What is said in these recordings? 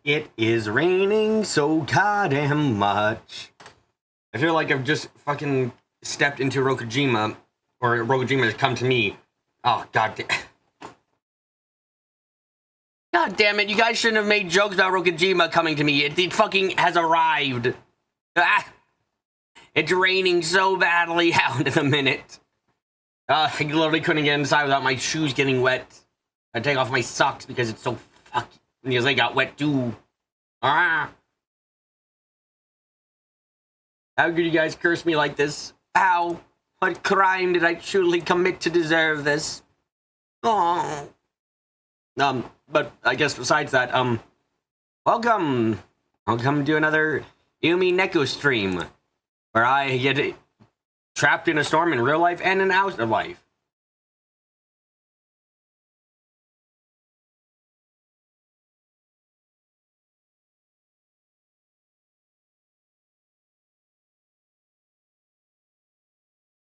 It is raining so goddamn much. I feel like I've just fucking stepped into Rokujima, or Rokujima has come to me. Oh, god damn it, you guys shouldn't have made jokes about Rokujima coming to me. It fucking has arrived. Ah, it's raining so badly out in a minute. I literally couldn't get inside without my shoes getting wet. I take off my socks because it's so fucking... because they got wet too. Ah. How could you guys curse me like this? How? What crime did I truly commit to deserve this? Oh. But I guess besides that, welcome to another Umineko stream, where I get trapped in a storm in real life and in outer life.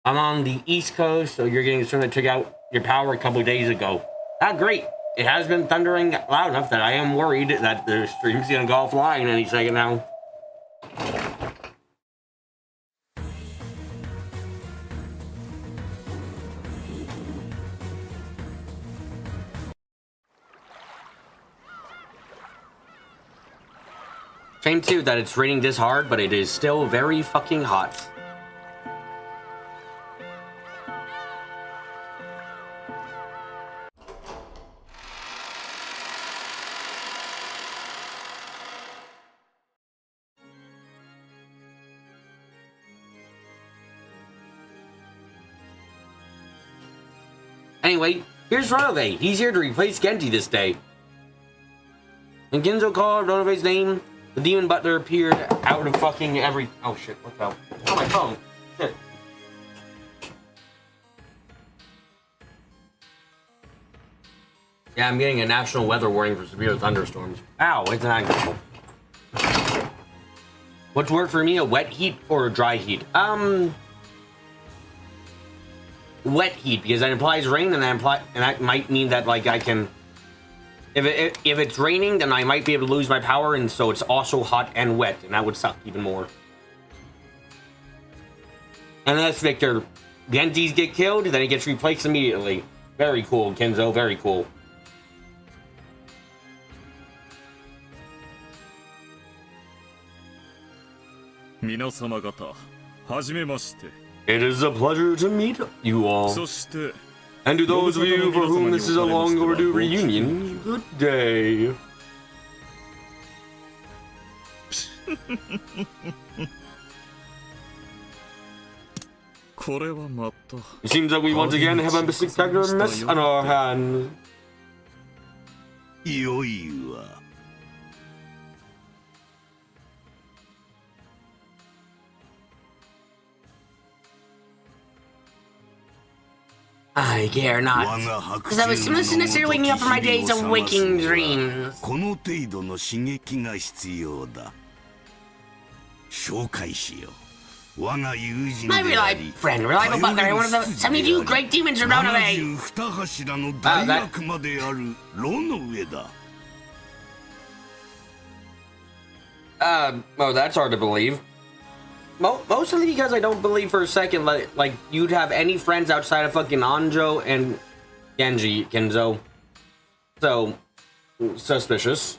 I'm on the East Coast, so you're getting something that took out your power a couple of days ago. Ah, great. It has been thundering loud enough that I am worried that the stream's gonna go offline any second now. Shame too that it's raining this hard, but it is still very fucking hot. Anyway, here's Runaway. He's here to replace Genji this day. When Kinzo called Runaway's name, the demon butler appeared out of fucking every... Oh shit, what the hell? Oh, my phone. Shit. Yeah, I'm getting a national weather warning for severe thunderstorms. Ow, it's an angle. What's worse for me, a wet heat or a dry heat? Wet heat, because that implies rain, and that might mean that, like, I can... If it's raining, then I might be able to lose my power, and so it's also hot and wet, and that would suck even more. Unless Victor Genjis get killed, then he gets replaced immediately. Very cool, Kinzo, very cool. It is a pleasure to meet you all. And to those of you for whom this is a long overdue reunion, good day. It seems that we once again have a spectacular mess on our hands. I care not, because I was necessarily waking up from my days of waking dreams. My reliable butler, and one of the 72 great demons from Runaway. Oh, that's hard to believe. Mostly because I don't believe for a second, like you'd have any friends outside of fucking Anjo and Genji, Kinzo. So, suspicious.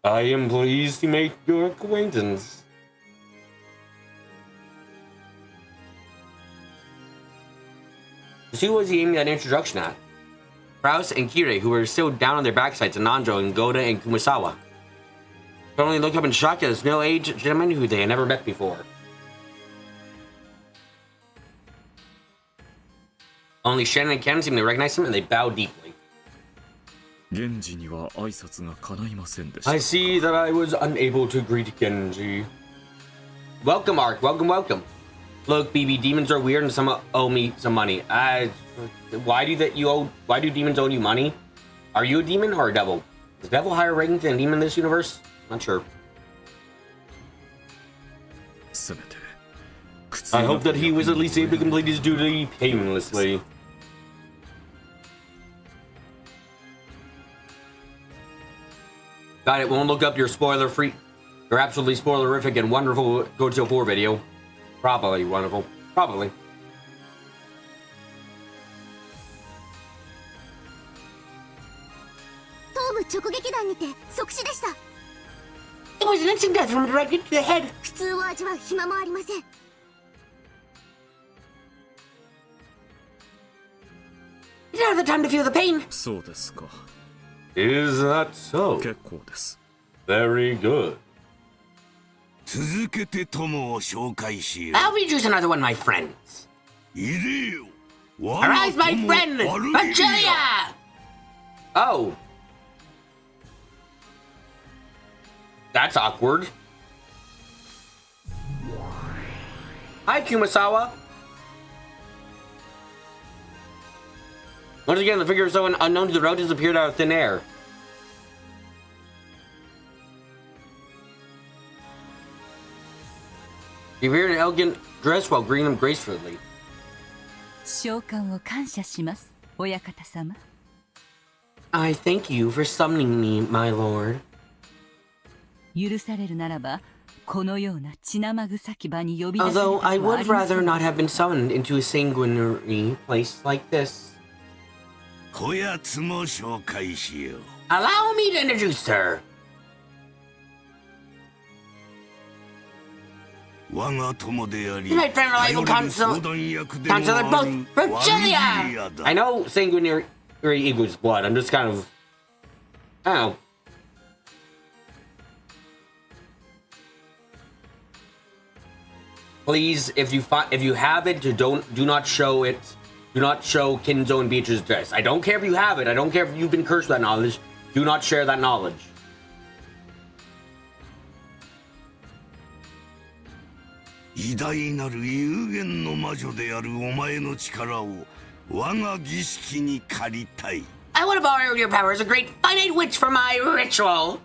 I am pleased to make your acquaintance. So who was he aiming that introduction at? Kraus and Kirei, who were still down on their backsides in Nanjo and Goda and Kumasawa. They only looked up in shock at this middle-aged gentleman who they had never met before. Only Shen and Ken seemed to recognize him, and they bowed deeply. I see that I was unable to greet Genji. Welcome, Ark. Welcome, welcome. Look, BB, demons are weird and some owe me some money. Why do demons owe you money? Are you a demon or a devil? Is devil higher ranking than a demon in this universe? Not sure. I hope that he was at least able to complete his duty painlessly. Got it. Won't look up your spoiler-free, your absolutely spoilerific and wonderful Gojo 4 video. Probably wonderful. Probably. It was an instant death from directly to the head. You don't have the time to feel the pain. Is that so? Very good. I'll read you another one, my friends. Arise, my friend! Virgilia! Oh. That's awkward. Hi, Kumasawa. Once again, the figure so unknown to the road has appeared out of thin air. He appeared in an elegant dress while greeting them gracefully. I thank you for summoning me, my lord. Although I would rather not have been summoned into a sanguinary place like this. Allow me to introduce her. My friend, reliable counselor, both Virgilia! I know sanguinary equals blood. I'm just kind of, I don't know. Please, if you have it, do not show it. Do not show Kinzo and Beatrice's dress. I don't care if you have it. I don't care if you've been cursed with that knowledge. Do not share that knowledge. I want to borrow your power as a great finite witch for my ritual.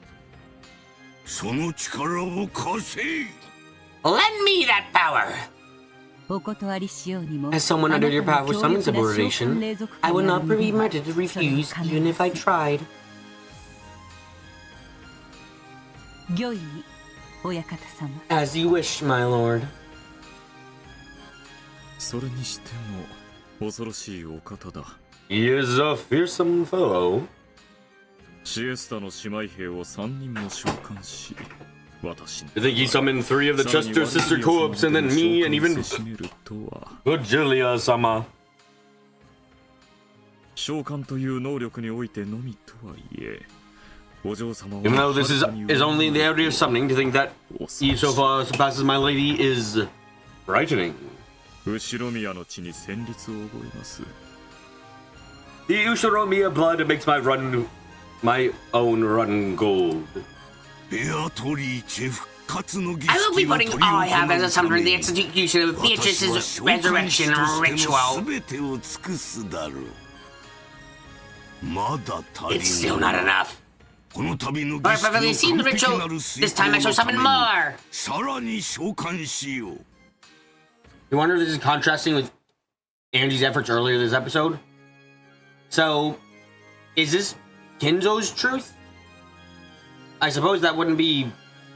Lend me that power. As someone under your power summons subordination, I will not be permitted to refuse even if I tried. As you wish, my lord. He is a fearsome fellow. You think he summoned 3 of the Chester sister co-ops and then me and even Virgilia-sama. Even though this is only in the area of summoning, to think that he so far surpasses my lady is frightening. The Ushiromiya blood makes my own run gold. I will be putting all I have as a summoner in the execution of Beatrice's resurrection ritual. It's still not enough. But I've already seen the ritual. This time I shall summon more. You wonder if this is contrasting with Angie's efforts earlier this episode? So, is this Kinzo's truth? I suppose that wouldn't be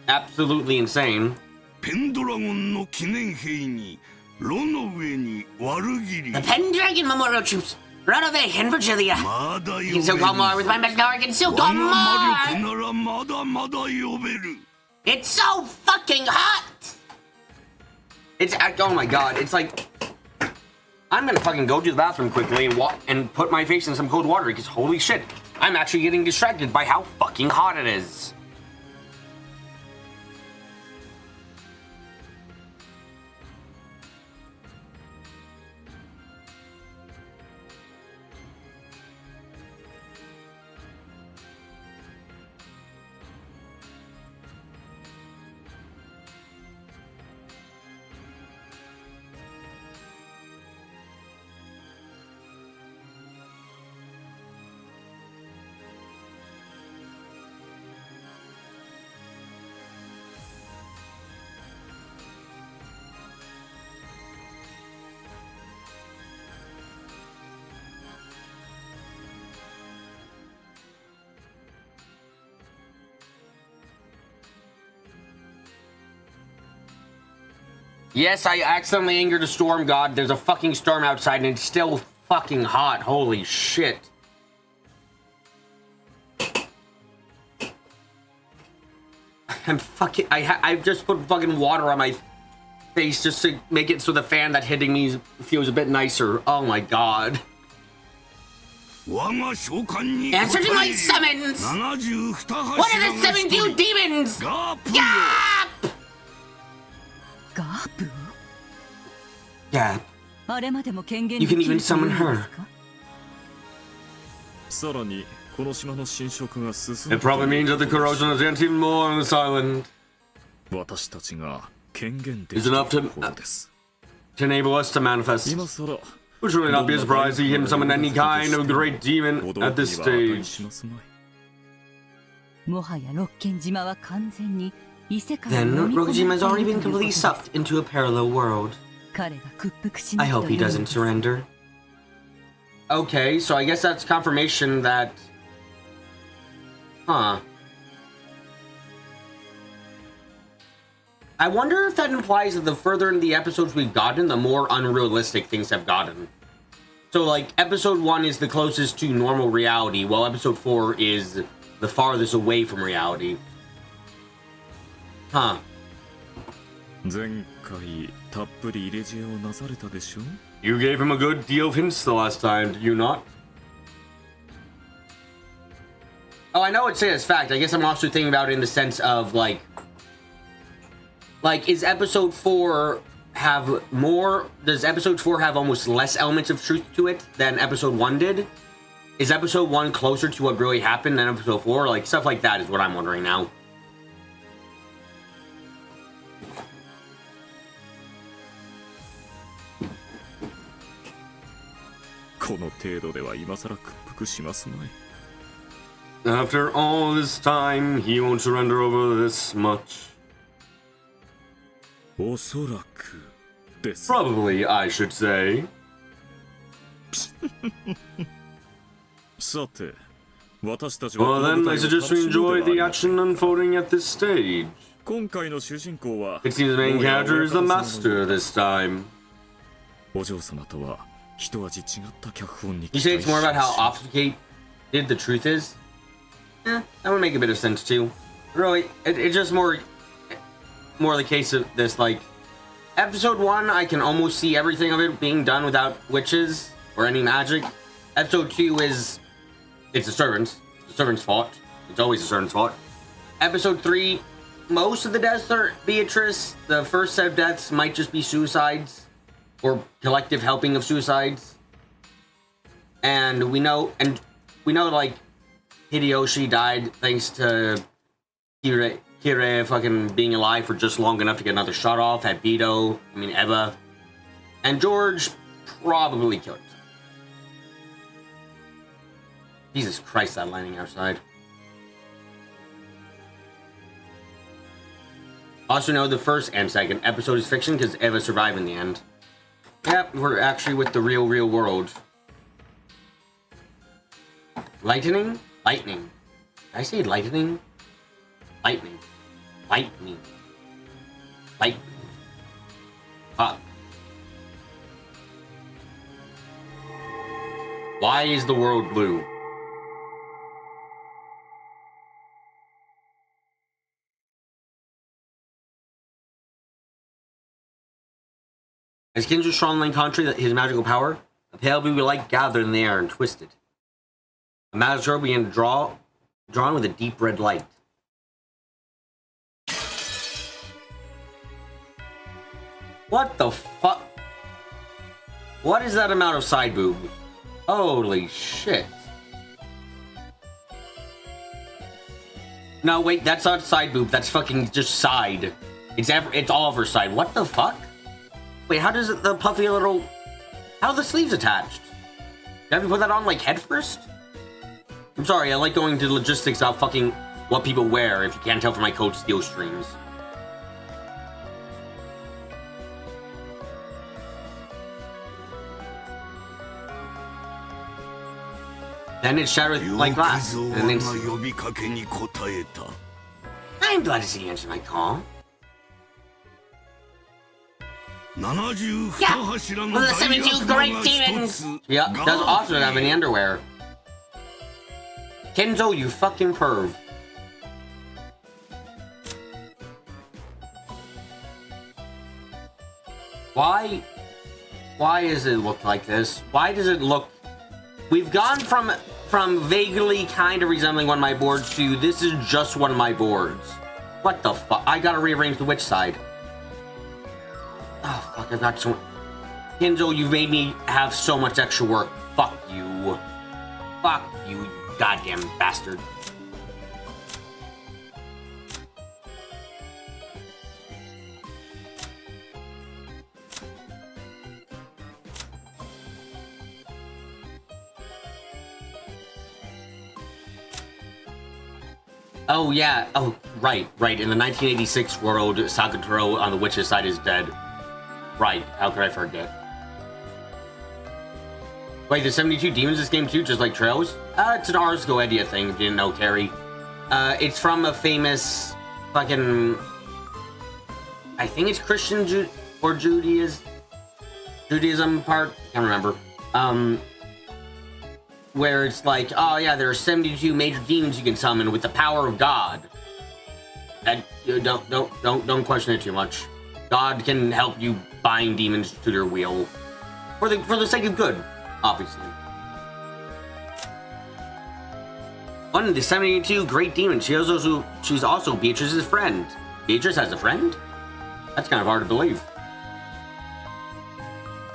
absolutely insane. The Pendragon Memorial Troops, run away in Virgilia. You can still call more with my magic power, can still call more! It's so fucking hot! It's, oh my god, it's like, I'm gonna fucking go to the bathroom quickly and put my face in some cold water because holy shit, I'm actually getting distracted by how fucking hot it is. Yes, I accidentally angered a storm god. There's a fucking storm outside and it's still fucking hot. Holy shit. I'm fucking... I've just put fucking water on my face just to make it so the fan that's hitting me feels a bit nicer. Oh my god. Answer to my summons! What are the 72 demons? Gap! Gap. You can even summon her. It probably means that the corrosion has yet even more on this island. Is enough to enable us to manifest. Which would not be a surprise to see him summon any kind of great demon at this stage. Then Rokujima has already been completely sucked into a parallel world. I hope he doesn't surrender. Okay, so I guess that's confirmation that... Huh. I wonder if that implies that the further in the episodes we've gotten, the more unrealistic things have gotten. So, like, episode 1 is the closest to normal reality, while episode 4 is the farthest away from reality. Huh. You gave him a good deal of hints the last time, did you not? Oh, I know it's as fact. I guess I'm also thinking about it in the sense of, like, is episode 4 have more... Does episode 4 have almost less elements of truth to it than episode 1 did? Is episode 1 closer to what really happened than episode 4? Like, stuff like that is what I'm wondering now. After all this time, he won't surrender over this much. Probably, I should say. Well then, I suggest we enjoy the action unfolding at this stage. It seems the main character is the master this time. You say it's more about how obfuscated the truth is? That would make a bit of sense too. Really, it's just more the case of this, like, episode 1, I can almost see everything of it being done without witches or any magic. Episode 2 is, it's the servant's fault. It's always the servant's fault. Episode 3, most of the deaths are Beatrice. The first set of deaths might just be suicides or collective helping of suicides. And we know like Hideyoshi died thanks to Kire fucking being alive for just long enough to get another shot off, had Eva. And George probably killed himself. Jesus Christ, that lightning outside. Also know the first and second episode is fiction because Eva survived in the end. Yep, we're actually with the real world. Lightning? Lightning. Did I say lightning? Lightning. Lightning. Lightning. Fuck. Why is the world blue? As Kinzo strongly contrary his magical power, a pale blue light gathered in the air and twisted. A magic orb began to drawn with a deep red light. What the fuck? What is that amount of side boob? Holy shit. No, wait, that's not side boob. That's fucking just side. It's all of her side. What the fuck? Wait, how does the puffy little... How are the sleeves attached? Do I have to put that on, like, head first? I'm sorry, I like going to logistics about fucking what people wear if you can't tell from my Code Steel streams. Then it shattered like glass, and then... I'm glad to see you answer my call. Yeah, one of the 72 great demons. Yeah, does also have any underwear. Kinzo, you fucking perv. Why does it look like this? Why does it look... We've gone from vaguely kind of resembling one of my boards to this is just one of my boards. What the fuck? I gotta rearrange the witch side. Oh, fuck, I've got so... Kinzo, you've made me have so much extra work. Fuck you. Fuck you, you goddamn bastard. Oh, yeah. Oh, right. In the 1986 world, Sakutaro on the witch's side is dead. Right. How could I forget? Wait, there's 72 demons in this game too, just like Trails? It's an Ars Goetia thing, if you didn't know, Carrie. It's from a famous fucking... I think it's Christian or Judaism part? Can't remember. Where it's like, oh yeah, there are 72 major demons you can summon with the power of God. And don't question it too much. God can help you bind demons to their will, for the sake of good, obviously. One of the 72 great demons. She's also Beatrice's friend. Beatrice has a friend? That's kind of hard to believe.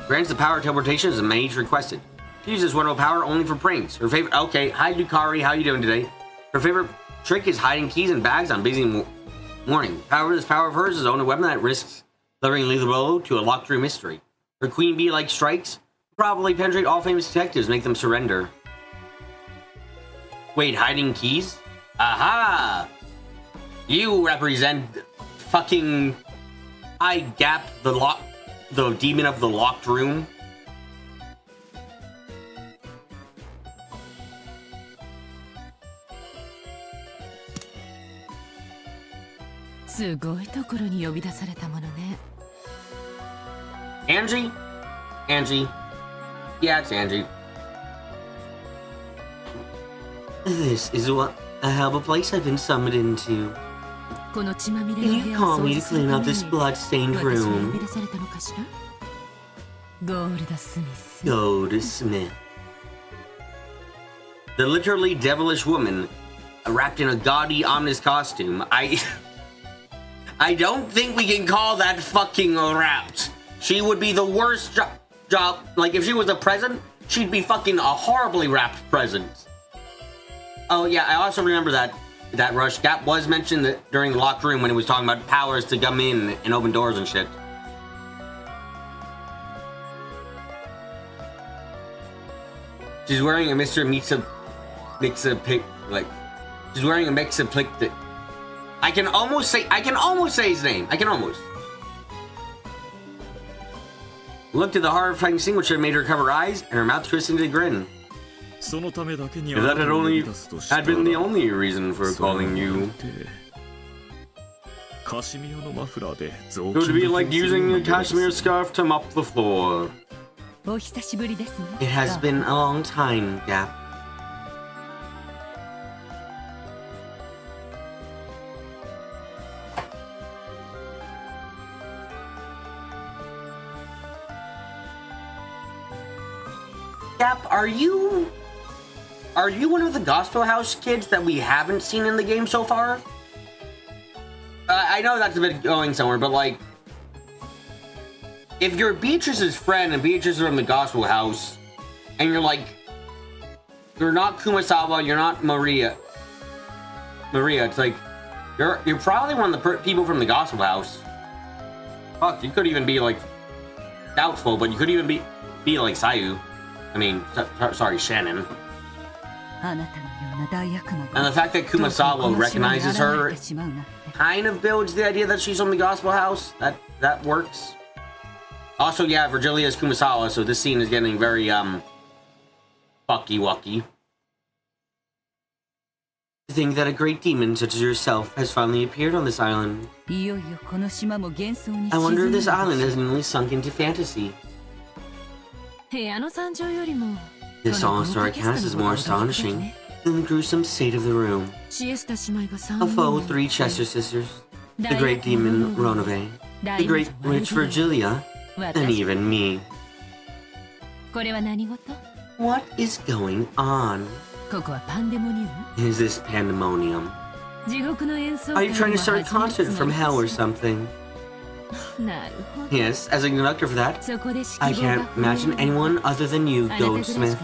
Grants the power of teleportation as a mage requested. She uses wonderful power only for pranks. Her favorite... Okay, hi Dukari, how you doing today? Her favorite trick is hiding keys in bags on busy morning. However, this power of hers is only a weapon that risks delivering a lethal blow to a locked room mystery. Her queen bee-like strikes probably penetrate all famous detectives, make them surrender. Wait, hiding keys? Aha! You represent fucking... I Gap, the demon of the locked room. Angie? Angie. Yeah, it's Angie. This is a hell of a place I've been summoned into. You call me to clean up this blood-stained room. Goldsmith. The literally devilish woman, wrapped in a gaudy, ominous costume. I don't think we can call that fucking wrapped. She would be the worst job. Like, if she was a present, she'd be fucking a horribly wrapped present. Oh, yeah, I also remember that Rush. Gap was mentioned during the locked room when it was talking about powers to come in and open doors and shit. She's wearing a Mr. Mix-a-Pick, like, she's wearing a Mix-a-Pick that... I can almost say his name. I can almost. Looked at the horrifying scene which had made her cover her eyes and her mouth twist into a grin. If that had been the only reason for calling you. It would be like using a cashmere scarf to mop the floor. It has been a long time, Gap. Gap, are you one of the Gospel House kids that we haven't seen in the game so far? I know that's a bit going somewhere, but like, if you're Beatrice's friend and Beatrice is from the Gospel House, and you're like, you're not Kumasawa, you're not Maria, it's like, you're probably one of the people from the Gospel House. Fuck, you could even be like, doubtful, but you could even be like Sayu. I mean, sorry, Shannon. And the fact that Kumasawa recognizes her kind of builds the idea that she's from the Gospel House. That works. Also, yeah, Virgilia is Kumasawa, so this scene is getting very, fucky-wucky. To think that a great demon such as yourself has finally appeared on this island. I wonder if this island has nearly sunk into fantasy. This all-star cast is more astonishing than the gruesome state of the room. A full 3 Chester sisters, the great demon Ronove, the great witch Virgilia, and even me. What is going on? Is this pandemonium? Are you trying to start a concert from hell or something? Yes, as a conductor for that, I can't imagine anyone other than you, Goldsmith.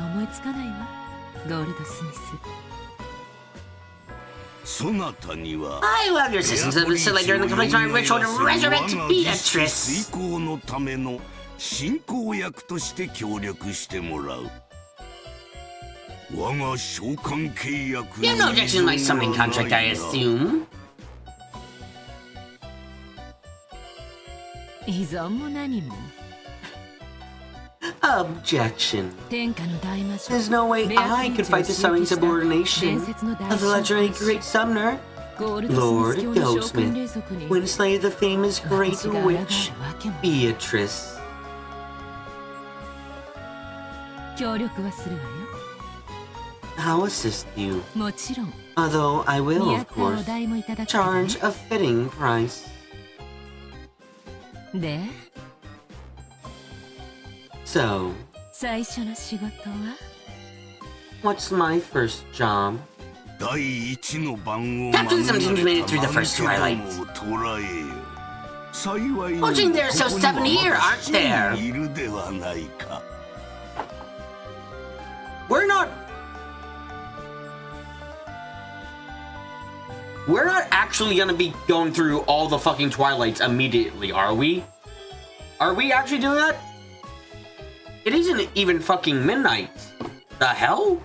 I love your assistance that was selected during the completion of my ritual to resurrect Beatrice. You have no objection to my summoning contract, I assume? Objection. There's no way I could fight the summoning subordination of the legendary Great Summoner, Lord Goldsmith, when slay the famous Great Witch, Beatrice. I'll assist you. Although I will, of course, charge a fitting price. So, what's my first job? Captain Simpson's made it through the first twilight. Watching there so 7 here, aren't there? We're not actually gonna be going through all the fucking Twilights immediately, are we? Are we actually doing that? It isn't even fucking midnight. The hell?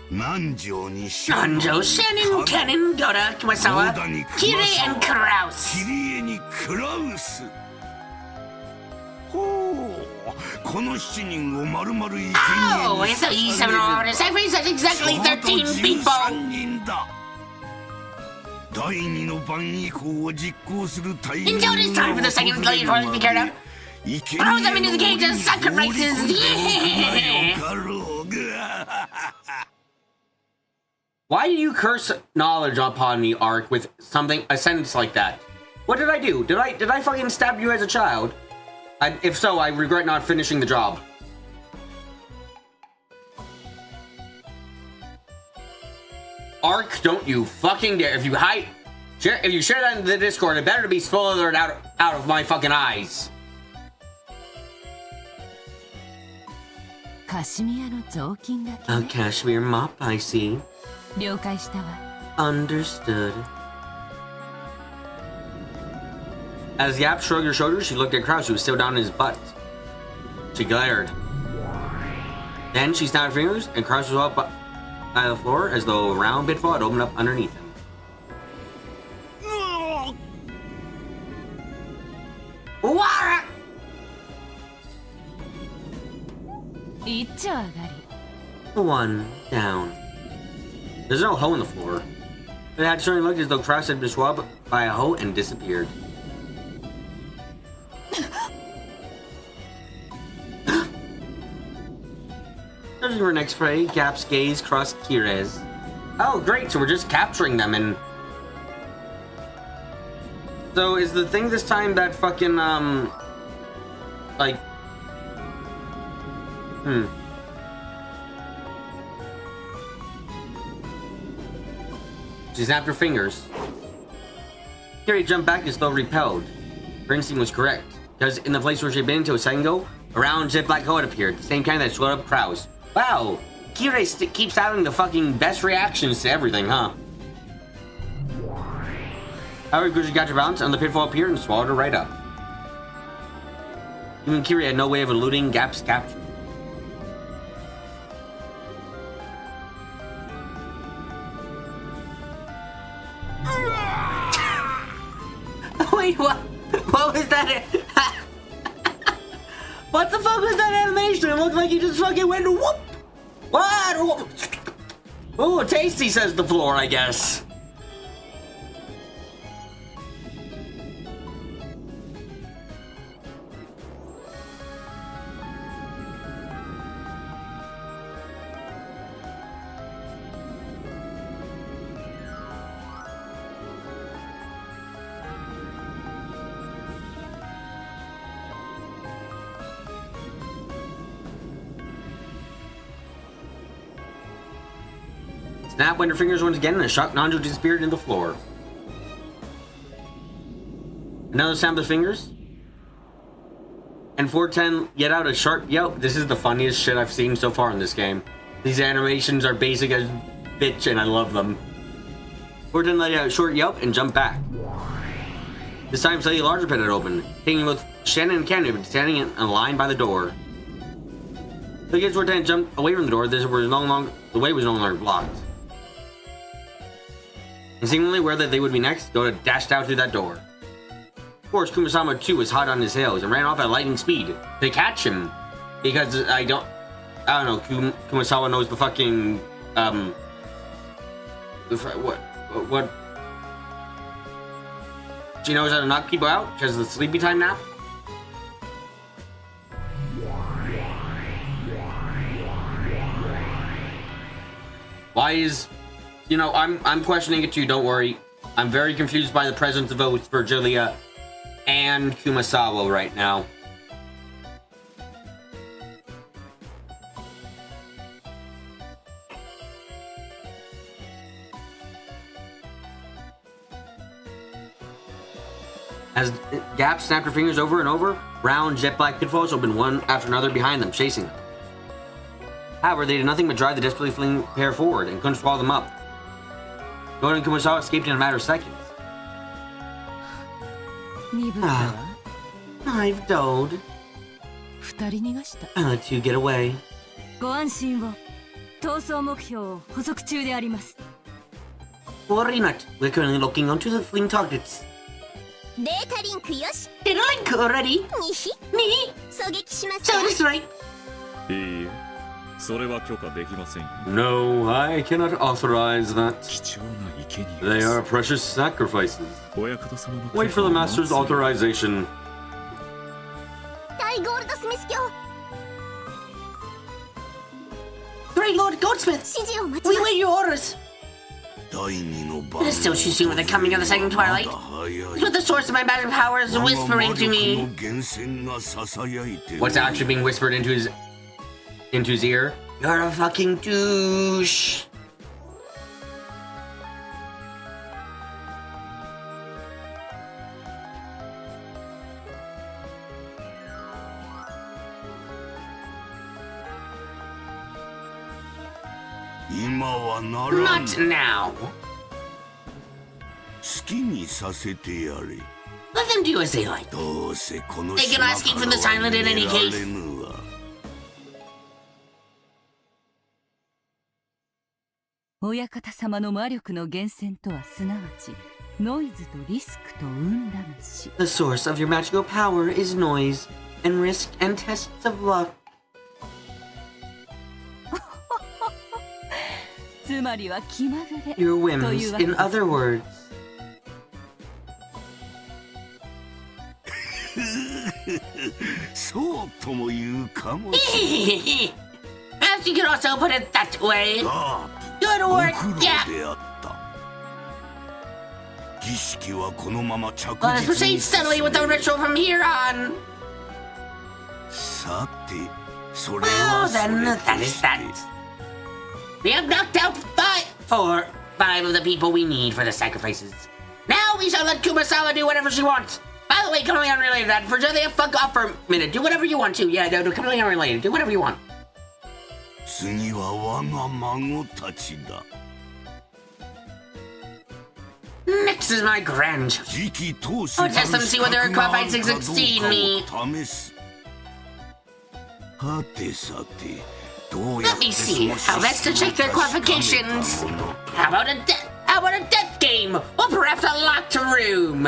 Nanjo, Shannon, Kennen, Dora, Kumasawa, Kirei, and Kraus. Oh, it's so easy, 7 orders. I raised such exactly 13 people. Until it is time for the second blade horse to be carried out. Throw them into the cage and sacrifices. Yeah. Why do you curse knowledge upon me, Ark, with a sentence like that? What did I do? Did I fucking stab you as a child? If so, I regret not finishing the job. Ark, don't you fucking dare! If you share that in the Discord, it better be spoilered out of my fucking eyes. A cashmere mop, I see. Understood. As Yap shrugged her shoulders, she looked at Kraus, who was still down in his butt. She glared. Then she snapped her fingers, and Kraus was up by the floor as though a round pitfall had opened up underneath him. What? One down. There's no hoe in the floor. It had certainly looked as though Kraus had been swallowed up by a hoe and disappeared. Judging her next fray, Gap's gaze crossed Kirei's. Oh, great, so we're just capturing them and... So, is the thing this time that fucking, like... She snapped her fingers. Kirei jumped back as though repelled. Her instinct was correct, because in the place where she'd been until a second ago, a round jet black hole had appeared, the same kind that swelled up Kraus. Wow, Kirei keeps having the fucking best reactions to everything, huh? However, Gucci got her balance, and the pitfall appeared and swallowed her right up. Even Kirei had no way of eluding Gap's capture. Wait, what? What was that? What the fuck was that animation? It looked like he just fucking went whoop! What? Ooh, tasty, says the floor, I guess. Snap went her fingers once again, and a shocked Nanjo disappeared in the floor. Another snap of the fingers. And 410 let out a sharp yelp. This is the funniest shit I've seen so far in this game. These animations are basic as bitch, and I love them. 410 let out a short yelp and jumped back. This time, slightly larger pit had opened, taking both Shannon and Candy standing in a line by the door. So as 410 jumped away from the door, the way was no longer blocked. And seemingly aware that they would be next, Dota dashed out through that door. Of course, Kumasama too was hot on his heels and ran off at lightning speed to catch him. Because I don't know, Kumasawa knows the fucking, what? She knows how to knock people out? She has the sleepy time nap? Why is... You know, I'm questioning it too, don't worry. I'm very confused by the presence of votes for Julia and Kumasawa right now. As Gap snapped her fingers over and over, round jet black pitfalls opened one after another behind them, chasing them. However, they did nothing but drive the desperately fleeing pair forward and couldn't swallow them up. Dota and Kumasawa escaped in a matter of seconds. I've dulled. I let you get away. Worry not. We're currently looking onto the fleeing targets. Data link already? Me? So that's right. No, I cannot authorize that. They are precious sacrifices. Wait for the Master's authorization. Great Lord Goldsmith! We wait your orders! It is still too soon with the coming of the second twilight. But the source of my magic power is whispering to me. What's actually being whispered into his ear? You're a fucking douche. Not now. Let them do as they like. They cannot escape from this island in any case. The source of your magical power is noise, and risk and tests of luck. Your whims, in other words. Perhaps you could also put it that way. Good work, yeah. Let us proceed steadily with the ritual from here on. Well, then, that is that. We have knocked out five of the people we need for the sacrifices. Now we shall let Kumasawa do whatever she wants. By the way, completely unrelated to that, for Julia, fuck off for a minute. Do whatever you want to. Yeah, no, completely unrelated. Do whatever you want. Next is my grandchildren. I'll test them to see whether her qualified to succeed me. Let me see. How best to check their qualifications. How about a death game? Or perhaps a locked room?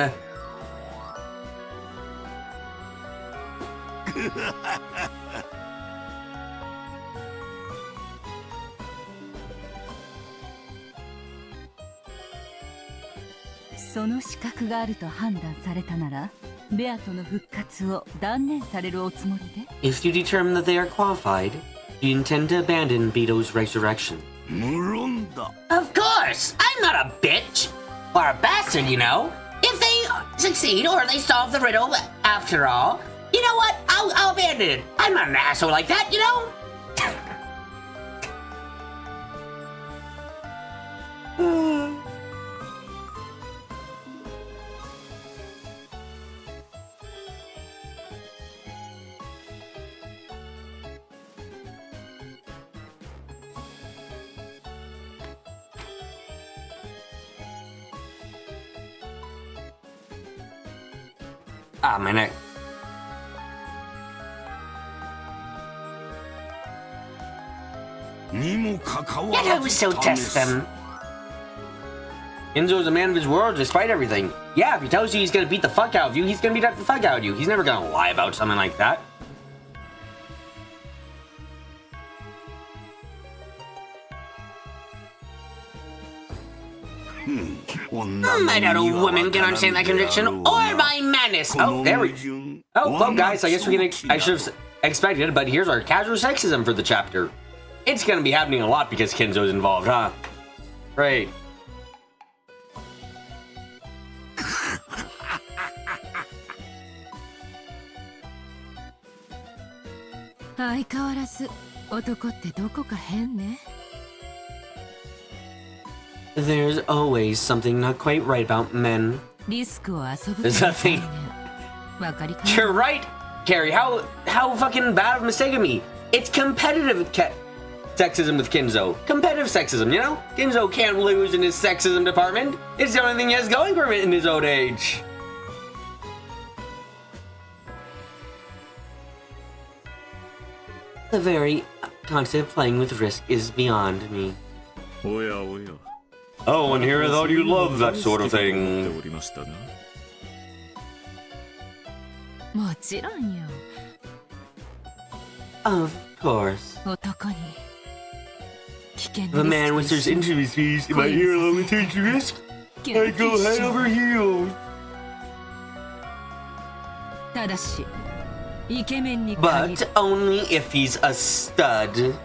その資格があると判断されたなら、ベアとの復活を断念されるおつもりで If you determine that they are qualified, you intend to abandon Beto's resurrection. 無論だ。 Of course! I'm not a bitch! Or a bastard, you know? If they succeed or they solve the riddle after all, you know what? I'll abandon it. I'm not an asshole like that, you know? Ah, my neck. Yet who still tests them? Kinzo is a man of his word despite everything. Yeah, if he tells you he's gonna beat the fuck out of you, he's gonna beat the fuck out of you. He's never gonna lie about something like that. I doubt a woman can understand that conviction or my madness. Oh, there we Oh, well, guys, I guess I should have expected it, but here's our casual sexism for the chapter. It's gonna be happening a lot because Kinzo's involved, huh? Great. There's always something not quite right about men. There's nothing. You're right, Carrie. How fucking bad of a mistake of me. It's competitive sexism with Kinzo. Competitive sexism, you know? Kinzo can't lose in his sexism department. It's the only thing he has going for him in his old age. The very constant playing with risk is beyond me. Oh, and here I thought you loved that sort of thing. Of course. If a man whispers into his face in my ear alone with takes risk, I go head over heels. But only if he's a stud.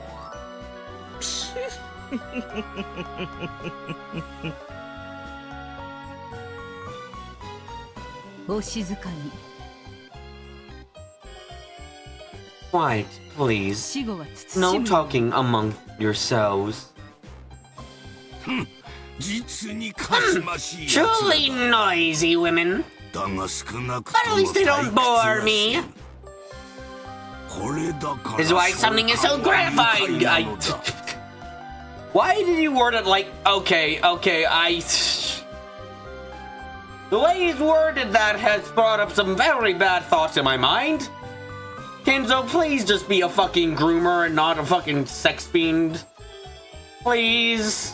Quiet, please. No talking among yourselves. Truly noisy women. But at least they don't bore me. This is why something is so gratifying. Why did you word it like, okay, the way he's worded that has brought up some very bad thoughts in my mind. Kinzo, please just be a fucking groomer and not a fucking sex fiend. Please.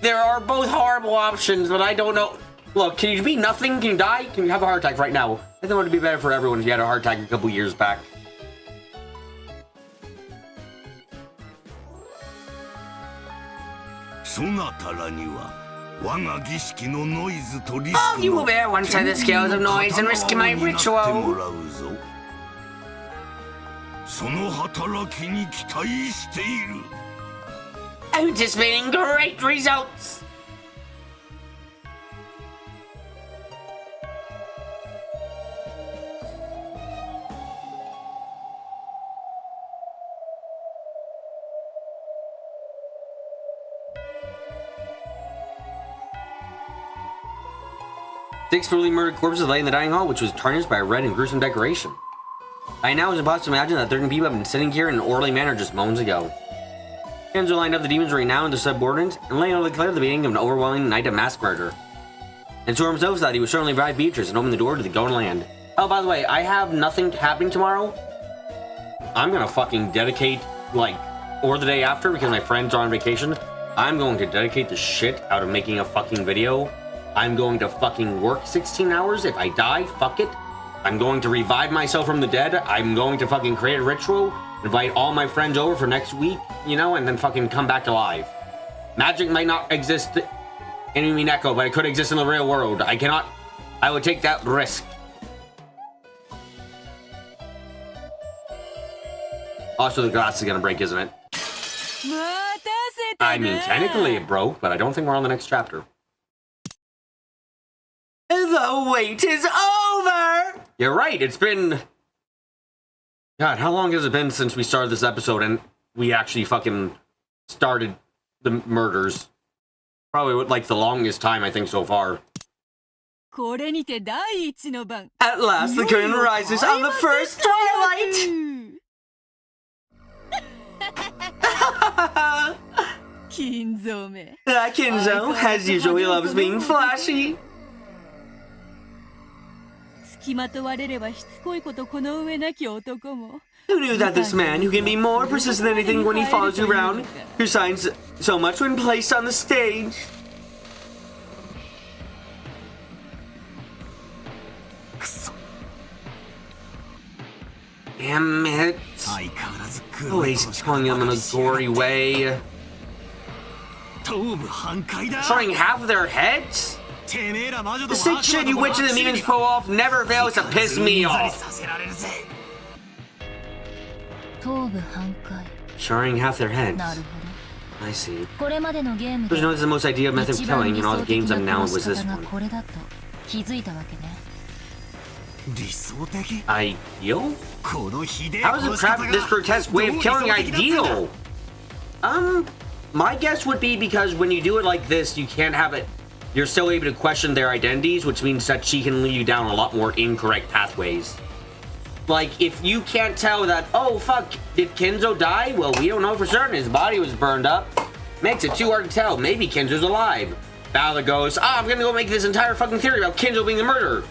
There are both horrible options, but I don't know. Look, can you be nothing? Can you die? Can you have a heart attack right now? I think it would be better for everyone if you had a heart attack a couple years back. Oh, you will bear one side of the scales of noise and risk my ritual. I'm anticipating great results. Six brutally murdered corpses lay in the dining hall, which was tarnished by a red and gruesome decoration. By now, it was impossible to imagine that 13 people have been sitting here in an orderly manner just moments ago. Kinzo lined up the demons right now and their subordinates, and Leno declared the beginning of an overwhelming night of mass murder. And Storm himself thought he would certainly revive Beatrice and open the door to the Golden Land. Oh, by the way, I have nothing happening tomorrow. I'm gonna fucking dedicate, or the day after, because my friends are on vacation, I'm going to dedicate the shit out of making a fucking video. I'm going to fucking work 16 hours. If I die, fuck it. I'm going to revive myself from the dead. I'm going to fucking create a ritual, invite all my friends over for next week, you know, and then fucking come back alive. Magic might not exist in Umineko, but it could exist in the real world. I would take that risk. Also, the glass is gonna break, isn't it? I mean, technically it broke, but I don't think we're on the next chapter. The wait is over! You're right, it's been... God, how long has it been since we started this episode and we actually fucking started the murders? Probably like the longest time, I think, so far. At last, the curtain rises on the first twilight! Kinzo, as usual, he loves being flashy. Who knew that this man, who can be more persistent than anything when he follows you around, who shines so much when placed on the stage? Damn it. Always killing them in a gory way. Destroying half of their heads? The sick shit you witches and demons pull off never fails to piss me off. Destroying half their heads. I see. There's no the most ideal method of killing in all the games I've now was this one. Ideal? How is this grotesque way of killing ideal? My guess would be because when you do it like this, you can't have it. You're still able to question their identities, which means that she can lead you down a lot more incorrect pathways. Like, if you can't tell that, oh fuck, did Kinzo die? Well, we don't know for certain. His body was burned up. Makes it too hard to tell. Maybe Kinzo's alive. Balor goes, I'm gonna go make this entire fucking theory about Kinzo being the murderer.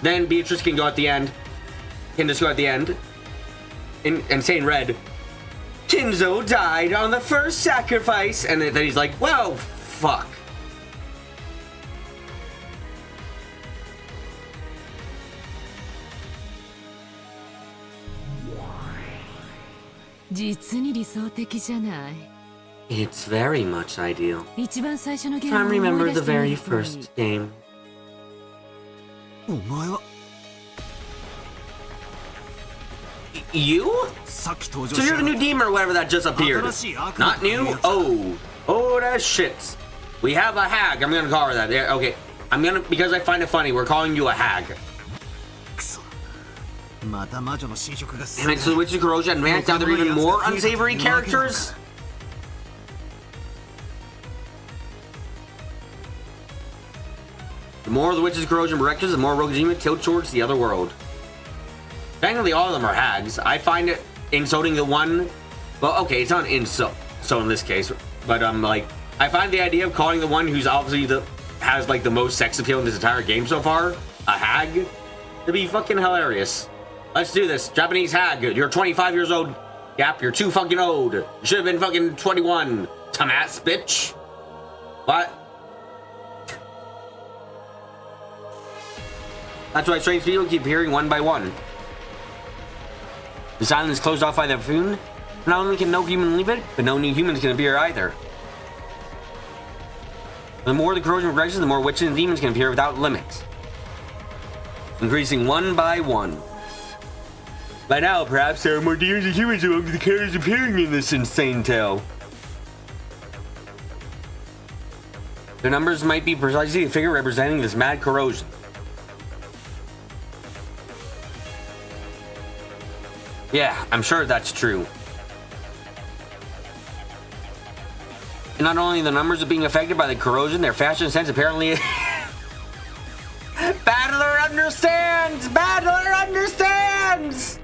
Then Beatrice can go at the end. Can just go at the end. And say in red, Kinzo died on the first sacrifice. And then he's like, well, fuck. It's very much ideal. I remember the very first game. You? So you're the new demon or whatever that just appeared. Not new? Oh, that shit. We have a hag. I'm gonna call her that. Yeah, okay. Because I find it funny, we're calling you a hag. Damn it, so the Witch of Kuroja advanced. Now they're even more unsavory characters? The more the Witches of Kuroja directors, the more Rokujima tilt towards the other world. Technically, all of them are hags. I find it insulting the one... Well, okay, it's not insult, so in this case, but like, I find the idea of calling the one who's obviously has like the most sex appeal in this entire game so far, a hag, to be fucking hilarious. Let's do this. Japanese hag. You're 25 years old. Yep, you're too fucking old. You should have been fucking 21. Tomass, bitch. What? That's why strange people keep appearing one by one. The island is closed off by the buffoon. Not only can no human leave it, but no new humans can appear either. The more the corrosion progresses, the more witches and demons can appear without limits. Increasing one by one. By now, perhaps there are more demons and humans among the characters appearing in this insane tale. Their numbers might be precisely the figure representing this mad corrosion. Yeah, I'm sure that's true. And not only the numbers are being affected by the corrosion, their fashion sense apparently... Battler understands! Battler understands!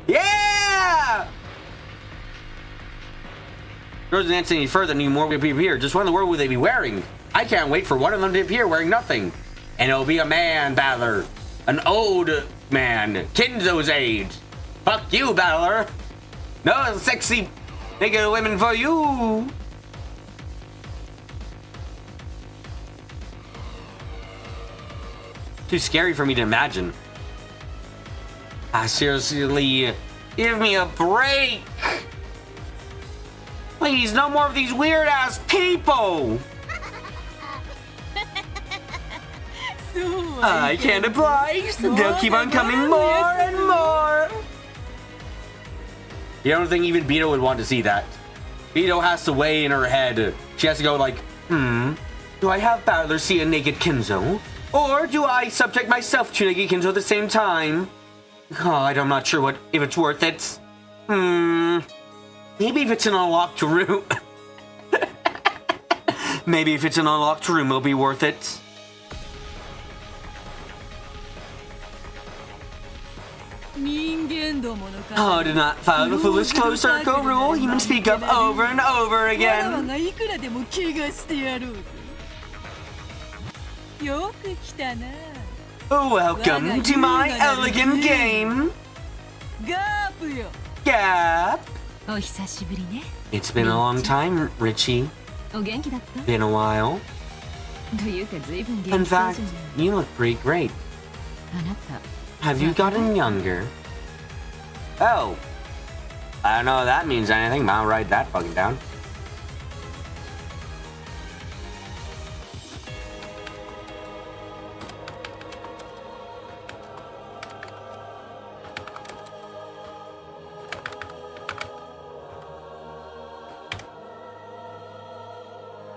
Yeah! Doesn't answer any further, any more will appear. Just what in the world will they be wearing? I can't wait for one of them to appear wearing nothing. And it'll be a man, Battler. An old man. Kinzo's age. Fuck you, Battler. No sexy naked women for you. Too scary for me to imagine. Seriously, give me a break. Please, no more of these weird-ass people. I can't apply. They'll keep on coming more and more. You don't think even Beto would want to see that? Beto has to weigh in her head. She has to go like, do I have Battler see a naked Kinzo? Or do I subject myself to naked Kinzo at the same time? Oh, I'm not sure if it's worth it. Maybe if it's an unlocked room. Maybe if it's an unlocked room, it'll be worth it. Oh, do not follow the foolish closed circle rule. Humans speak of over and over again. Welcome to my elegant game. Gap. It's been a long time, Richie. Been a while. In fact, you look pretty great. Have you gotten younger? Oh. I don't know if that means anything, but I'll write that fucking down.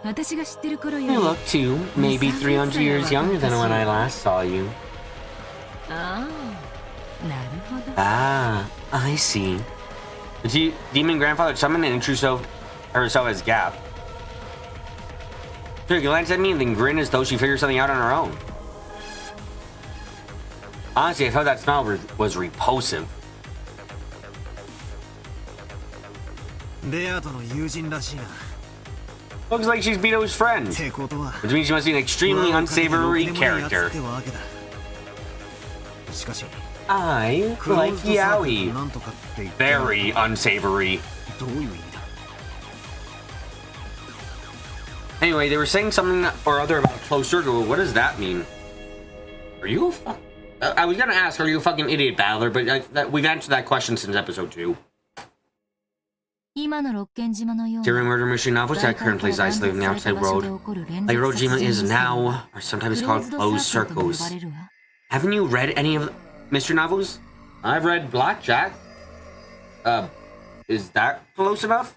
You look too, maybe 300 years younger than when I last saw you. Ah, I see. The demon grandfather summoned and introduced herself as Gap. She glanced at me and then grinned as though she figured something out on her own. Honestly, I thought that smile was repulsive. Looks like she's Beto's friend, which means she must be an extremely unsavory character. I like yaoi. Very unsavory. Anyway, they were saying something or other about closed circle. What does that mean? Are you a fuck? I was gonna ask, are you a fucking idiot, Battler? But we've answered that question since episode 2. During murder mystery novels that currently plays isolated from the outside world, like Rojima is now, or sometimes called closed circles. Haven't you read any of the mystery novels? I've read Blackjack. Is that close enough?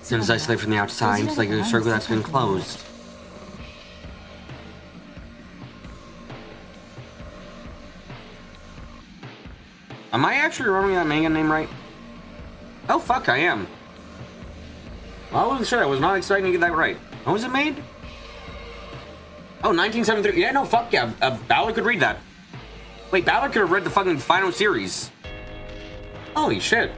Since isolated from the outside, it's like a circle that's been closed. Am I actually remembering that manga name right? Oh fuck, I am. Well, I wasn't sure. I was not expecting to get that right. When was it made? Oh, 1973. Yeah, no, fuck yeah. Ballard could read that. Wait, Ballard could have read the fucking final series. Holy shit.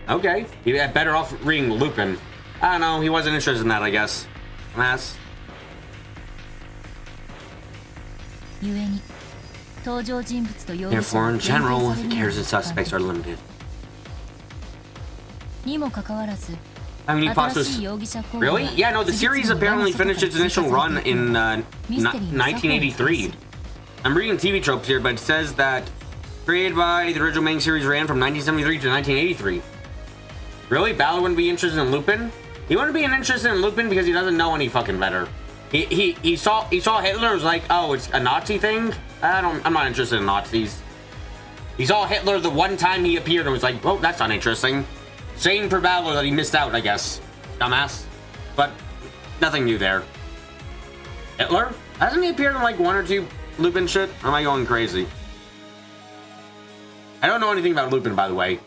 Okay. He had better off reading Lupin. I don't know. He wasn't interested in that, I guess. Mass. Therefore, in general, the characters and suspects are limited. I mean, really? Yeah, no, the series apparently finished its initial run in 1983. I'm reading TV tropes here, but it says that created by the original main series ran from 1973 to 1983. Really? Ballard wouldn't be interested in Lupin? He wouldn't be interested in Lupin because he doesn't know any fucking better. He saw Hitler and was like, oh, it's a Nazi thing? I'm not interested in Nazis. He saw Hitler the one time he appeared and was like, oh, that's uninteresting. Shame for Ballard that he missed out, I guess. Dumbass. But nothing new there. Hitler? Hasn't he appeared in like 1 or 2 Lupin shit? Or am I going crazy? I don't know anything about Lupin, by the way.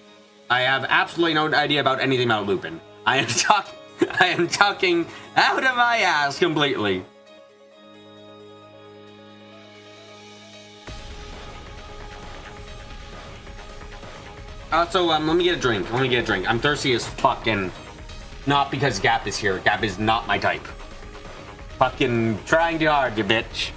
I have absolutely no idea about anything about Lupin. I am talking out of my ass completely. Also, let me get a drink. I'm thirsty as fuck, and not because Gap is here. Gap is not my type. Fucking trying too hard, you bitch.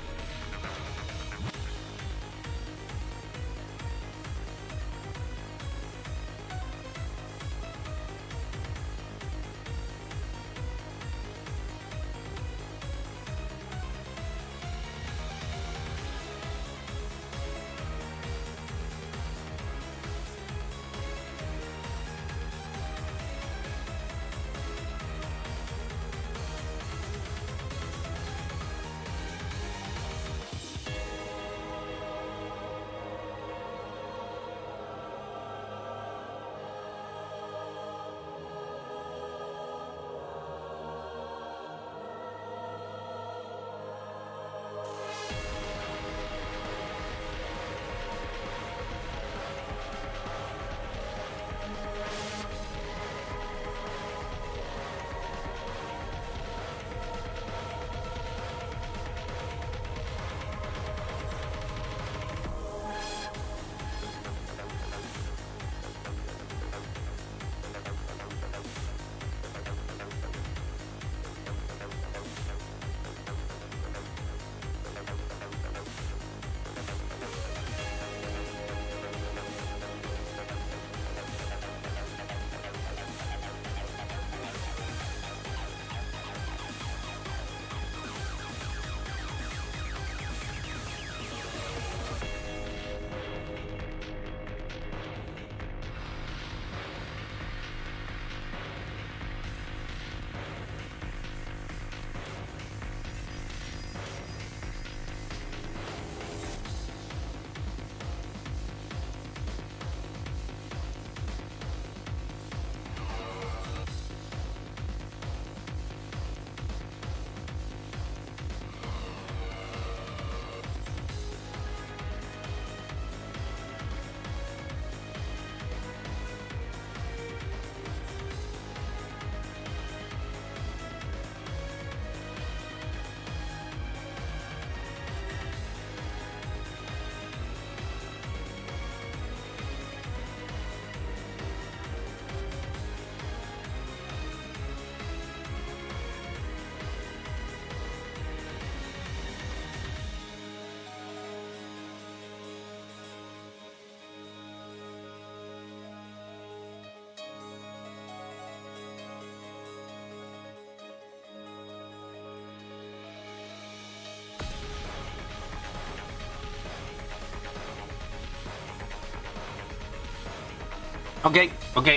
Okay,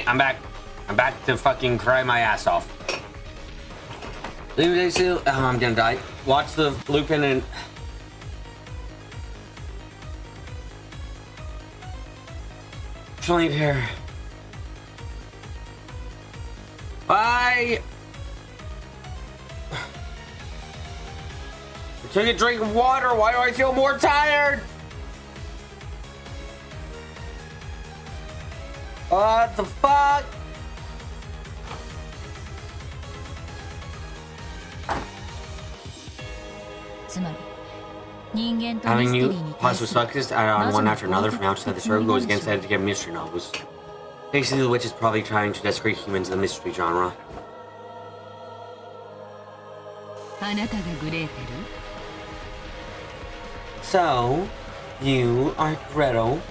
I'm back. I'm back to fucking cry my ass off. Oh, I'm gonna die. Watch the Lupin and... Flame here. Bye! Take a drink of water. Why do I feel more tired? What the fuck? Having new positive success add on one after another from now to the circle goes against that to get mystery novels. Basically, the witch is probably trying to desecrate humans in the mystery genre. So, you are Gretel.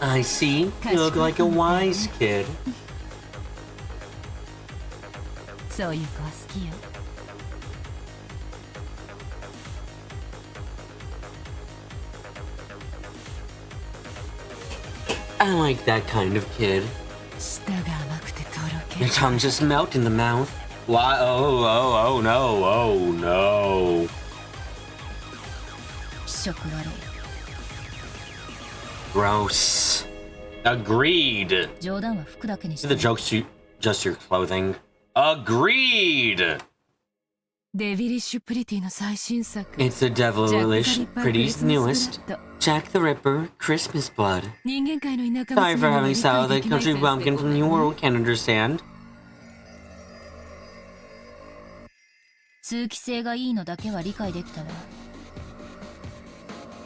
I see. You look like a wise kid. I like that kind of kid. Your tongue just melt in the mouth. Why? Oh no. Gross. Agreed. The joke's just your clothing. Agreed. It's the devilish pretty's newest. Jack the Ripper, Christmas Blood. Sorry for having style that country bumpkin from the New World can't understand.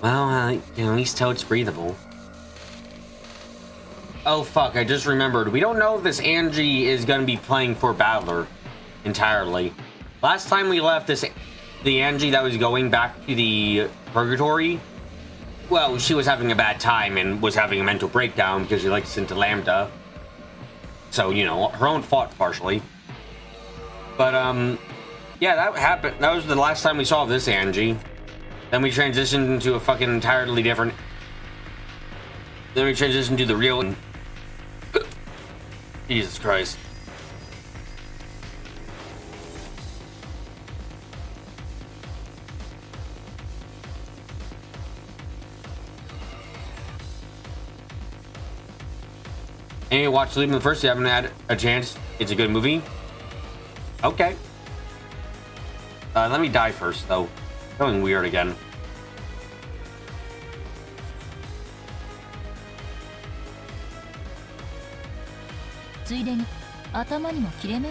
Well, I can at least tell it's breathable. Oh fuck, I just remembered. We don't know if this Angie is gonna be playing for Battler entirely. Last time we left the Angie that was going back to the Purgatory, well, she was having a bad time and was having a mental breakdown because she likes into Lambda. So, you know, her own fault partially. But, yeah, that happened. That was the last time we saw this Angie. Then we transitioned into a fucking entirely different... Then we transitioned to the real... Jesus Christ. Anyway, watch Leaving the First. You haven't had a chance. It's a good movie. Okay. Let me die first, though. Feeling weird again.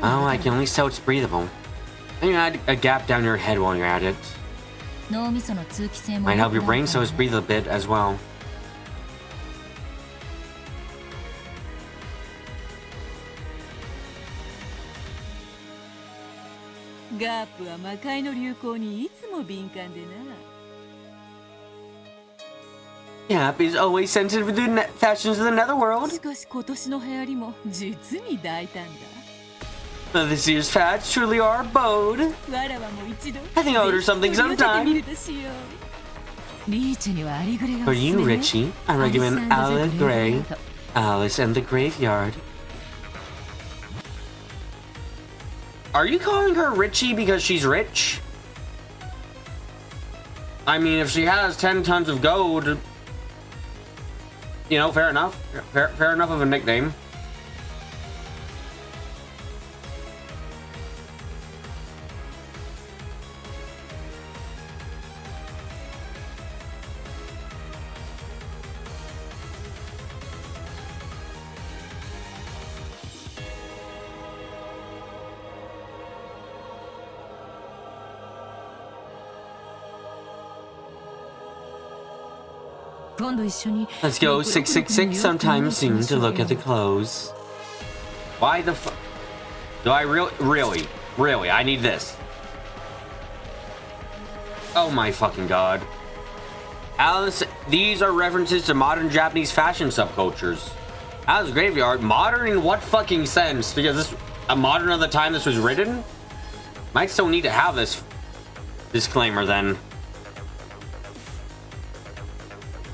Oh, I can at least tell it's breathable. And you add a gap down your head while you're at it. Might help your brain cells breathe a bit as well. Gap is always sensitive to the fashions of the netherworld. This year's fads truly are abode. I think I'll order something sometime. For you, Richie, I recommend Alice Gray, Alice and the Graveyard. Are you calling her Richie because she's rich? I mean, if she has 10 tons of gold, you know, fair enough. Fair enough of a nickname. Let's go 666 sometime soon to look at the clothes. Why the fuck? Do I really? I need this. Oh my fucking god. Alice, these are references to modern Japanese fashion subcultures. Alice Graveyard, modern in what fucking sense? Because this a modern of the time this was written? Might still need to have this disclaimer then.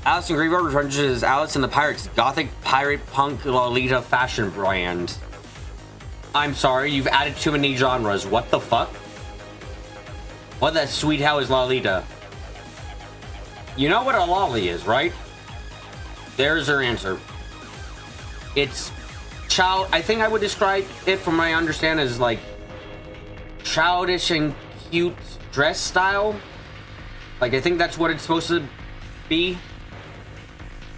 Alice in Greenberg returns as Alice and the Pirates, gothic pirate punk Lolita fashion brand. I'm sorry, you've added too many genres. What the fuck? What the sweet hell is Lolita? You know what a lolly is, right? There's her answer. It's child. I think I would describe it, from my understanding, as like childish and cute dress style. Like, I think that's what it's supposed to be.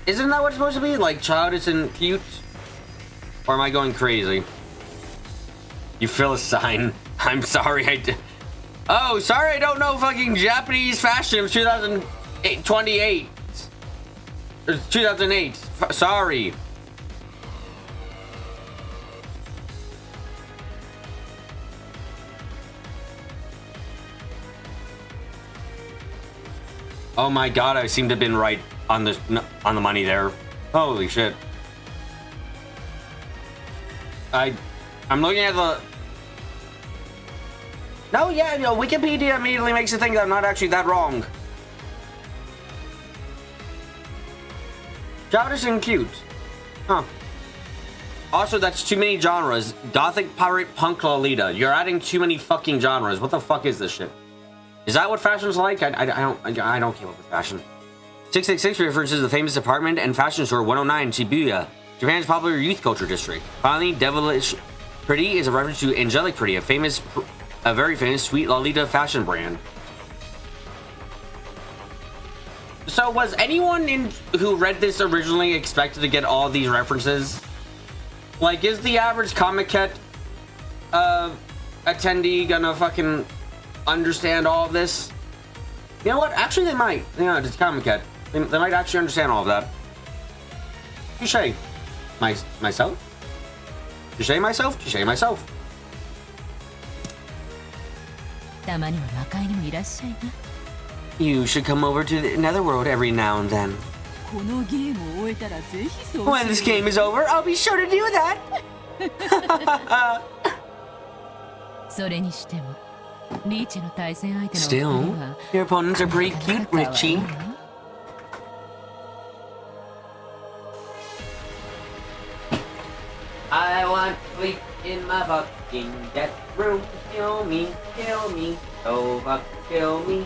Isn't that what it's supposed to be? Like childish and cute? Or am I going crazy? You feel a sign. I'm sorry, I did. Oh, sorry, I don't know fucking Japanese fashion of 2028. Or 2008. Sorry. Oh my god, I seem to have been right on the money there. Holy shit. I'm looking at the... No, yeah, no, Wikipedia immediately makes you think that I'm not actually that wrong. Childish and cute. Huh. Also, that's too many genres. Gothic, pirate, punk, Lolita. You're adding too many fucking genres. What the fuck is this shit? Is that what fashion's like? I don't keep up with fashion. 666 references the famous apartment and fashion store 109 Shibuya, Japan's popular youth culture district. Finally, Devilish Pretty is a reference to Angelic Pretty, a very famous sweet Lolita fashion brand. So was anyone who read this originally expected to get all these references? Like, is the average Comic-Con attendee gonna fucking understand all of this? You know what? Actually, they might. You know, it's Comic-Con. They might actually understand all of that. Touché. Myself? Touché myself? Touché myself. You should come over to the Netherworld every now and then. When this game is over, I'll be sure to do that. Still, your opponents are pretty cute, Richie. I want sleep in my fucking death room. Kill me, oh fuck, kill me.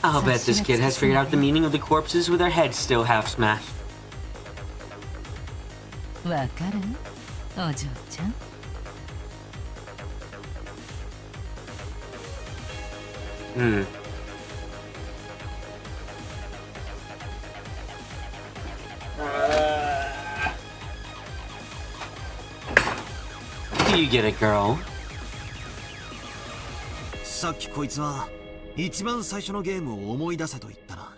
I'll bet this kid has figured out the meaning of the corpses with their heads still half smashed. Do you get it, girl? さっきこいつは一番最初のゲームを思い出せと言ったな。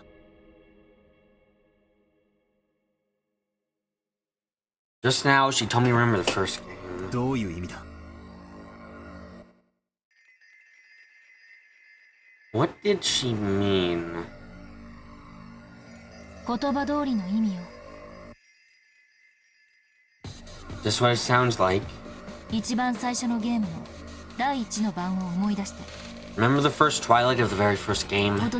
Just now, she told me to remember the first game. どういう意味だ? What did she mean? 言葉通りの意味よ。Just what it sounds like. 一番最初のゲームの第一の番を思い出して。 Remember the first twilight of the very first game? When the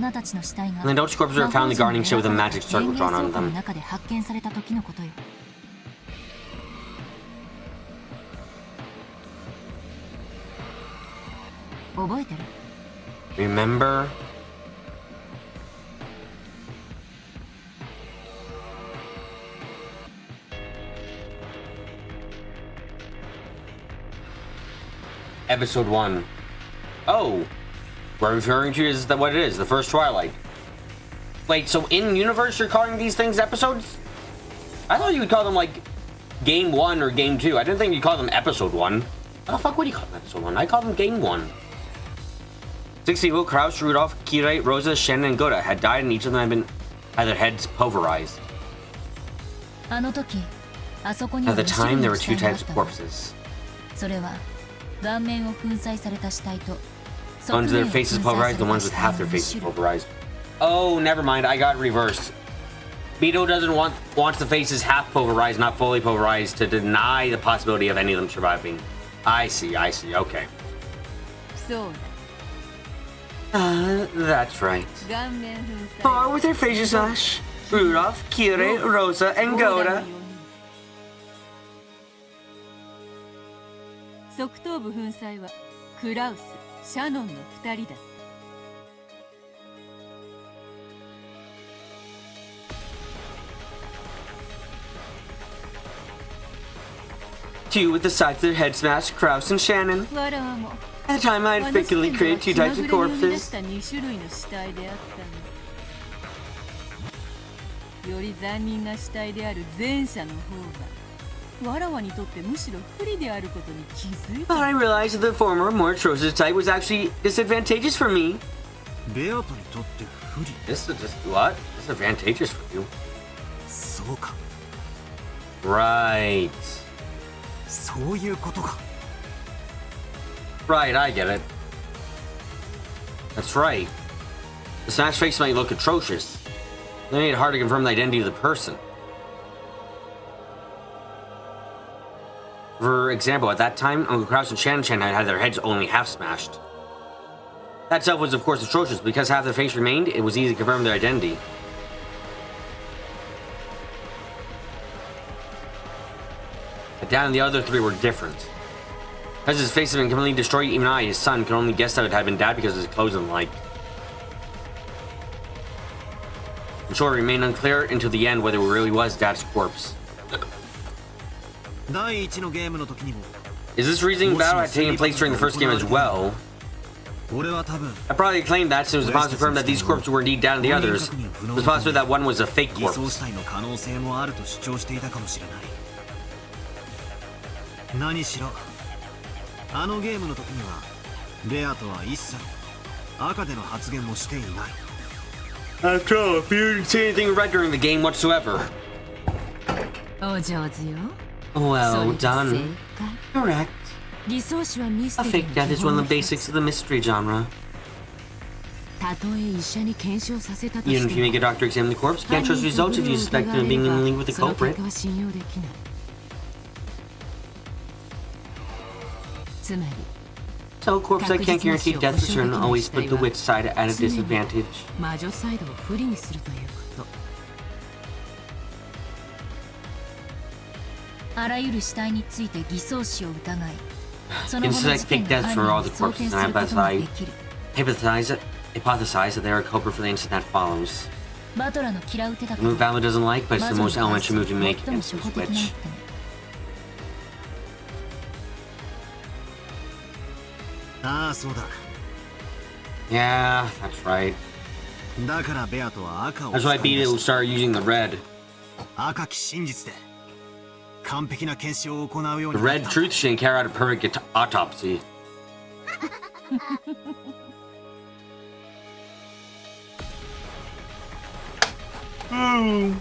adult corpses were found in the gardening shed with a magic circle drawn on them. Remember? Episode 1. Oh! We're referring to is that what it is, the first Twilight. Wait, so in universe you're calling these things episodes? I thought you would call them like Game 1 or Game 2. I didn't think you'd call them Episode 1. How the fuck would you call them Episode 1? I call them Game 1. 6 people, Kraus, Rudolph, Kirei, Rosa, Shen, and Goda had died, and each of them had their heads pulverized. At the time, there were two types of corpses. The ones with their faces pulverized, the ones with half their faces pulverized. Oh, never mind. I got reversed. Beto doesn't wants the faces half pulverized, not fully pulverized, to deny the possibility of any of them surviving. I see. Okay. So That's right. 顔面粉砕 Four with their faces smash. Rudolph, Kire, Rosa, and Goda. 側頭部粉砕はクラウス、シャノンの2人だ。Two with the sides of their head smashed, Kraus and Shannon. わらわも At the time, I had fictively created two types of corpses. 2種類の死体であったの。より残忍な死体である前者の方がわらわにとってむしろ不利であることに気づい But た。 I realized that the former, more atrocious type was actually disadvantageous for me. ベアトにとって不利。 This is just what? Disadvantageous for you. そうか。 Right. そういうことか。 Right, I get it. That's right. The smashed face might look atrocious. They made it hard to confirm the identity of the person. For example, at that time, Uncle Kraus and Shan had their heads only half smashed. That itself was of course atrocious. Because half their face remained, it was easy to confirm their identity. But down the other three were different. Because his face had been completely destroyed, even I, his son, could only guess that it had been Dad because of his clothes and the like. In short, it remained unclear until the end whether it really was Dad's corpse. 第一のゲームの時にも Is this reasoning battle had taken place during the first game as well? 俺は多分 I probably claimed that since it was possible to confirm that these corpses were indeed Dad and the others. It was possible that one was a fake 偽装 corpse. 死体の可能性もあると主張していたかもしれない。何しろあのゲームの時にはベアとは一切赤での発言もしていない。 After all, if you didn't say anything right during the game whatsoever. お上手よ。 Well done. Correct. 偽装死はミステ A リ fake ー death の is 基 one 本 of the の一 basics つ of the mystery genre. たとえ医者に検証させたと Even し if て you も make a doctor examine the corpse, you can't 犯 trust 人 results と if ブ you ルーを suspect 疑 them わ of れ being れ in ば link with the その culprit. 結果は信用できない。つまり So corpses that can't guarantee death for certain always put the witch side at a disadvantage. 魔女サイドを不利にするということ。あらゆる死体について偽装死を疑い、その後の Instead, 事 fake 件 deaths の for 犯 all 人 the を送検 corpses す and ることもできる。 hypothesize that they are a culprit for the incident that follows. バトラの嫌う手だ A から move Valor doesn't like, but it's the 魔 most 女に elementary move to make 最も against 初 this 歩的な witch. 一手ね。ああそうだ。 Yeah, that's right. だからベアとは赤を That's 使 why い Beat 出 will した。 start using the red. 赤き真実で完璧な検証を行うよう The になっ red た。 truth she can carry out a perfect autopsy. Hmm.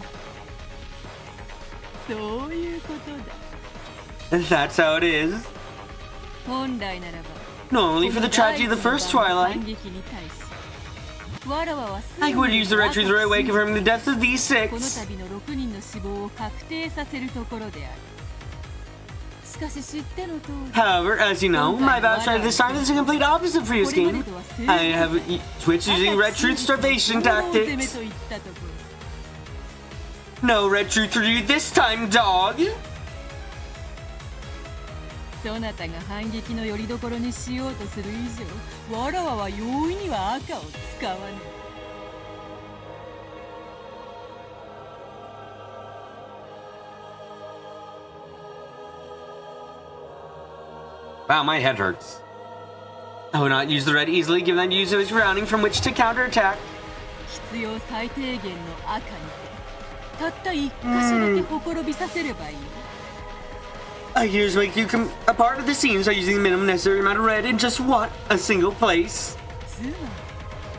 そういうことだ。 That's how it is. 本来ならば Normally for the tragedy of the first Twilight, 反撃に対しわらわはすぐ I に would use the red truth the right way, confirming the deaths of these この six. 度の6人の死亡を確定させるところである。しかし知っての通り However, as you know, my battle strategy this time is the complete opposite of previous これまで game. とは正 I 反 have switched using red truth starvation 攻め tactics. といったところ。 No red truth for you this time, dog. そなたが反撃の拠り所にしようとする以上、わらわは容易には赤を使わない。Wow, my head hurts. I would not use the red easily, given that use of its rounding from which to counterattack. 必要最低限の赤にて、たった一箇所だけほころびさせればいい。 I can just make you a part of the scene by using the minimum necessary amount of red in just what? A single place. つまり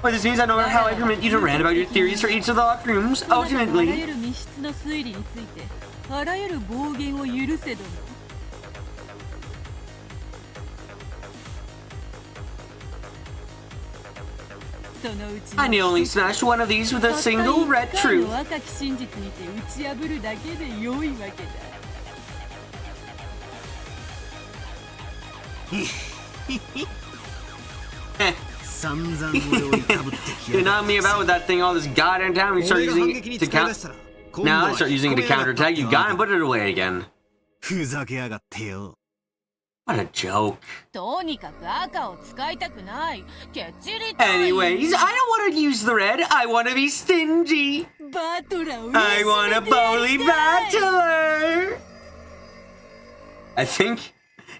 What this means, I no matter how I permit you to rant about your theories for each of the locker rooms, あらゆ ultimately, る密室の推理についてあらゆる暴言を許せども。そのうち I only smashed one of these with a single red たった一回 truth. の若き真実にて打ち破るだけで良いわけだ。散々俺をいかぶってき You're やが not me about with that thing all this goddamn time. You start 俺が using 反 it 撃に to 使い出 count. したら Now I start using it to counterattack. You got and put it away again. ふざけやがってよ What a joke. とにかく赤を使いたくない。けっちりたい。 Anyways, I don't want to use the red. I want to be stingy. バトラーを I want a bully battler. I think,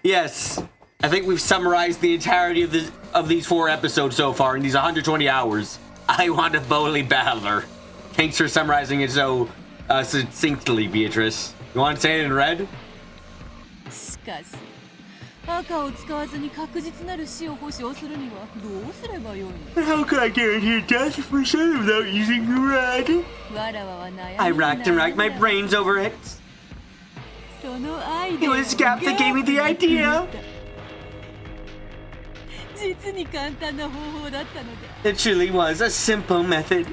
yes. I think we've summarized the entirety of these 4 episodes so far in these 120 hours. I want a bully battler. Thanks for summarizing it so succinctly, Beatrice. You want to say it in red? しかし赤を使わずに確実なる死を保証するにはどうすればよいの？ How can I guarantee a death for sure without using red? わらわは悩み I racked and racked my brains over it. そのアイ It デアを was Gap that gave me the idea. 実に簡単な方法だったのだ。 It truly was a simple method.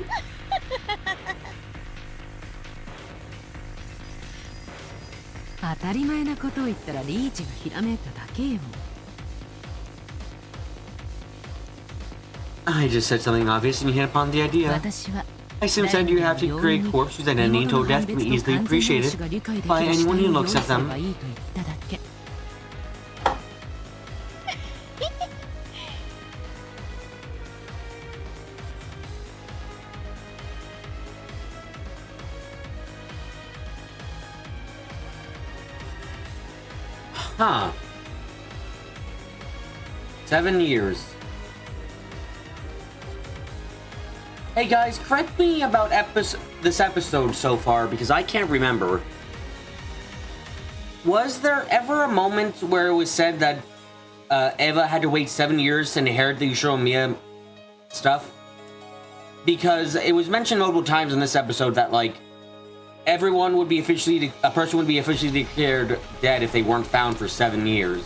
当たり前なことを言ったらリーチがひらめいただけよ。 I just said something obvious and you hit upon the idea. 私は I assume said you have to create corpses whose identity until death can be easily appreciated by anyone who looks at them. いいと言っただけ。 Huh. 7 years. Hey guys, correct me about this episode so far because I can't remember. Was there ever a moment where it was said that Eva had to wait 7 years to inherit the Ushiro stuff? Because it was mentioned multiple times in this episode that like a person would be officially declared dead if they weren't found for 7 years.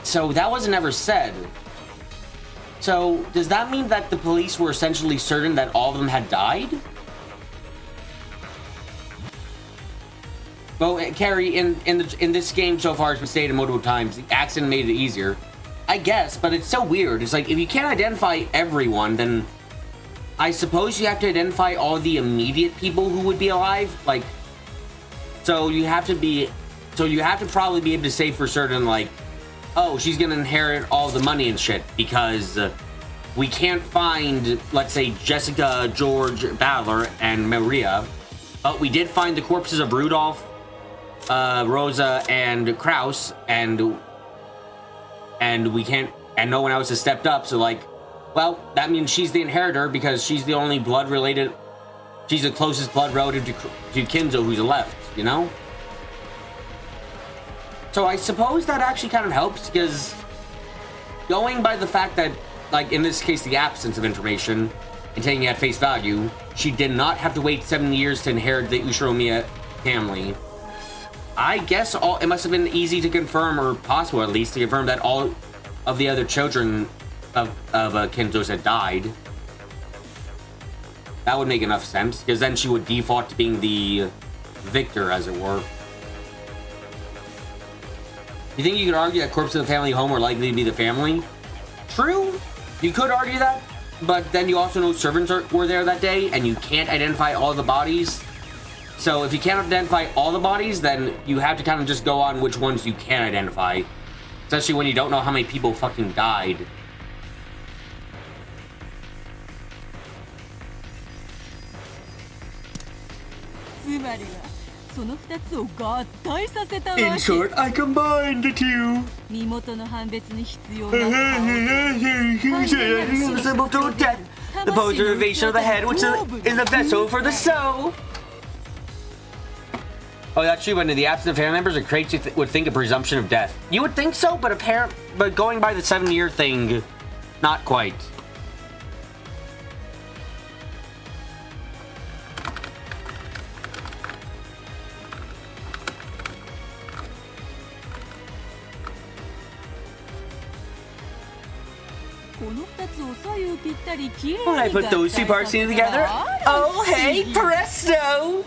So that wasn't ever said. So does that mean that the police were essentially certain that all of them had died? Well, Carrie, in this game so far, it's been stated multiple times, the accident made it easier. I guess, but it's so weird. It's like, if you can't identify everyone, then I suppose you have to identify all the immediate people who would be alive. Like, so you have to probably be able to say for certain, like, oh, she's gonna inherit all the money and shit, because we can't find, let's say, Jessica, George, Battler, and Maria, but we did find the corpses of Rudolph, Rosa, and Kraus, and no one else has stepped up, so like, well, that means she's the inheritor because she's the only she's the closest blood relative to Kinzo who's left, you know? So I suppose that actually kind of helps, because going by the fact that, like, in this case, the absence of information, and taking it at face value, she did not have to wait 7 years to inherit the Ushiromiya family. I guess it must have been easy to confirm, or possible at least, to confirm that all of the other children of Kinzo's had died. That would make enough sense, because then she would default to being the victor, as it were. You think you could argue that corpses of the family home were likely to be the family? True, you could argue that, but then you also know servants were there that day, and you can't identify all the bodies. So if you can't identify all the bodies, then you have to kind of just go on which ones you can identify. Especially when you don't know how many people fucking died. In short, I combined the two. 身元の判別に必要な Symbol to death. The preservation of the head, which is the vessel for the soul. Oh, that's true, but in the absence of family members, it creates would think a presumption of death. You would think so, but going by the 7-year thing, not quite. 2つを左右ぴったりきれいに When I put those two parts together, oh hey, presto!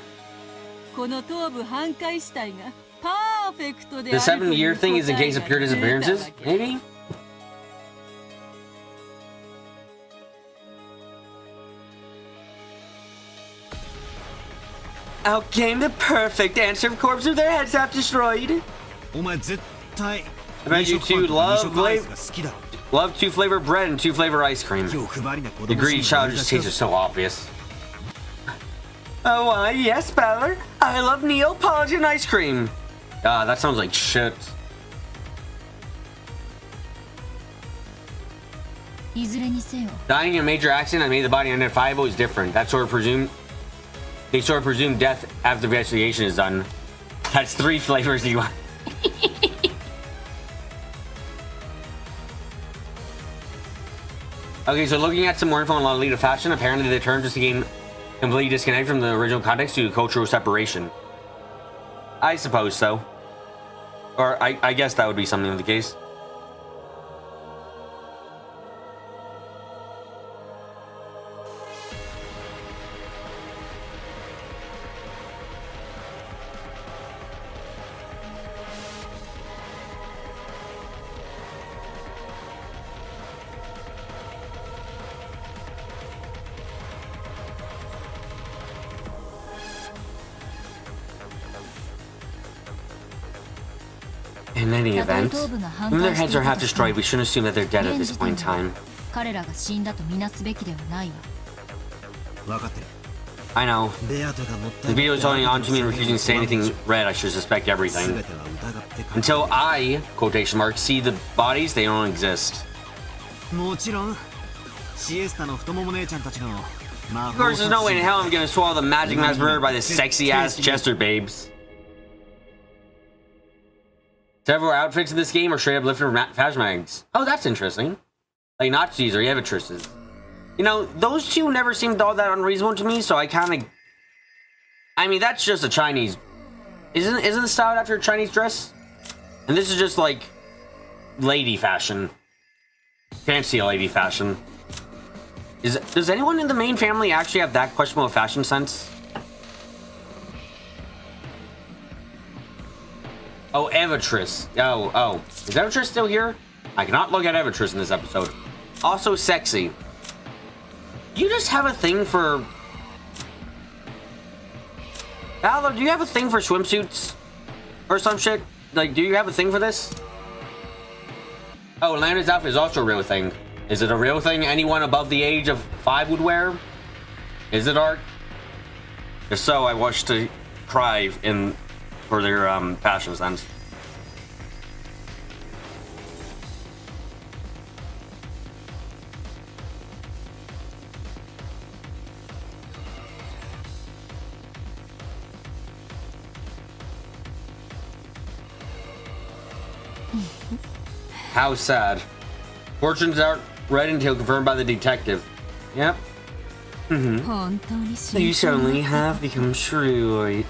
この頭部半壊死体がパーフェクトで The あるという 7-year thing is in case of pure disappearances? Maybe? Out came the perfect answer of corpses with their heads half destroyed. お前絶対 I bet you two 二 love 色アイスが好きだろ love 2-flavor bread and 2-flavor ice cream. 欲張りな子 The 供 greedy 心に childish 割り taste 出 is した so obvious. Oh, yes, Ballard. I love Neapolitan ice cream. Ah, that sounds like shit. いずれにせよ Dying in a major accident that made the body unidentifiable is different. They sort of presume death after the investigation is done. That's 3 flavors you want. Okay, so looking at some more info on Lolita fashion, apparently the term just became completely disconnected from the original context due to cultural separation. I suppose so. Or I guess that would be something of the case. In any event, when their heads are half destroyed, we shouldn't assume that they're dead at this point in time. 彼らが死んだとみなすべきではないわ分かってる I know. ベアトがもった The い video is holding on to me and refusing to say anything red. I should suspect 全 everything. ては疑ってか Until I, quotation marks, see the bodies, they don't exist. もちろんシエスタの太もも姉ちゃんたちの魔 Of 法 course, there's no way in 殺 hell I'm gonna swallow the magic mask murdered by the sexy-ass Chester babes. Several outfits in this game are straight up lifted from fashion mags. Oh, that's interesting. Like Nazis or Yevitresses. You know, those two never seemed all that unreasonable to me, so I kind of... I mean, that's just a Chinese... Isn't the style after a Chinese dress? And this is just, like, lady fashion. Fancy lady fashion. Does anyone in the main family actually have that questionable fashion sense? Oh, Evitris. Oh. Is Evitris still here? I cannot look at Evitris in this episode. Also sexy. You just have a thing for... Aldo, do you have a thing for swimsuits? Or some shit? Like, do you have a thing for this? Oh, Landa's outfit is also a real thing. Is it a real thing anyone above the age of 5 would wear? Is it art? If so, I wish to cry for their fashion sense. How sad. Fortunes aren't read until confirmed by the detective. Yep. You certainly have become Freud.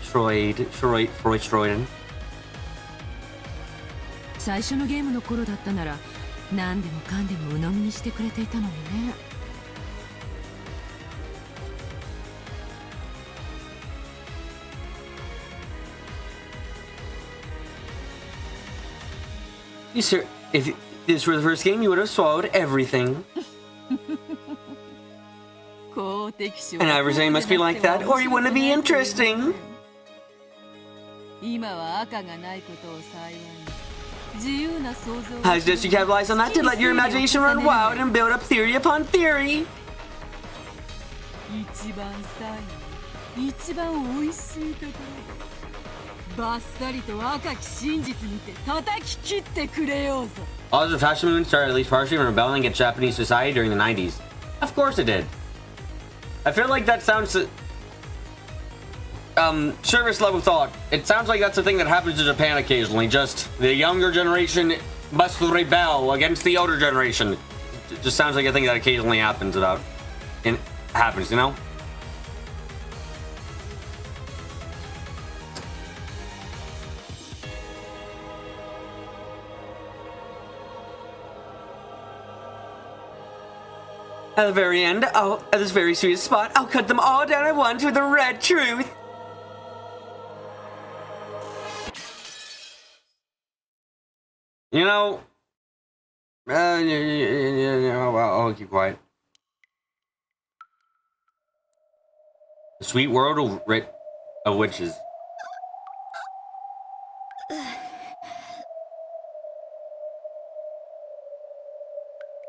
最初のゲームの頃だったなら何でもかんでも鵜呑みにしてくれていたのにね You sir, if this were the first game, you would have swallowed everything. And everything must be like that, or you wouldn't be interesting. I suggest you capitalize on that to let your imagination run wild and build up theory upon theory. バッサリと若き真実にて叩き切ってくれようぞ All the fashion movement started at least partially from rebelling against Japanese society during the 90s. Of course it did. I feel like that sounds... service level thought. It sounds like that's a thing that happens to Japan occasionally. Just the younger generation must rebel against the older generation. It just sounds like a thing that occasionally happens, you know? At the very end, at this very sweet spot, I'll cut them all down at once with the red truth. You know, I'll keep quiet. The sweet world of witches.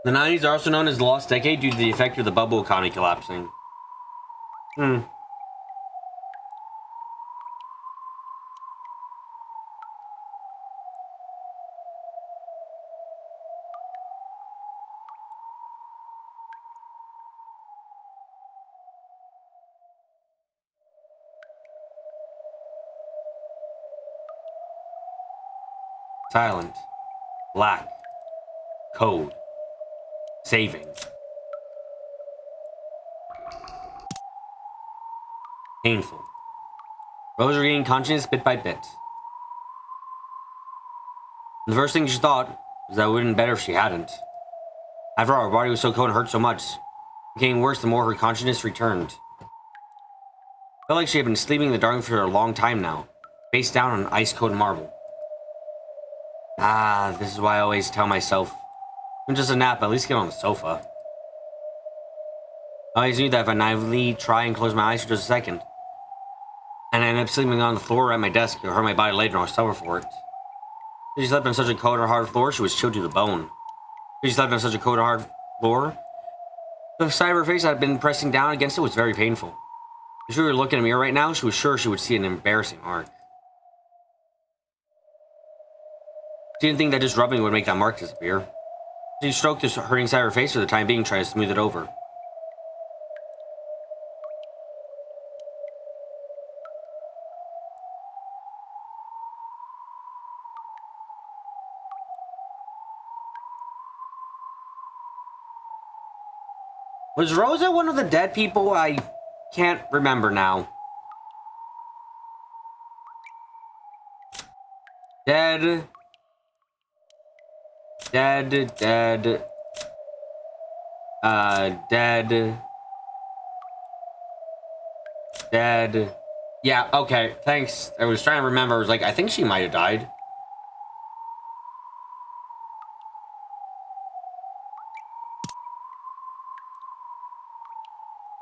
The 90s are also known as the lost decade due to the effect of the bubble economy collapsing. Silent. Black. Code. Saving. Painful. Rose regained consciousness bit by bit. And the first thing she thought was that it would have been better if she hadn't. After all, her body was so cold and hurt so much. It became worse the more her consciousness returned. Felt like she had been sleeping in the dark for a long time now, face down on ice-cold marble. This is why I always tell myself, even just a nap, at least get on the sofa. I always knew that if I naively try and close my eyes for just a second, and I end up sleeping on the floor at my desk, it'll hurt my body later and I'll suffer for it. If she slept on such a cold or hard floor, she was chilled to the bone. If she slept on such a cold or hard floor, the side of her face that had been pressing down against it was very painful. If she were looking at a mirror right now, she was sure she would see an embarrassing mark. She didn't think that just rubbing would make that mark disappear. She stroked this hurting side of her face for the time being, trying to smooth it over. Was Rosa one of the dead people? I can't remember now. Dead. Dead. Dead. Dead. Yeah, okay, thanks. I was trying to remember. I was like, I think she might have died.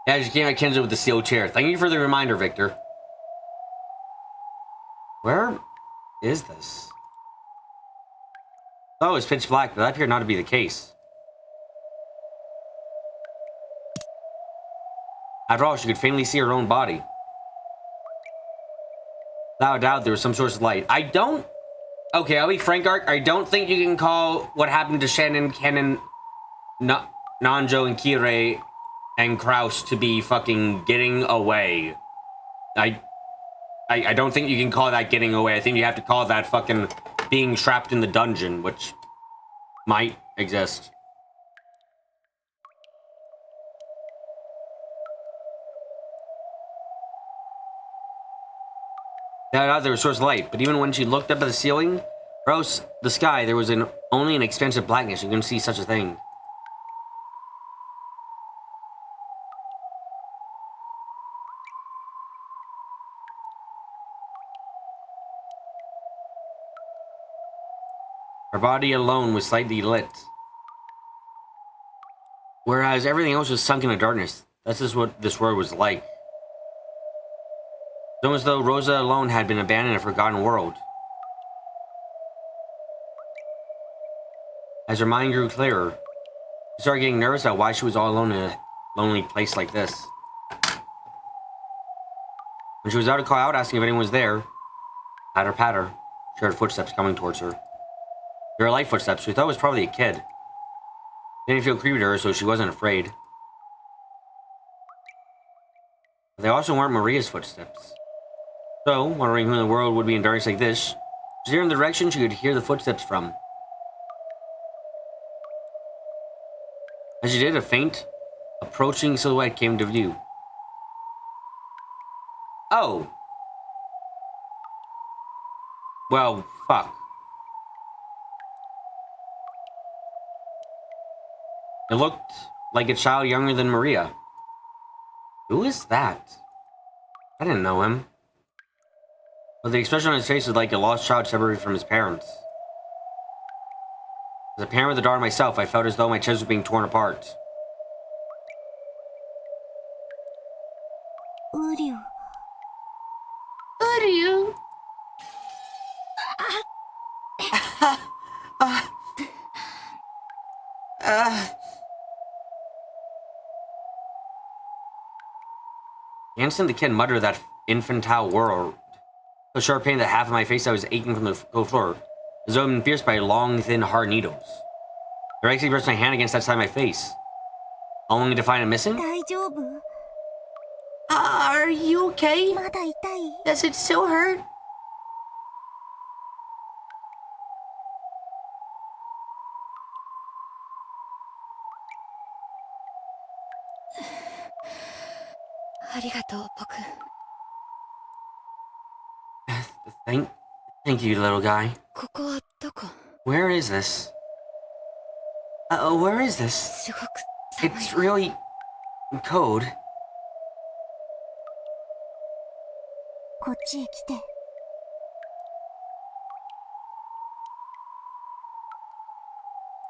Yeah, she came at Kinzo with the steel chair. Thank you for the reminder, Victor. Where is this? Oh, it's pitch black, but that appeared not to be the case. After all, she could faintly see her own body. Without a doubt, there was some source of light. Okay, I'll be frank, Ark. I don't think you can call what happened to Shannon, Kennen, Nanjo, and Kirei and Kraus to be fucking getting away. I don't think you can call that getting away. I think you have to call that fucking being trapped in the dungeon, which might exist. There was a source of light, but even when she looked up at the ceiling, across the sky, there was only an expansive blackness. You couldn't see such a thing. Her body alone was slightly lit, whereas everything else was sunk into darkness. That's just what this world was like. It's almost as though Rosa alone had been abandoned in a forgotten world. As her mind grew clearer, she started getting nervous about why she was all alone in a lonely place like this. When she was about to call out, asking if anyone was there, patter patter, she heard footsteps coming towards her. They were light footsteps. She thought it was probably a kid. They didn't feel creepy to her, so she wasn't afraid. But they also weren't Maria's footsteps. So, wondering who in the world would be in darkness like this, she steered in the direction she could hear the footsteps from. As she did, a faint, approaching silhouette came into view. Oh. Well, fuck. It looked like a child younger than Maria. Who is that? I didn't know him. But the expression on his face was like a lost child separated from his parents. As a parent with a daughter myself, I felt as though my chest was being torn apart. Uryu. Uryu? The instant the kid muttered that infantile word, so sharp pain that half of my face I was aching from the cold floor, as though I'd been pierced by long, thin, hard needles. I actually pressed my hand against that side of my face, only to find it missing. 大丈夫? Are you okay? まだ痛い? Does it still hurt? Thank you, little guy. ここはどこ? Where is this? Where is this? すごく寒い It's really cold. こっちへ来て.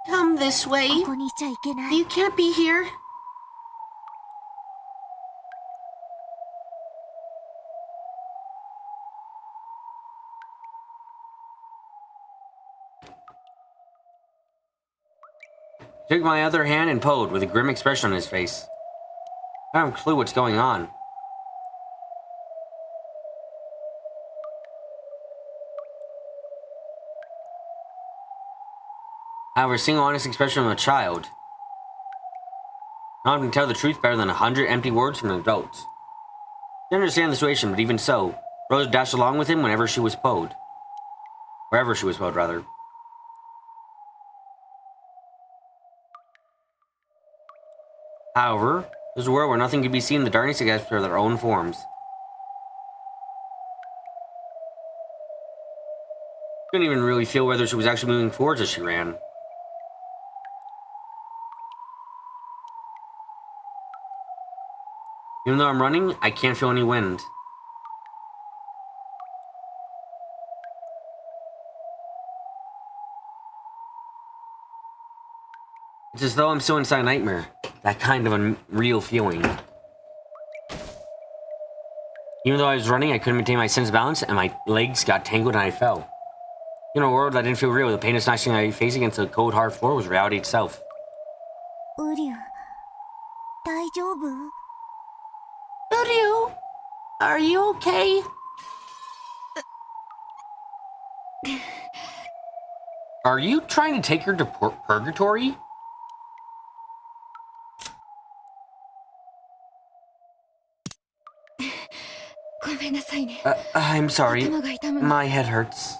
Come this way. ここにいちゃいけない. You can't be here. He took my other hand and pulled with a grim expression on his face. I don't have a clue what's going on. However, a single honest expression from a child. No one can tell the truth better than 100 empty words from an adult. I understand the situation, but even so, Rose dashed along with him whenever she was pulled. Wherever she was pulled, rather. However, there's a world where nothing can be seen in the darkness except for their own forms. Couldn't even really feel whether she was actually moving forwards as she ran. Even though I'm running, I can't feel any wind. It's as though I'm still inside a nightmare. That kind of unreal feeling. Even though I was running, I couldn't maintain my sense of balance, and my legs got tangled and I fell. In a world that didn't feel real, the pain of smashing my face against the cold, hard floor was reality itself. Uryu. 大丈夫? Uryu, are you okay? Are you trying to take her to purgatory? I'm sorry. My head hurts.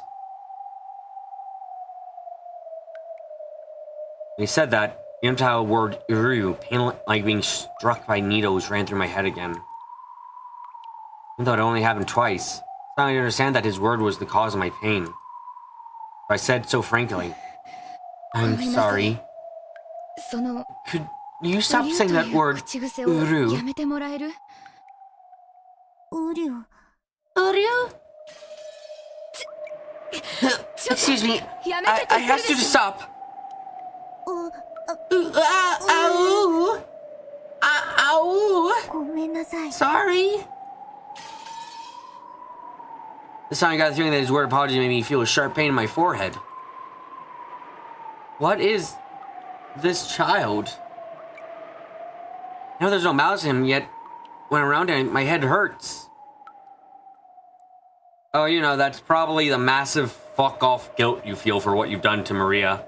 When he said that, the entire word Uru, pain like being struck by needles, ran through my head again. Even though it only happened twice, I didn't understand that his word was the cause of my pain. But I said so frankly, I'm sorry. Could you stop saying that word, Uru? Uryu. Uryu? Excuse me, I asked you to stop. Ow! Ow! ごめんなさい. Sorry. This time I got the feeling that his word apology made me feel a sharp pain in my forehead. What is this child? I know there's no malice in him, yet when I'm around him, my head hurts. Oh, you know, that's probably the massive fuck-off guilt you feel for what you've done to Maria.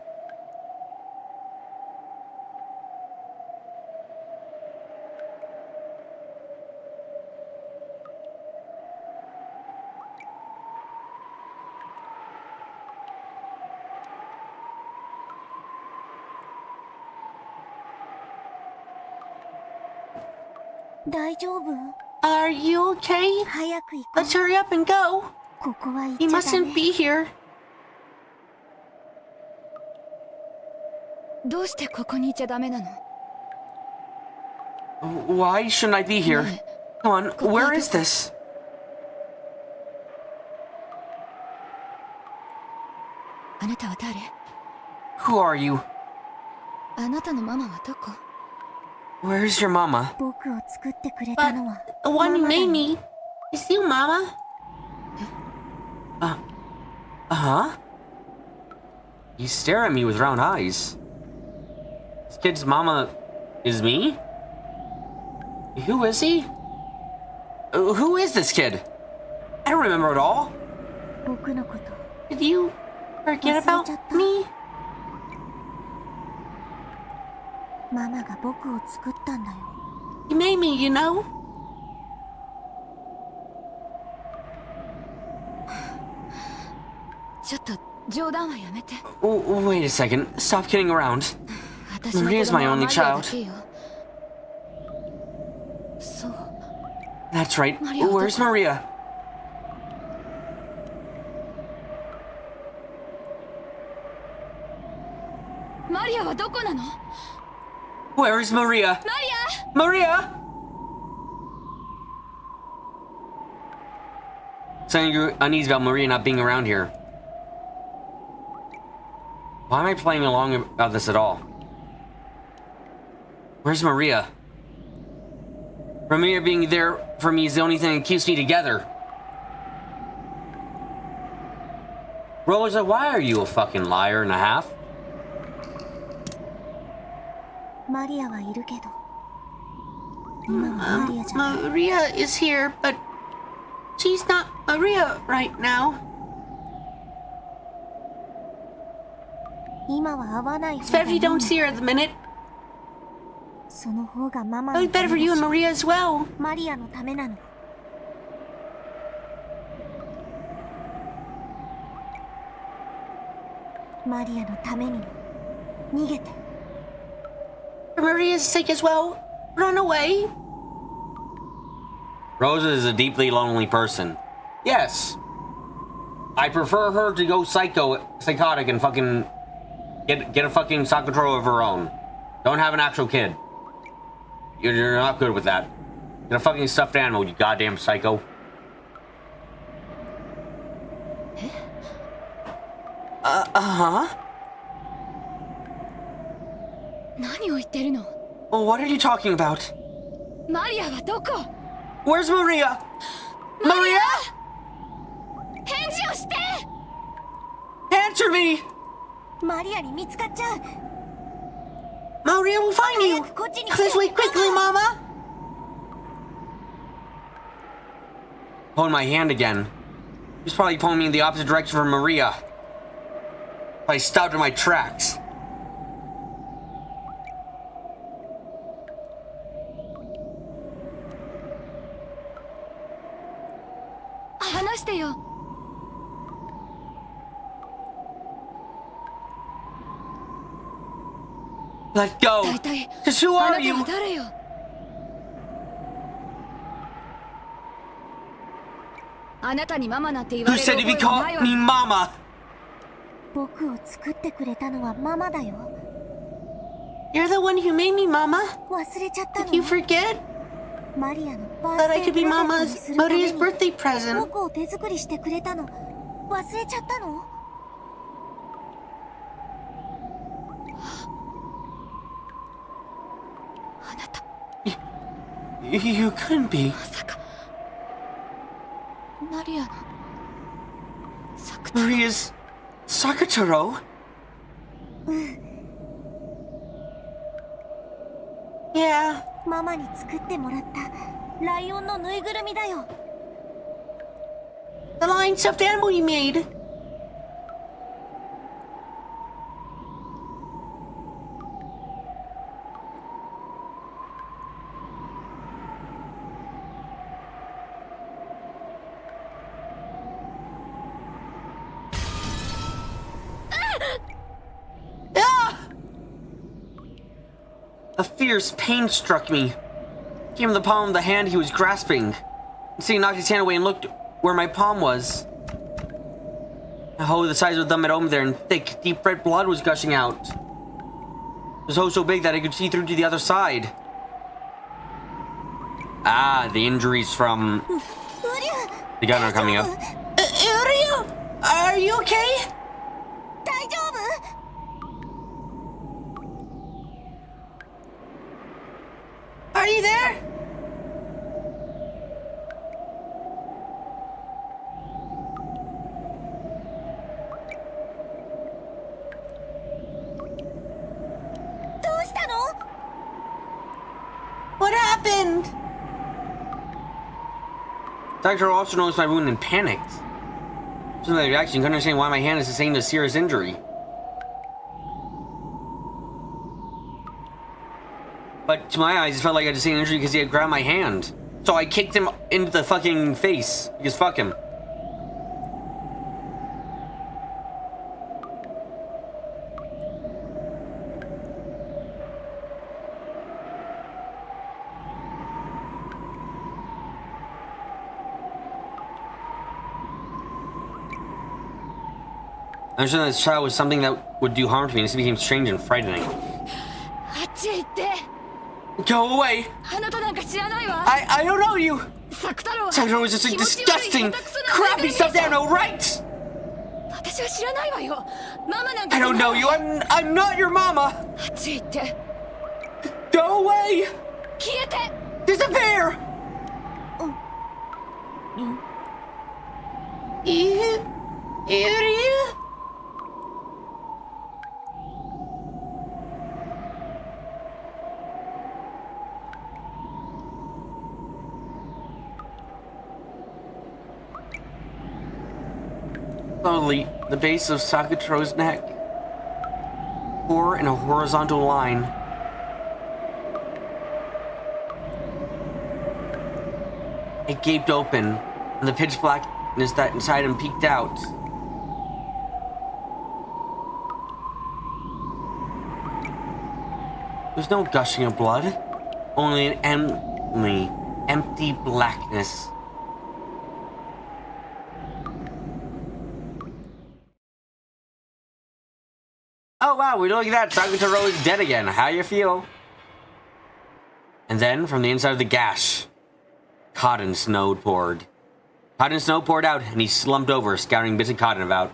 Are you okay? 早く行こう. Let's hurry up and go. ここは行っ He ちゃダ mustn't メ. be here. どうしてここにいちゃダメなの? Why shouldn't I be here? Come on, where is this? あなたは誰？ Who are you? あなたのママはどこ？ Where's your mama? 僕を作ってくれたのは The one who ママだ made よ me. Is you mama? Uh-huh. You stare at me with round eyes. This kid's mama is me? Who is he? Who is this kid? I don't remember at all. 僕のこと Did you forget about 忘れちゃった me? ママが僕を作ったんだよ You made me, you know? ちょっと冗談はやめて。 Wait a second. Stop kidding around. 私の子 Maria's my 供は only マリアだ child. けよ。そう。 That's right. Maria, Where's Maria? マリアはどこなの？ Where is Maria? Maria! Saying you're uneasy about Maria not being around here. Why am I playing along about this at all? Where's Maria? Maria being there for me is the only thing that keeps me together. Rosa, why are you a fucking liar and a half? マリアはいるけど今はマリアじゃない Maria is here, but she's not Maria right now. 今は会わない It's 方 better が if い you いの don't see her at the minute. その方がママ It'll の be た better め for you だ and し Maria as well. マリアのためなのマリアのためにも逃げて For Maria's sake as well, run away. Rosa is a deeply lonely person. Yes. I prefer her to go psychotic and fucking get a fucking self control of her own. Don't have an actual kid. You're not good with that. Get a fucking stuffed animal, you goddamn psycho. Uh-huh. 何を言ってるの？ What are you talking about? マリアはどこ？ Where's Maria? Maria? 返事をして！ Answer me! マリアに見つかっちゃう Maria will find you! 早くこっちに来 Please て wait quickly, Mama! Pulling my hand again. He's probably pulling me in the opposite direction from Maria. I stopped in my tracks. 話してよ。 Let go! 大体 Just who あな are た you? は誰よ？あなたにママなんて言わ Who れる said to be 覚えはない called わ me Mama? 僕を作ってくれたのはママだよ You're the one who made me Mama? 忘れちゃったの You forget マリアのバー that I スデ could ープ be レゼントに Mama's するため Maria's に birthday present. 僕を手作りしてくれたの忘れちゃったのあなた You couldn't be. まさかマリアの作田 Maria's Sakataro? Yeah. ママに作ってもらったライオンのぬいぐるみだよ The lion stuffed animal you made. Ah! A fierce pain struck me. Came in the palm of the hand he was grasping. So he knocked his hand away and looked where my palm was. Oh, the size of the thumb had opened there, and thick, deep red blood was gushing out. It was so big that I could see through to the other side. Ah, the injuries from the gun are coming up. Uryu, are you okay? 大丈夫？ Are you there? What happened? Doctor also noticed my wound and panicked. Some of the reaction couldn't understand why my hand is sustained a serious injury. But to my eyes, it felt like I just sustained an injury because he had grabbed my hand. So I kicked him into the fucking face because fuck him. I understood that this child was something that would do harm to me, and this became strange and frightening. あっちへ行って。 Go away! あなたなんか知らないわ。 I don't know you! サク太郎は Sandra was just like 気持ち悪い disgusting, 下手くそなぬいぐる crappy みでしょ stuff there, no right? 私は知らないわよ。ママなんか I don't know you, I'm not your mama! あっちへ行って。 Go away! 消えて。 Disappear! Iryu? Slowly, the base of Sakutaro's neck tore in a horizontal line. It gaped open, and the pitch blackness that inside him peeked out. There's no gushing of blood, only an empty blackness. Oh wow, we look at that, Sakutaro is dead again. How you feel? And then, from the inside of the gash, cotton snow poured. Cotton snow poured out, and he slumped over, scouring bits of cotton about.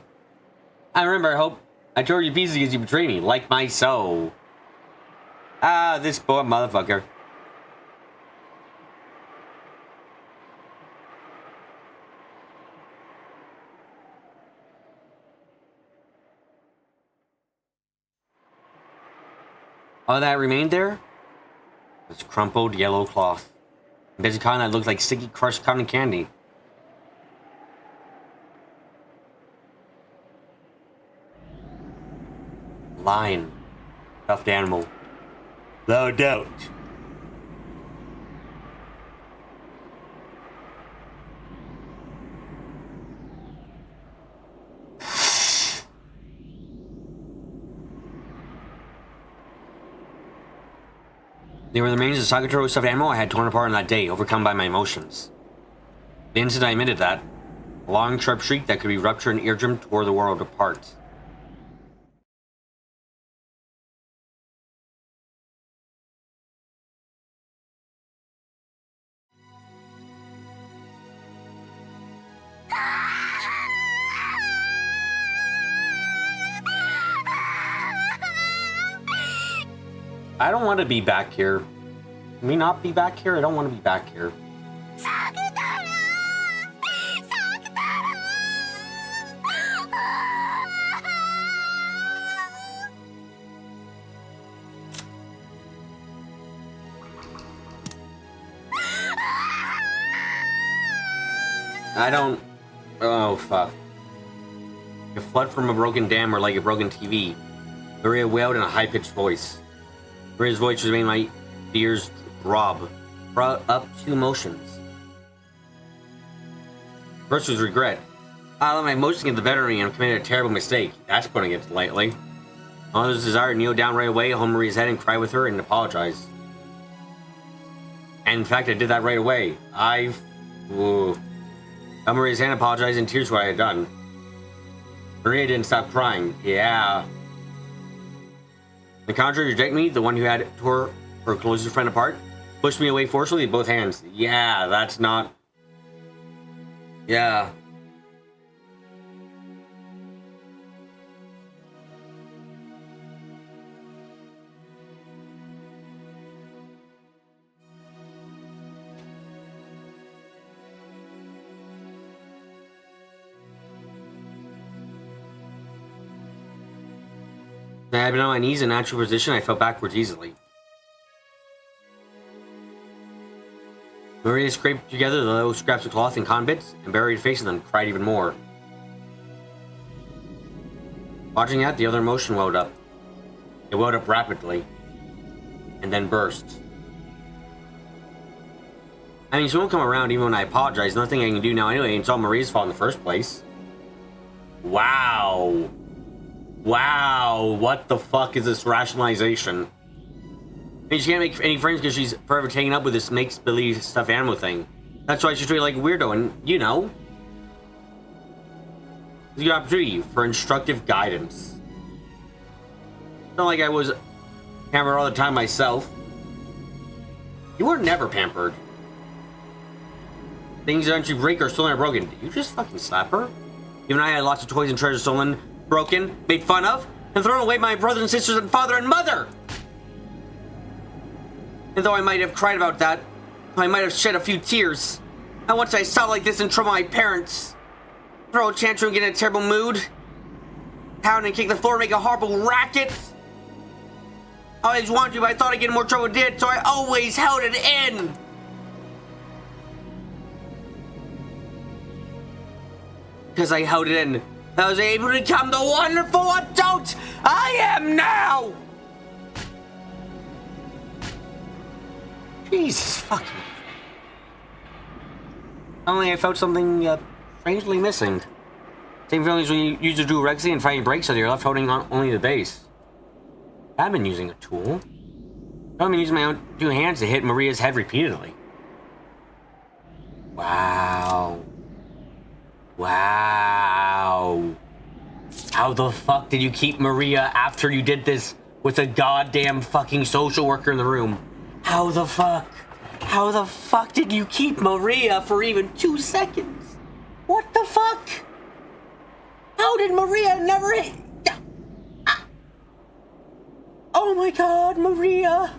I remember, I hope I tore you to pieces because you betrayed me, like my soul. Ah, this poor motherfucker. All that remained there was crumpled yellow cloth. Bits of cotton that looked like sticky crushed cotton candy. Lion. Stuffed animal. No doubt. They were the remains of Sakutaro's stuffed animal I had torn apart on that day, overcome by my emotions. The instant I admitted that, a long, sharp shriek that could be ruptured an eardrum tore the world apart. I don't want to be back here. Can we not be back here? I don't want to be back here. I don't... Oh, fuck. A flood from a broken dam or like a broken TV. Maria wailed in a high-pitched voice. Maria's voice was making my ears throb. Brought up two emotions. First was regret. I let my emotions get the better of me and I committed a terrible mistake. That's putting it lightly. Another's desire to kneel down right away, hold Maria's head and cry with her and apologize. And in fact, I did that right away. I held Maria's hand and apologized in tears for what I had done. Maria didn't stop crying. Yeah. The contrary reject me, the one who had tore her closest friend apart. Pushed me away forcefully with both hands. Yeah, that's not... Yeah. I had been on my knees in a natural position. I fell backwards easily. Maria scraped together the little scraps of cloth and cotton bits and buried her face in them, cried even more. Watching that, the other emotion welled up. It welled up rapidly, and then burst. I mean, she won't come around even when I apologize. Nothing I can do now anyway, and it's all Maria's fault in the first place. Wow. Wow, what the fuck is this rationalization? I mean, she can't make any friends because she's forever taken up with this makes-believe stuffed animal thing. That's why she's treated like a weirdo, and, you know. It's a good opportunity for instructive guidance. It's not like I was pampered all the time myself. You were never pampered. Things that you break or stolen or broken. Did you just fucking slap her? Even I had lots of toys and treasures stolen, broken, made fun of, and thrown away by my brothers and sisters and father and mother. And though I might have cried about that, I might have shed a few tears. And once I saw like this in trouble my parents, throw a tantrum, get in a terrible mood, pound and kick the floor, make a horrible racket. I always wanted to, but I thought I'd get in more trouble did, so I always held it in. Because I held it in, I was able to become the wonderful adult I am now! Jesus fucking... Only I felt something strangely missing. Same feelings when you use a dual Rexy and fighting brakes so you're left holding on only the base. I've been using a tool. I've been using my own two hands to hit Maria's head repeatedly. Wow. Wow. How the fuck did you keep Maria after you did this with a goddamn fucking social worker in the room? How the fuck? How the fuck did you keep Maria for even 2 seconds? What the fuck? How did Maria never hit? Oh my god, Maria.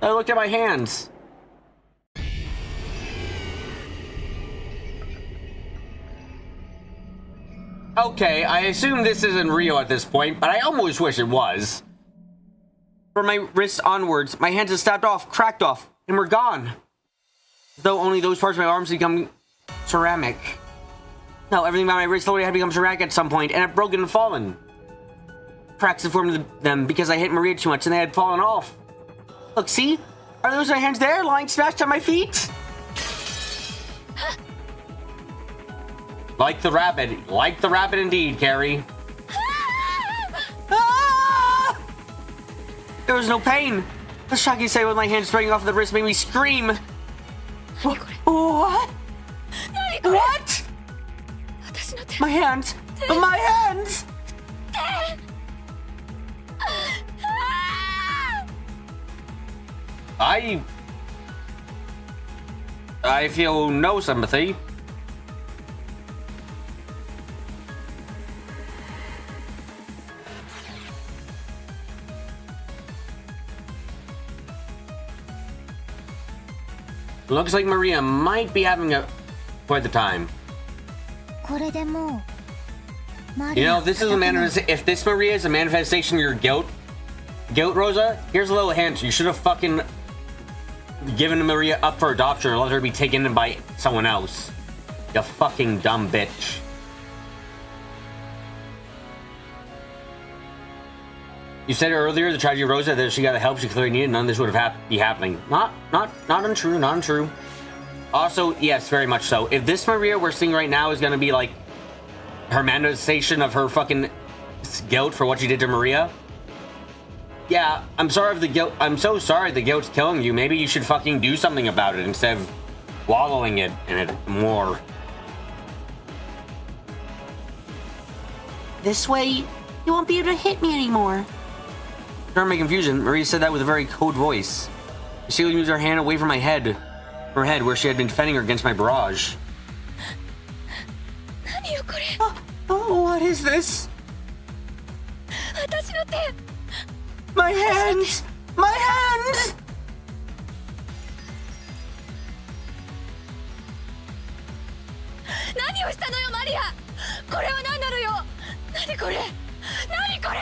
I looked at my hands. Okay, I assume this isn't real at this point, but I almost wish it was. From my wrists onwards, my hands had snapped off, cracked off, and were gone. Though only those parts of my arms had become ceramic. No, everything about my wrist slowly had become ceramic at some point, and had broken and fallen. Cracks had formed them because I hit Maria too much, and they had fallen off. Look, see? Are those my hands there, lying smashed at my feet? Like the rabbit indeed, Carrie. Ah! There was no pain. The shocking sight with my hand spraying off the wrist made me scream. What? What? My hands! My hands! I feel no sympathy. Looks like Maria might be having quite the time. You know, if this Maria is a manifestation of your guilt, Rosa, here's a little hint. You should have fucking given Maria up for adoption or let her be taken in by someone else. You fucking dumb bitch. You said earlier, the tragedy of Rosa, that if she got the help she clearly needed, none of this would have be happening. Not untrue, not untrue. Also, yes, very much so. If this Maria we're seeing right now is gonna be like her manifestation of her fucking guilt for what she did to Maria, yeah, I'm sorry if the guilt. I'm so sorry the guilt's killing you. Maybe you should fucking do something about it instead of wallowing in it more. This way, you won't be able to hit me anymore. During my confusion, Maria said that with a very cold voice. She moves her hand away from my head. Her head, where she had been defending her against my barrage. 何よこれ Oh, what is this? 私の手 My hands! My hands! 何をしたのよマリアこれは何なのよ何これ何これ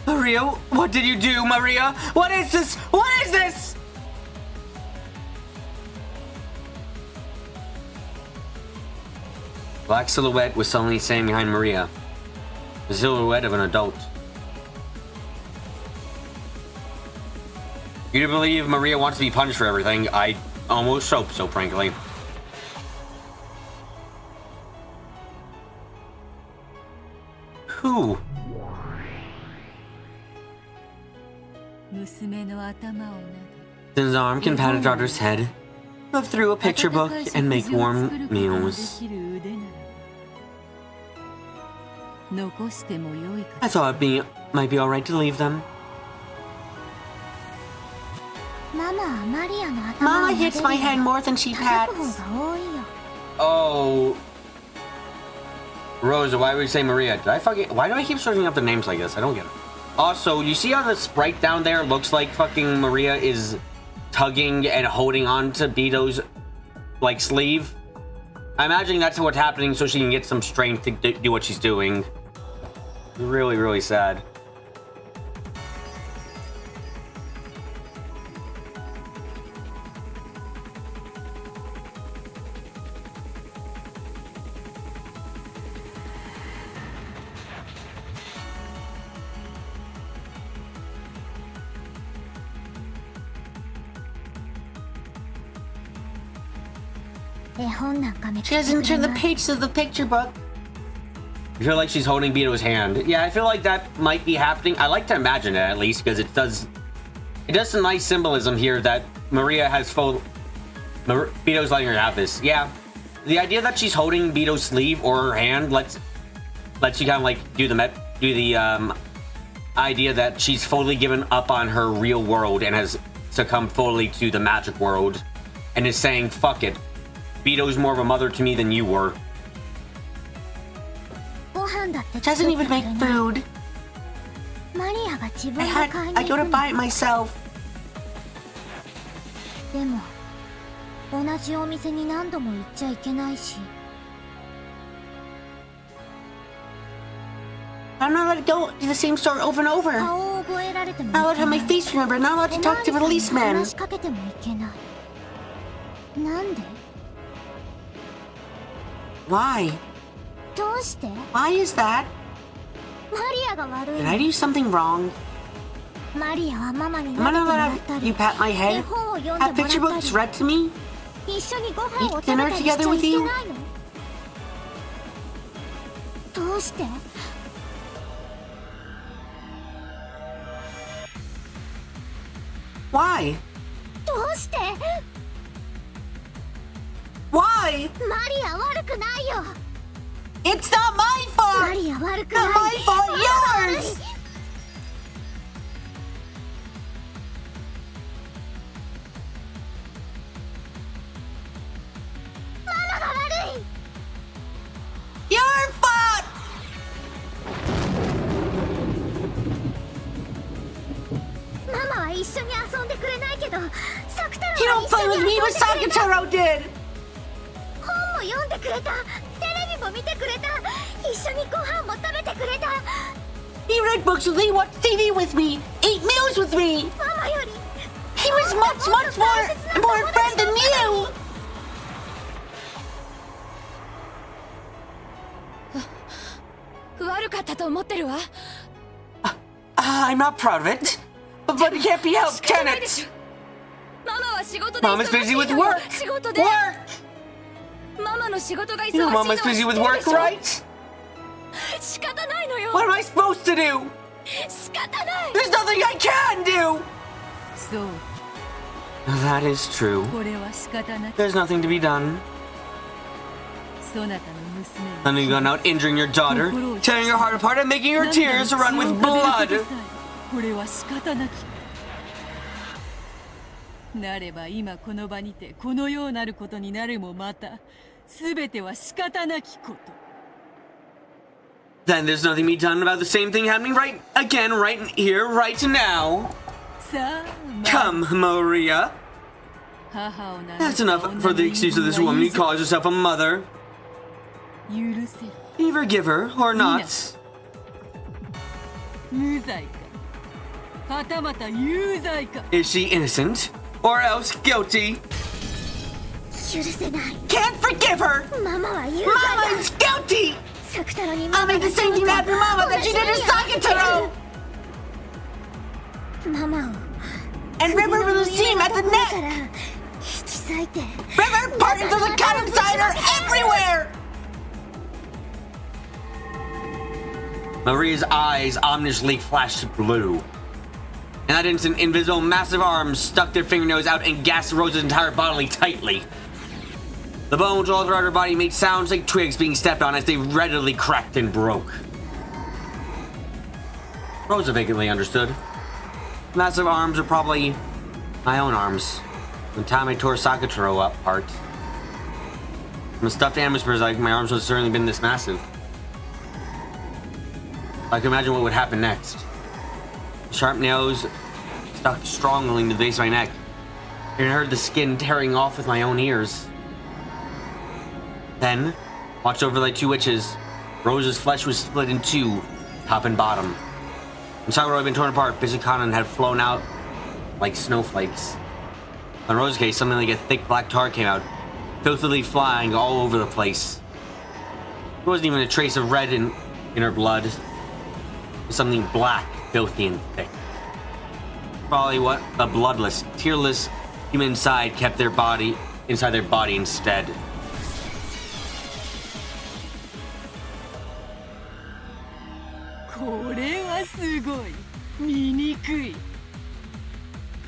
Maria, what did you do, Maria? What is this? What is this? Black silhouette was suddenly standing behind Maria. The silhouette of an adult. You do believe Maria wants to be punished for everything? I almost hope so, frankly. Who? 娘の頭を撫 His arm can pat a daughter's head, flip through a で picture book, 温かい and 食 make 事を warm 作ることので meals. きる腕なら残してもよいか I thought it might be alright to leave them. ママはマリアの頭を Mama 撫で hits る my よ head more than she 叩く pats. 方が多いよ Oh. Rosa, why would you say Maria? Why do I keep searching up the names like this? I don't get it. Also, you see how the sprite down there looks like fucking Maria is tugging and holding on to Beto's, like, sleeve? I'm imagining that's what's happening so she can get some strength to do what she's doing. Really, really sad. She hasn't turned the pages of the picture book. I feel like she's holding Beto's hand. Yeah, I feel like that might be happening. I like to imagine it at least because it does some nice symbolism here that Maria has Beto's letting her have this. Yeah, the idea that she's holding Beto's sleeve or her hand lets you kind of like do the idea that she's fully given up on her real world and has succumbed fully to the magic world and is saying, fuck it. Beto's more of a mother to me than you were. Doesn't even make food. I go to buy it myself. でも同じお店に何度も行っちゃいけないし I'm not allowed to go to the same store over and over. 顔を覚えられても Not allowed to have my face remembered. Not allowed to talk to policemen. 話しかけてもいけないなんで Why? どうして Why is that? マリアが悪い Did I do something wrong? マリアはママに Am I 撫でて not もら allowed った to り you pat my 絵 head? 本を読んで Have もら picture った books り read to me? 一緒にご飯を Eat 食べ dinner たりしちゃ together with いけ you? ないのどうして Why? どうして Why? マリア悪くないよ It's not my マ fault! リア悪くない Not my fault, yours! ママが悪い Your fault! ママは一緒に遊んでくれないけどサク太 You 郎 don't は play 一緒 with に me, 遊ん but でくれた Sakataro did! 本も読んでくれたテレビも見てくれた一緒にご飯も食べてくれた He read books with me, watched TV with me, ate meals with me! ママより He was much, much more important friend than you! 悪かったと思ってるわ I'm not proud of it, but it can't be helped, 仕方 can ないで it? しょママは仕事で Mama's 忙し busy い with のよ work! 仕事で Work! ママの仕事が忙しい You の know は Mama's 知って busy る with で work, しょ right? 仕方ないのよ What am I supposed to do? 仕方ない There's nothing I can do! そう That is true. これは仕方なく There's nothing to be done. Suddenly gone out, injuring your daughter, tearing your heart apart, and making her tears run with blood. これは仕方なきなれば今この場にてこのようなることになるもまた全ては仕方なきこと Then there's nothing to be done about the same thing happening right here, right now. さあ Come, Maria. 母を名 That's enough for the excuse of this woman who calls herself a mother. 許せ Can you forgive her or not? 無罪かはたまた有罪か Is she innocent or else guilty? 許せない。 Can't forgive her. ママは有罪 Mama is guilty. だ。サクタロに I'll make the same thing happen to Mama that she did to Sakataro. ママを And rip her from the seam at the か neck. ら引き裂いて River parts of the cut inside are everywhere. Maria's eyes ominously flashed blue. In that instant, invisible massive arms stuck their fingernails out and gasped Rosa's entire body tightly. The bones all throughout her body made sounds like twigs being stepped on as they readily cracked and broke. Rosa vacantly understood. Massive arms are probably my own arms. The time I tore Sakataro apart. I'm a stuffed animal like my arms would have certainly been this massive. I can imagine what would happen next. Sharp nails stuck strongly in the base of my neck. And I heard the skin tearing off with my own ears. Then, watched over like two witches, Rosa's flesh was split in two, top and bottom. When Sakura had been torn apart, Bisakanon had flown out like snowflakes. In Rosa's case, something like a thick black tar came out, filthily flying all over the place. There wasn't even a trace of red in her blood. It was something black, filthy, and thick. Probably what a bloodless, tearless human inside kept inside their body instead.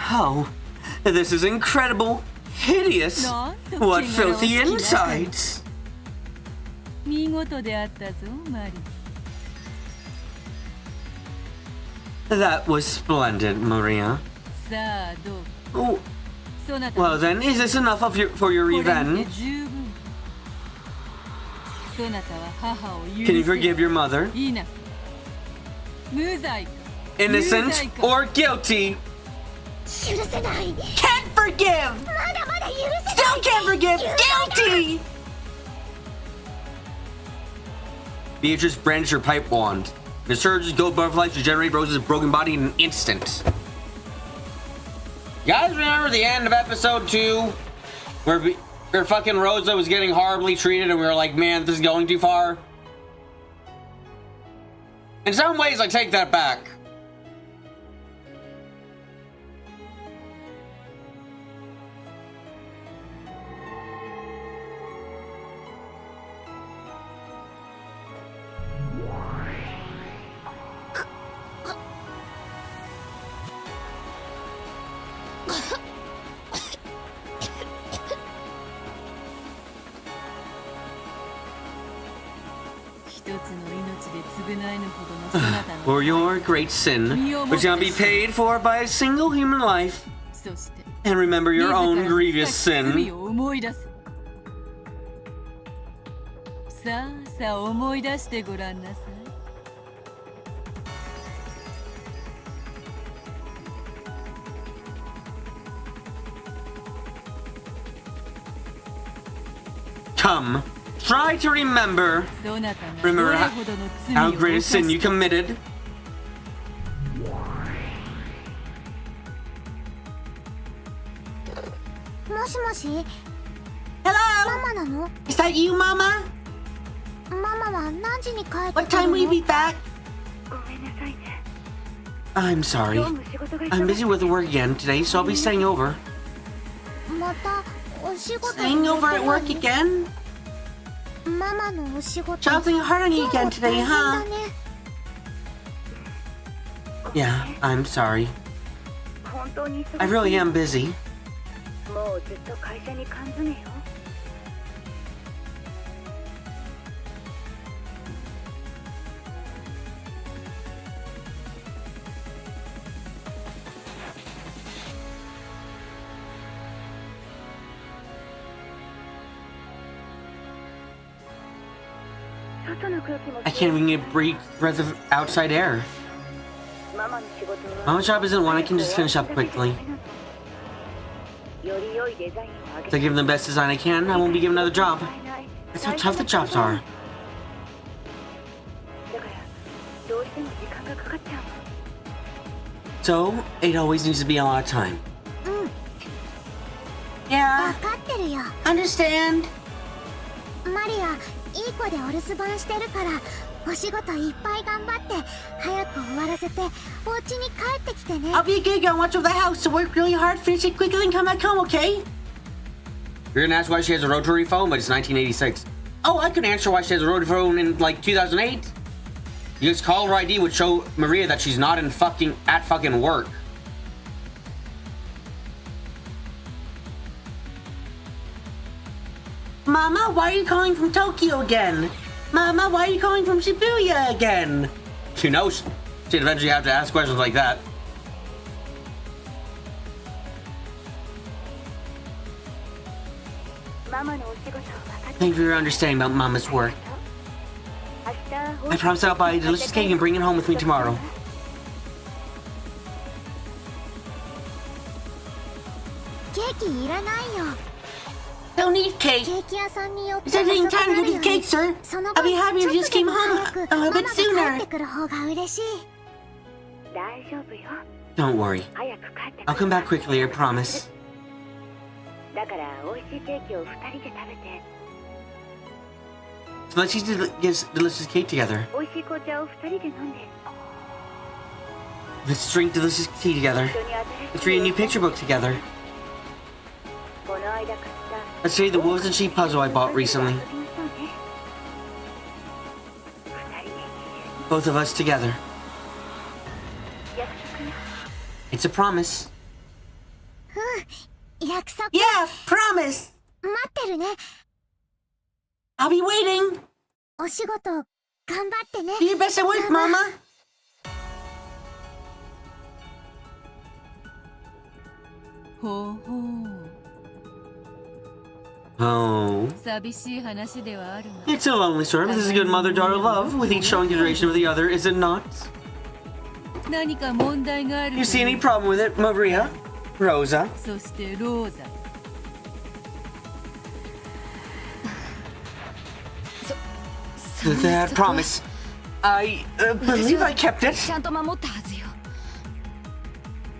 Oh, this is incredible, hideous. What filthy insides! 見事であったぞマリ That was splendid, Maria. さあどう Oh, そなた well then, is this enough for your これにて revenge? 十分そなたは母を許 Can you せ forgive your mother? いいな無罪か Innocent or guilty? 許せない。 Can't forgive! まだまだ許せ Still can't forgive! Guilty! Beatrice brandished her pipe wand. The surge's gold butterflies regenerate Rosa's broken body in an instant. You guys remember the end of episode 2? Where fucking Rosa was getting horribly treated and we were like, man, this is going too far? In some ways, I take that back. For your great sin, which shall be paid for by a single human life. そして And remember your 自 own ら grievous 深き罪 sin. を思い出せさあさあ思い出してごらんなさい Come, try to remember. そなたが Remember どれほどの罪 How を great a 犯 sin you した committed. もしもし Hello? ママなの Is that you, Mama? ママは何時に帰って What くる time の will you be back? ごめんなさいね I'm sorry. 今日も仕事が I'm 忙 busy しい with work again today, so I'll be staying over. またお仕事 Staying over at work again? ママのお仕事 Something hard on you again today, 大変 huh? だね Yeah, I'm sorry. 本当に忙しい I really am busy. もうずっと会社に缶詰よ I can't even get breath of outside air. Mama's job isn't one I can just finish up quickly. If I give them the best design I can, I won't be given another job. That's how tough the jobs are. So, it always needs to be a lot of time. Yeah, 分かってるよ understand. マリアいい子でお留守番してるからお仕事いっぱい頑張って早く終わらせてお家に帰ってきてね I'll be a good girl and watch over the house, so work really hard, finish it quickly, and come back home, okay? You're gonna ask why she has a rotary phone, but it's 1986. Oh, I could answer why she has a rotary phone in, like, 2008. Because caller ID would show Maria that she's not at fucking work. Mama, why are you calling from Tokyo again? Mama, why are you calling from Shibuya again? She knows she'd eventually have to ask questions like that. Thank you for your understanding about Mama's work. I promise I'll buy a delicious cake and bring it home with me tomorrow. Don't need cake. Is there any time to get cake, sir? I'll be happy if you just came home a little bit sooner. Don't worry. I'll come back quickly, I promise. So let's eat this delicious cake together. Let's drink delicious tea together. Let's read a new picture book together. Let's read the Wolves and Sheep puzzle I bought recently. Both of us together. It's a promise. Yeah, promise! I'll be waiting! Do your best at work, Mama! Ho ho. Oh. 寂しい話ではあるが It's a lonely story, but this is good mother-daughter love, with each showing consideration of the other, is it not? 何か問題がある You see any problem with it, Maria? Rosa? そしてローザ That promise. I believe I kept it. ちゃんと守ったはずよ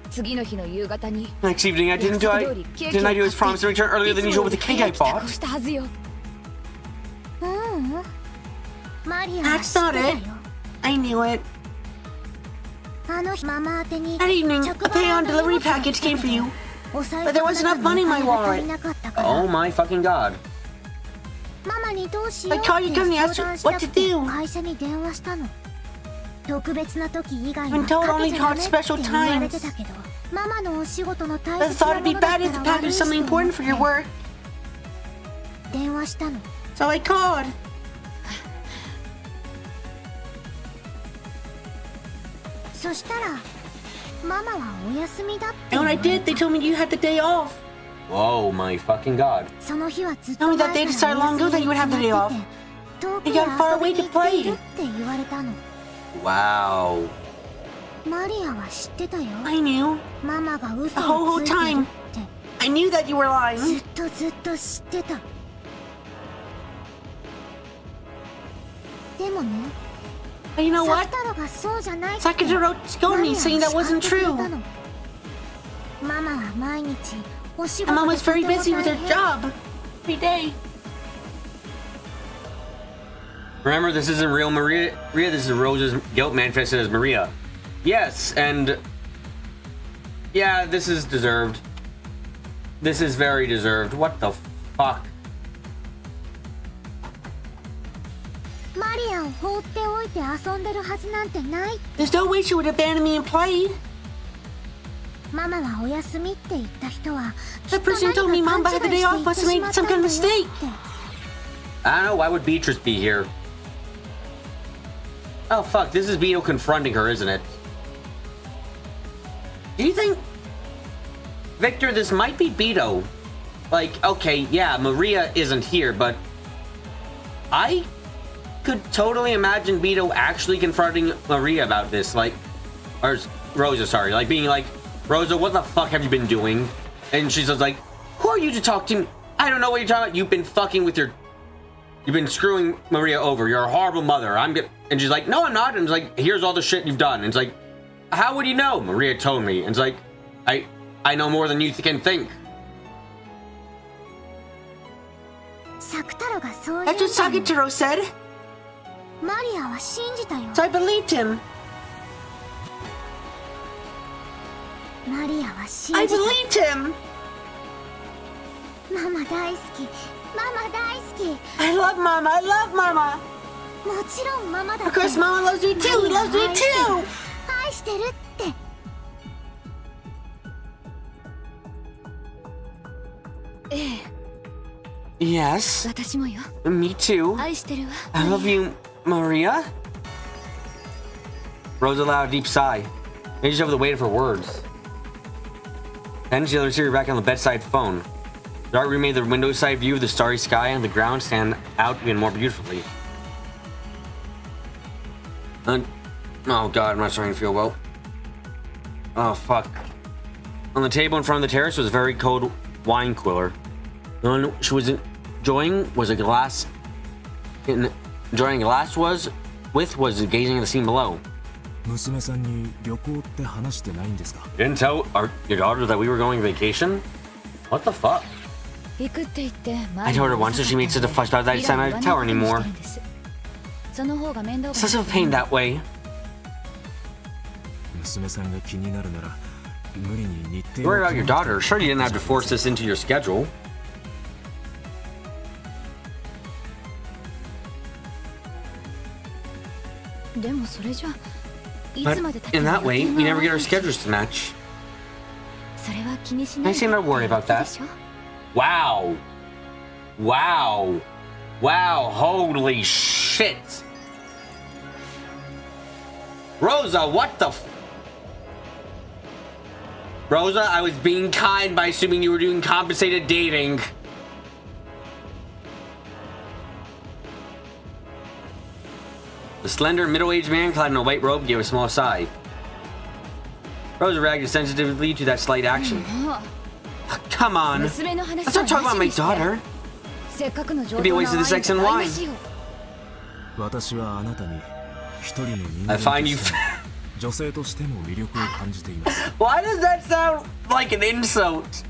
次の日の夕方に Next evening, didn't I do his promise to return earlier than usual with the cake I bought? したはずよ That's not it. I knew it. That evening, a pay-on delivery package came for you, but there wasn't enough money in my wallet. Oh my fucking god. I called you and asked you what to do. I'm told only called special times. I thought it'd be bad if the package was something important for your work. So I called. And when I did, they told me you had the day off. Whoa, my fucking god. Told me that they decided long ago that you would have the day off. You got far away to play. Wow. I knew. The whole time. I knew that you were lying. But you know what? Sakura scolded me saying that wasn't true. And Mom was very busy with her job. Every day. Remember, this isn't real Maria. This is Rose's guilt manifested as Maria. Yes, and... yeah, this is deserved. This is very deserved. What the fuck? There's no way she would abandon me and play. The person who told me Mom had the day off must have made some kind of mistake. I don't know, why would Beatrice be here? Oh fuck, this is Beto confronting her, isn't it? Do you think... Victor, this might be Beto. Like, okay, yeah, Maria isn't here, but... I could totally imagine Vito actually confronting Maria about this, like, or Rosa, sorry, like being like, Rosa, what the fuck have you been doing? And she's just like, who are you to talk to me? I don't know what you're talking about. You've been fucking with your, you've been screwing Maria over. You're a horrible mother. And she's like, no, I'm not. And it's like, here's all the shit you've done. And it's like, how would you know? Maria told me. And it's like, I know more than you can think. That's what Sakitaro said. So I believed him. I believed him. I love Mama. I love Mama. Of course, Mama loves me too. He loves me too. Yes. Me too. I love you, Maria. Rosa allowed a deep sigh. Maybe she's over the weight of her words. Then she let her back on the bedside phone. The dark room made the window side view of the starry sky and the ground stand out even more beautifully. Oh god, I'm not starting to feel well. Oh fuck. On the table in front of the terrace was a very cold wine cooler. The one she was enjoying was a glass. Enjoying a glass was gazing at the scene below. Didn't tell your daughter that we were going on vacation? What the fuck? I told her once, so she made such a fuss about that time I didn't tell her anymore. It's such a pain that way. You worry about your daughter. Sure, you didn't have to force this into your schedule. But in that way, we never get our schedules to match. I say not worry about that. Wow. Wow. Wow. Holy shit. Rosa, what the Rosa, I was being kind by assuming you were doing compensated dating. The slender, middle-aged man clad in a white robe gave a small sigh. Rosa reacted sensitively to that slight action. Come on. Let's not talk about my daughter. It'd be a waste of the sex and wine. I find you... Why does that sound like an insult?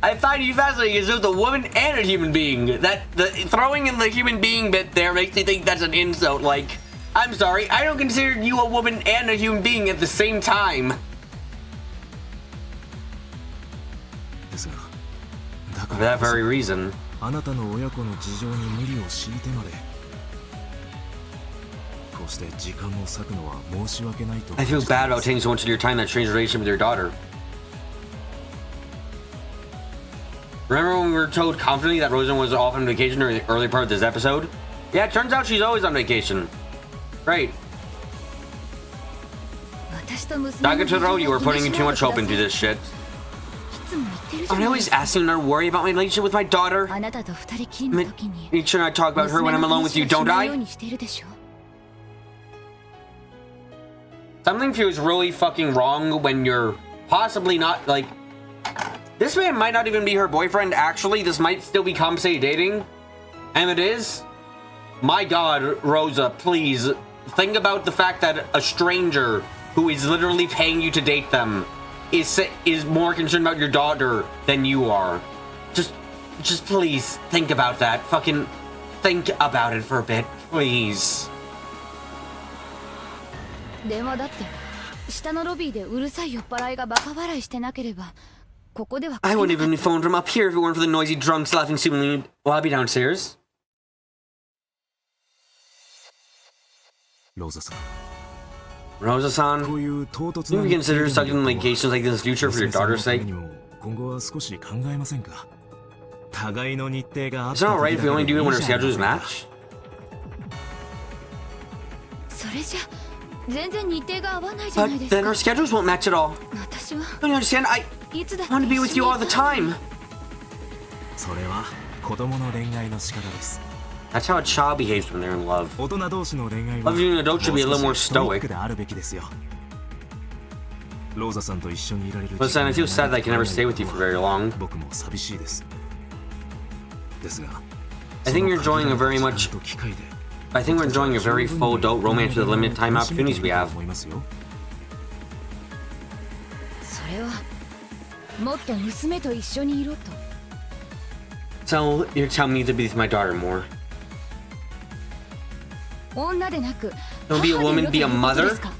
I find you fascinating as both a woman and a human being. Throwing in the human being bit there makes me think that's an insult. Like, I'm sorry, I don't consider you a woman and a human being at the same time. For that very reason. I feel bad about taking so much of your time in that strange relationship with your daughter. Remember when we were told confidently that Rosa was off on vacation during the early part of this episode? Yeah, it turns out she's always on vacation. Great. Sakitaro, you were putting too much hope into this shit. I'm always asking you not to worry about my relationship with my daughter. Make sure I talk about her when I'm alone with you, don't I? Something feels really fucking wrong when you're possibly not, like... This man might not even be her boyfriend, actually. This might still be compensated dating. And it is. My god, Rosa, please. Think about the fact that a stranger who is literally paying you to date them is more concerned about your daughter than you are. Just please think about that. Fucking think about it for a bit, please. I wouldn't even be phoned from up here if it weren't for the noisy drunks laughing stupidly while I'd be downstairs. Rosa-san, you consider taking vacations like this in the future for your daughter's sake? Is it alright if we only do it when our schedules match? But then our schedules won't match at all. Don't you understand? I want to be with you all the time. That's how a child behaves when they're in love. 大人同士の恋愛は Love you an adult should be a little more もう少しストイッ stoic. クであるべきですよ。ローザさんと一緒にいられる Listen, I feel sad that I can never stay with you for very long. 僕も寂しいです。ですが I think you're enjoying a very much. その機会で I think we're enjoying a very full adult romance with the limited time opportunities we have. 思いますよ。それはもっと娘と一緒にいろと。 So you're telling me to be with my daughter more? 女でなく Don't be a 母でい woman, ろ be a ということです mother? か。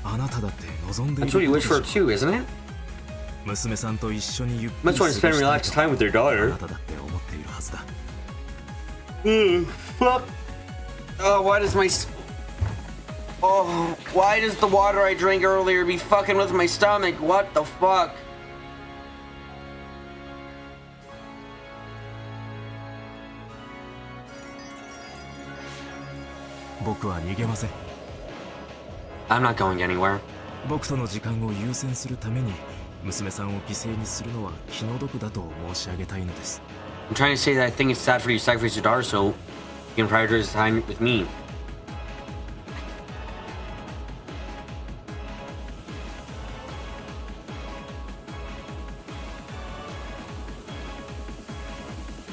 あなただって望んでい That's る what you こと wish で for しょ too, isn't it? 娘さんと一緒にゆっく Much り want to spend 過ごしたい relaxed と time with their あ daughter. なただって思っているはずだ。 Fuck. Oh, why does my... Oh, why does the water I drank earlier be fucking with my stomach? What the fuck? I'm not going anywhere. 僕との時間を優先するために娘さんを犠牲にするのは気の毒だと申し上げたいのです。 I'm trying to say that I think it's sad for you to sacrifice your daughter so you can prioritize time with me.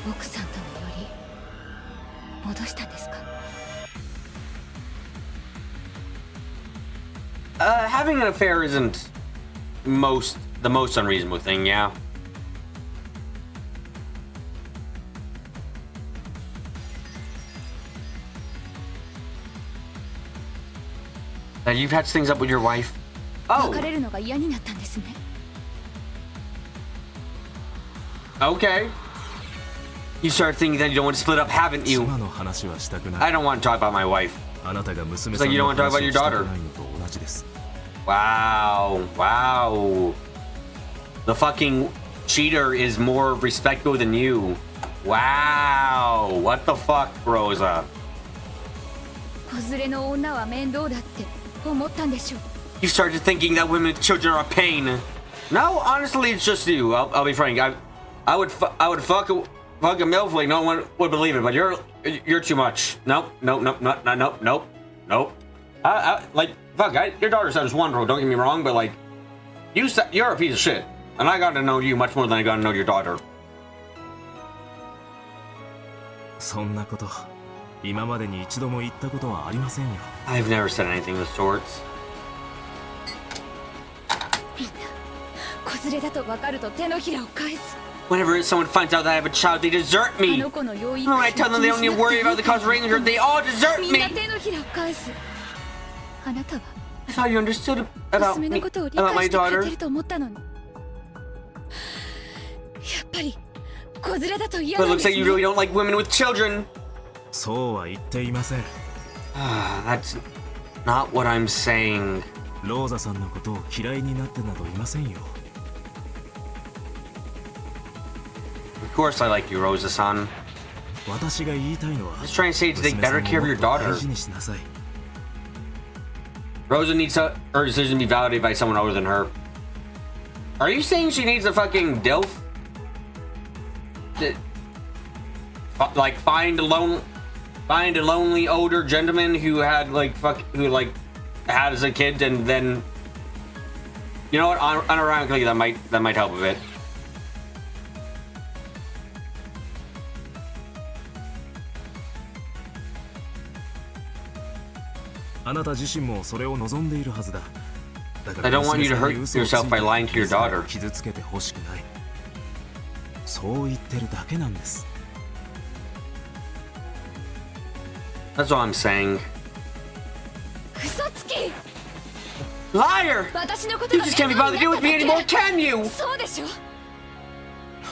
奥さんとのより戻したんですか。 Having an affair isn't the most unreasonable thing, yeah. That you've had things up with your wife? Oh, 別れるのが嫌になったんですね。 okay. You started thinking that you don't want to split up, haven't you? 妻の話はしたくない。 I don't want to talk about my wife. あなたが娘 It's さ like ん you の don't want to talk 話 about を your したく daughter. ないのと同じです。 Wow, wow. The fucking cheater is more respectable than you. Wow. What the fuck, Rosa? 子連れの女は面倒だって思ったんでしょう。 You started thinking that women with children are a pain. No, honestly, it's just you. I'll be frank. I would fuck a MILF like no one would believe it, but you're too much. Nope. Like fuck, your daughter sounds wonderful. Don't get me wrong, but like you're a piece of shit, and I got to know you much more than I got to know your daughter. そんなこと今までに一度も言ったことはありませんよ。 I've never said anything of the sorts. みんな子連れだと分かると手のひらを返す。 Whenever someone finds out that I have a child, they desert あ me. の子の養育 When I tell them they don't need to worry about the cost of raising her, they all desert みんな me. 手のひらを返す。あなたは I thought you understood about 娘 me, のことを理 about 解 my してくれ daughter. てると思ったのに。やっぱり子連れだと嫌 But な it んで looks す like you ね。 really don't like women with children. そうは言っていません。 That's not what I'm saying. ローザさんのことを嫌いになってなどいませんよ。 Of course I like you, Rosa-san. 私が言いたいのは Just trying to say to take 娘さ better んを care of も your っと daughter. 大事にしなさい。 Rosa needs her decision to be validated by someone other than her. Are you saying she needs a fucking DILF? Like find a lonely older gentleman who had had as a kid and then, you know what, unironically that might help a bit. あなた自身もそれを望んでいるはずだ。だか I ら don't want you to 娘 hurt さんに嘘をつい yourself て by lying to your 自ら daughter. を傷つけてほしくない。そう言ってるだけなんです。 That's all I'm saying. 嘘つき。 Liar! 私のこと You が just can't be 面 bothered 倒 to deal に with me なっ anymore, ただ can you? け。そうでしょ。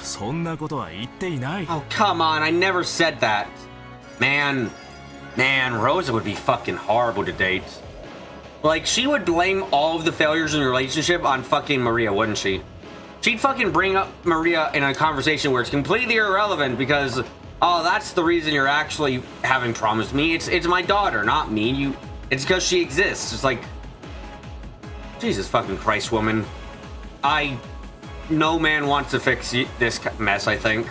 そんなことは言っていない。 Oh, come on, I never said that. Man, Rosa would be fucking horrible to date. Like, she would blame all of the failures in your relationship on fucking Maria, wouldn't she? She'd fucking bring up Maria in a conversation where it's completely irrelevant because, oh, that's the reason you're actually having problems with me. It's my daughter, not me. It's because she exists. It's like, Jesus fucking Christ, woman. No man wants to fix this mess, I think.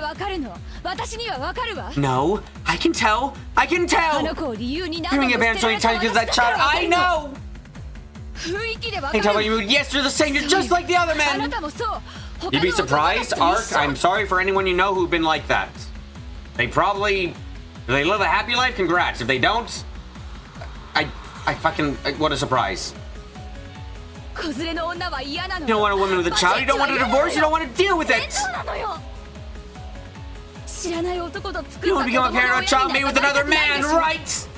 わかるの。私にはわかるわ。 No, I can tell. I can あ tell. の子を理由に何度 Doing も a 捨 band てら so れ many た times because 私 that だから child. わか I るの。 know. 雰囲気でわ I か can tell by る your mood. Yes, you're the same. You're just like the other あな men. たもそう。 You'd be surprised, Ark. I'm sorry for anyone you know who've been like that. They probably, if they live a happy life, congrats. If they don't, I fucking, what a surprise. 子連れの女は嫌なの。 You don't want a woman with a child. You don't want a divorce. You don't want to deal with it. そうなのよ。知らない男と作った You 子 want to 供 become の a parent of a 親 child に made な with ったら another ない man, でしょ。 right?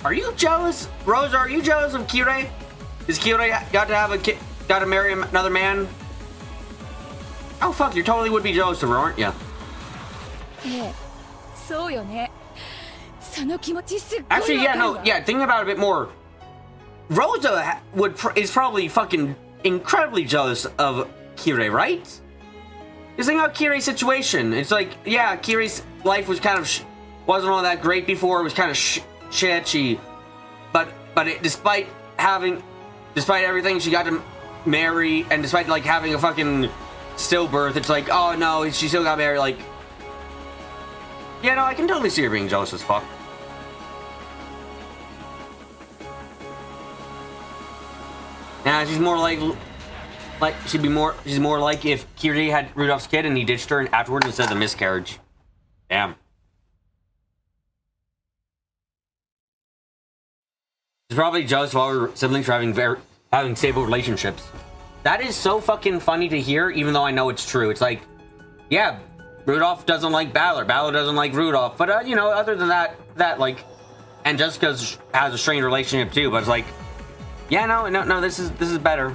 Are you jealous, Rosa? Are you jealous of Kirei? Is Kirei got to have a kid? Got to marry another man? Oh fuck! You totally would be jealous of her, aren't you? ええ、そうよね。その気持ちすっごい Actually, わ yeah, かる no, わ。 yeah. Thinking about it a bit more, Rosa is probably fucking incredibly jealous of Kirei, right? Just think about Kirei's situation. It's like, yeah, Kirei's life was kind of wasn't all that great before. It was kind of sketchy, but despite everything, she got to marry, and despite like having a fucking stillbirth, it's like, oh no, she still got married. Like, yeah, no, I can totally see her being jealous as fuck. Nah, she's more like she's more like if Kirei had Rudolph's kid and he ditched her and afterwards instead of the miscarriage. Damn. She's probably jealous of all her siblings for having stable relationships. That is so fucking funny to hear, even though I know it's true. It's like, yeah, Rudolph doesn't like Balor doesn't like Rudolph, but you know, other than that like, and Jessica has a strained relationship too. But it's like, yeah, no, this is better.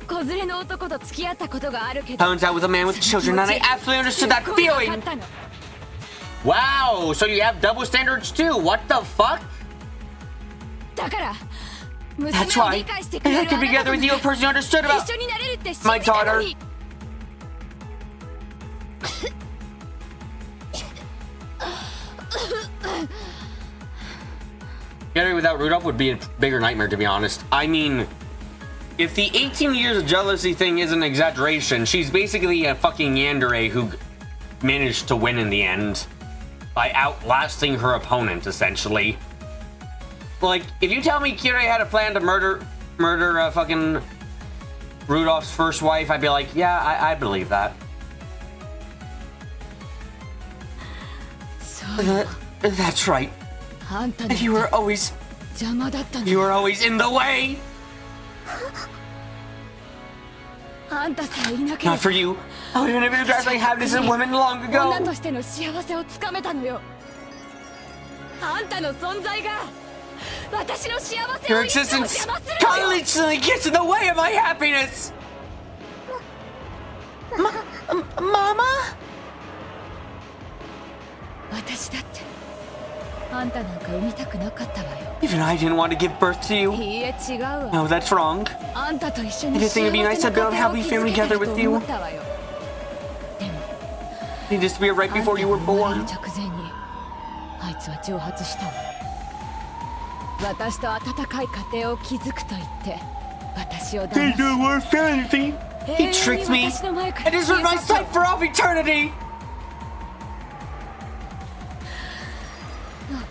子連れの男と付き合ったことがあるけど。 Turns out with a man with children, and I absolutely understood that すっごいわか feeling. ったの。 Wow, so you have double standards too? What the fuck? だから。 That's 娘を why 理解してく I れる could be together with you, a person who understood 一 about 緒になれるって信 my じたの daughter. に。 Getting without Rudolph would be a bigger nightmare, to be honest. I mean, if the 18 years of jealousy thing is an exaggeration, she's basically a fucking yandere who managed to win in the end by outlasting her opponent, essentially. Like, if you tell me Kirei had a plan to murder fucking Rudolph's first wife, I'd be like, yeah, I believe that. That's right. あんたの You were always 邪魔だったの。 you were always in the way. あんたさえいなけれ Not ば for you. I would have never grasped happiness in women long 女 ago. としての幸せをつかめたのよ。あんたの存在が私の幸せを Your いつも existence 邪魔するのよ。 constantly gets in the way of my happiness. Mama? 私だってあんたなんか産みたくなかったわよ。 Even I didn't want to give birth to you. いいえ違うわ。 No, that's wrong. あんたと一緒に I 幸 just think せ it'd be な nice to 家 build a 庭を happy 築 family けた together と with you. 思ったわよ。でも It just be right あんた before you が were 生まれる born. 直前にあいつは蒸発したわ。私と温かい家庭を築くと言って私を騙 They し do more fantasy. He tricked me 私の前か and ら deserved 消 my え去っ sight for all eternity. た。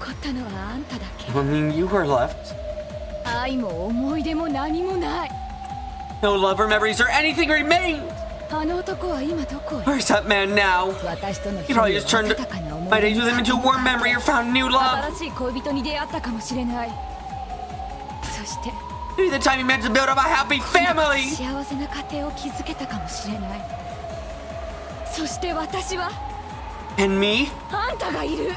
残ったのはあんただけ。 I mean, you were left. 愛も思い出も何もない。 No love or memories or anything remained. あの男は今どこへ。 Where's that man now? 私との He 日々 probably を just turned 温かな思 my い days 出 with him into a warm memory or found new love. 新しい恋人に出会ったかもしれない。そして Maybe the time he meant to build up a happy family. 幸せな家庭を築けたかもしれない。そして私は And me? あんたがいる。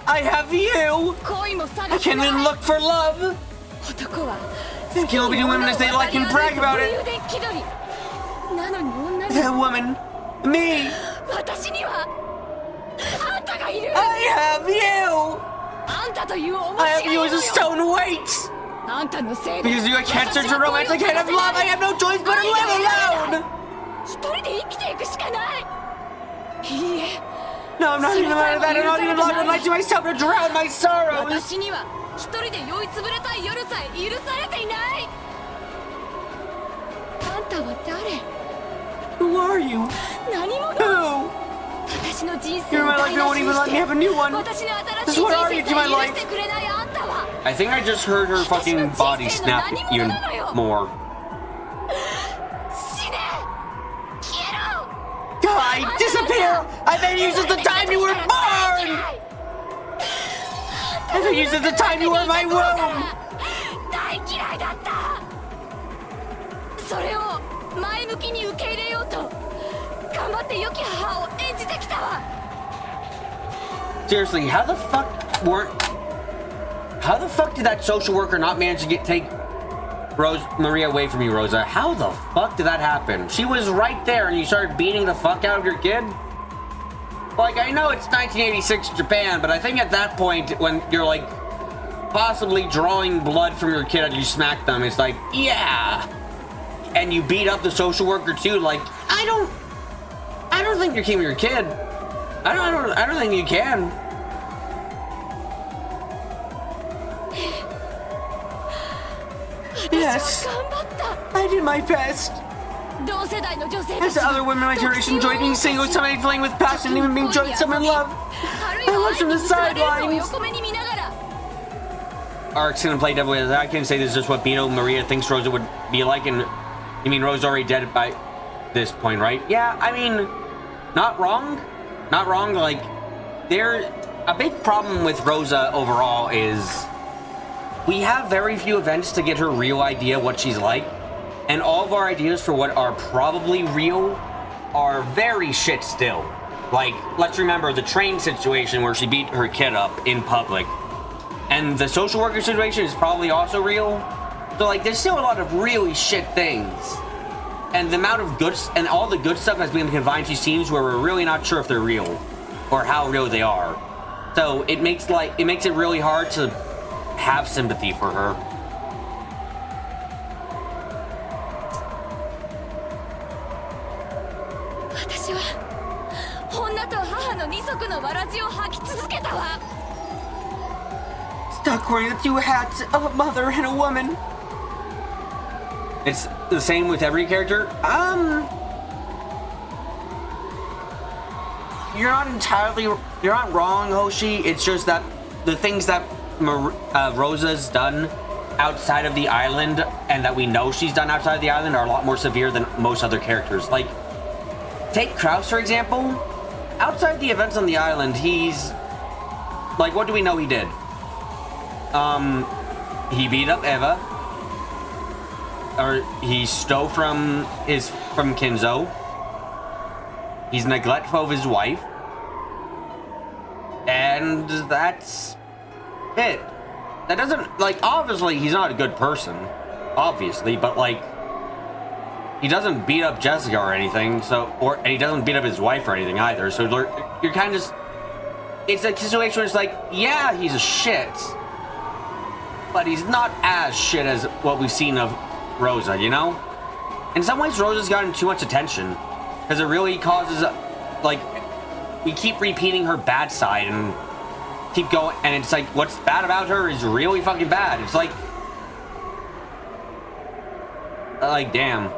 I have you. 恋も I 探せ can't ない even look for love. 男は They can only do women as they like and brag about 武 it. 勇伝気取りなのに女 The に woman. Me. 私にはあんたがいる。 I have you. あんたという面 I 白 have い you の as よ a stone weight. あんたのせいで Because you can't search for romance, I can't have love, I have no choice but to live alone. 一人で生きていくしかない。いいえ No, I'm not even out of that. I'm not even allowed to lie to myself to drown my sorrows. 私には一人で酔いつぶれたい夜さえ許されていない。あんたたは誰？ Who are you? 何者？ Who? 私の人生 You're を my 台 life, you 無 won't し even に let し me て have a new one. 私の新し This い is what 人 are 生 you さ to my え許 life? してくれないあんたは I think I just heard her fucking body snap even more. 死ね！消えろ！ God, disappear! I thought you said the time you were born! I thought you said the time you were in my womb! 大嫌いだった。それを前向きに受け入れようと頑張って良き母を演じてきたわ。 Seriously, how the fuck did that social worker not manage to take Maria away from you, Rosa? How the fuck did that happen? She was right there and you started beating the fuck out of your kid? Like, I know it's 1986 Japan, but I think at that point when you're like possibly drawing blood from your kid as you smack them, it's like, yeah. And you beat up the social worker too. Like, I don't think you're keeping your kid. I don't think you can. Yes, I did my best. As the other women in my generation enjoyed being single, somebody playing with passion, and even being joined someone in love. I watched from the sidelines. Arc's gonna play devil with. I can say this is just what Bino Maria thinks Rosa would be like, and you mean Rosa's already dead by this point, right? Yeah, I mean, not wrong. Not wrong. Like, a big problem with Rosa overall is we have very few events to get her real idea what she's like, and all of our ideas for what are probably real are very shit still. Like, let's remember the train situation where she beat her kid up in public, and the social worker situation is probably also real. So, like, there's still a lot of really shit things. And the amount of good and all the good stuff has been confined to scenes where we're really not sure if they're real or how real they are. So it makes it really hard to have sympathy for her. 私は女と母の二足のわらじを履き続けたわ。 Stuck wearing the two hats of a mother and a woman. It's the same with every character. You're not wrong, Hoshi. It's just that the things that Rosa's done outside of the island and that we know she's done outside of the island are a lot more severe than most other characters. Like, take Kraus, for example. Outside the events on the island, he's like, what do we know he did? He beat up Eva. Or he stole from Kinzo. He's neglectful of his wife. And that's it. That doesn't, like, obviously he's not a good person. Obviously, but like, he doesn't beat up Jessica or anything, and he doesn't beat up his wife or anything either, so you're kind of just, it's a situation where it's like, yeah, he's a shit, but he's not as shit as what we've seen of Rosa, you know? In some ways, Rosa's gotten too much attention, because it really causes, like, we keep repeating her bad side, and keep going, and it's like, what's bad about her is really fucking bad. It's like, damn.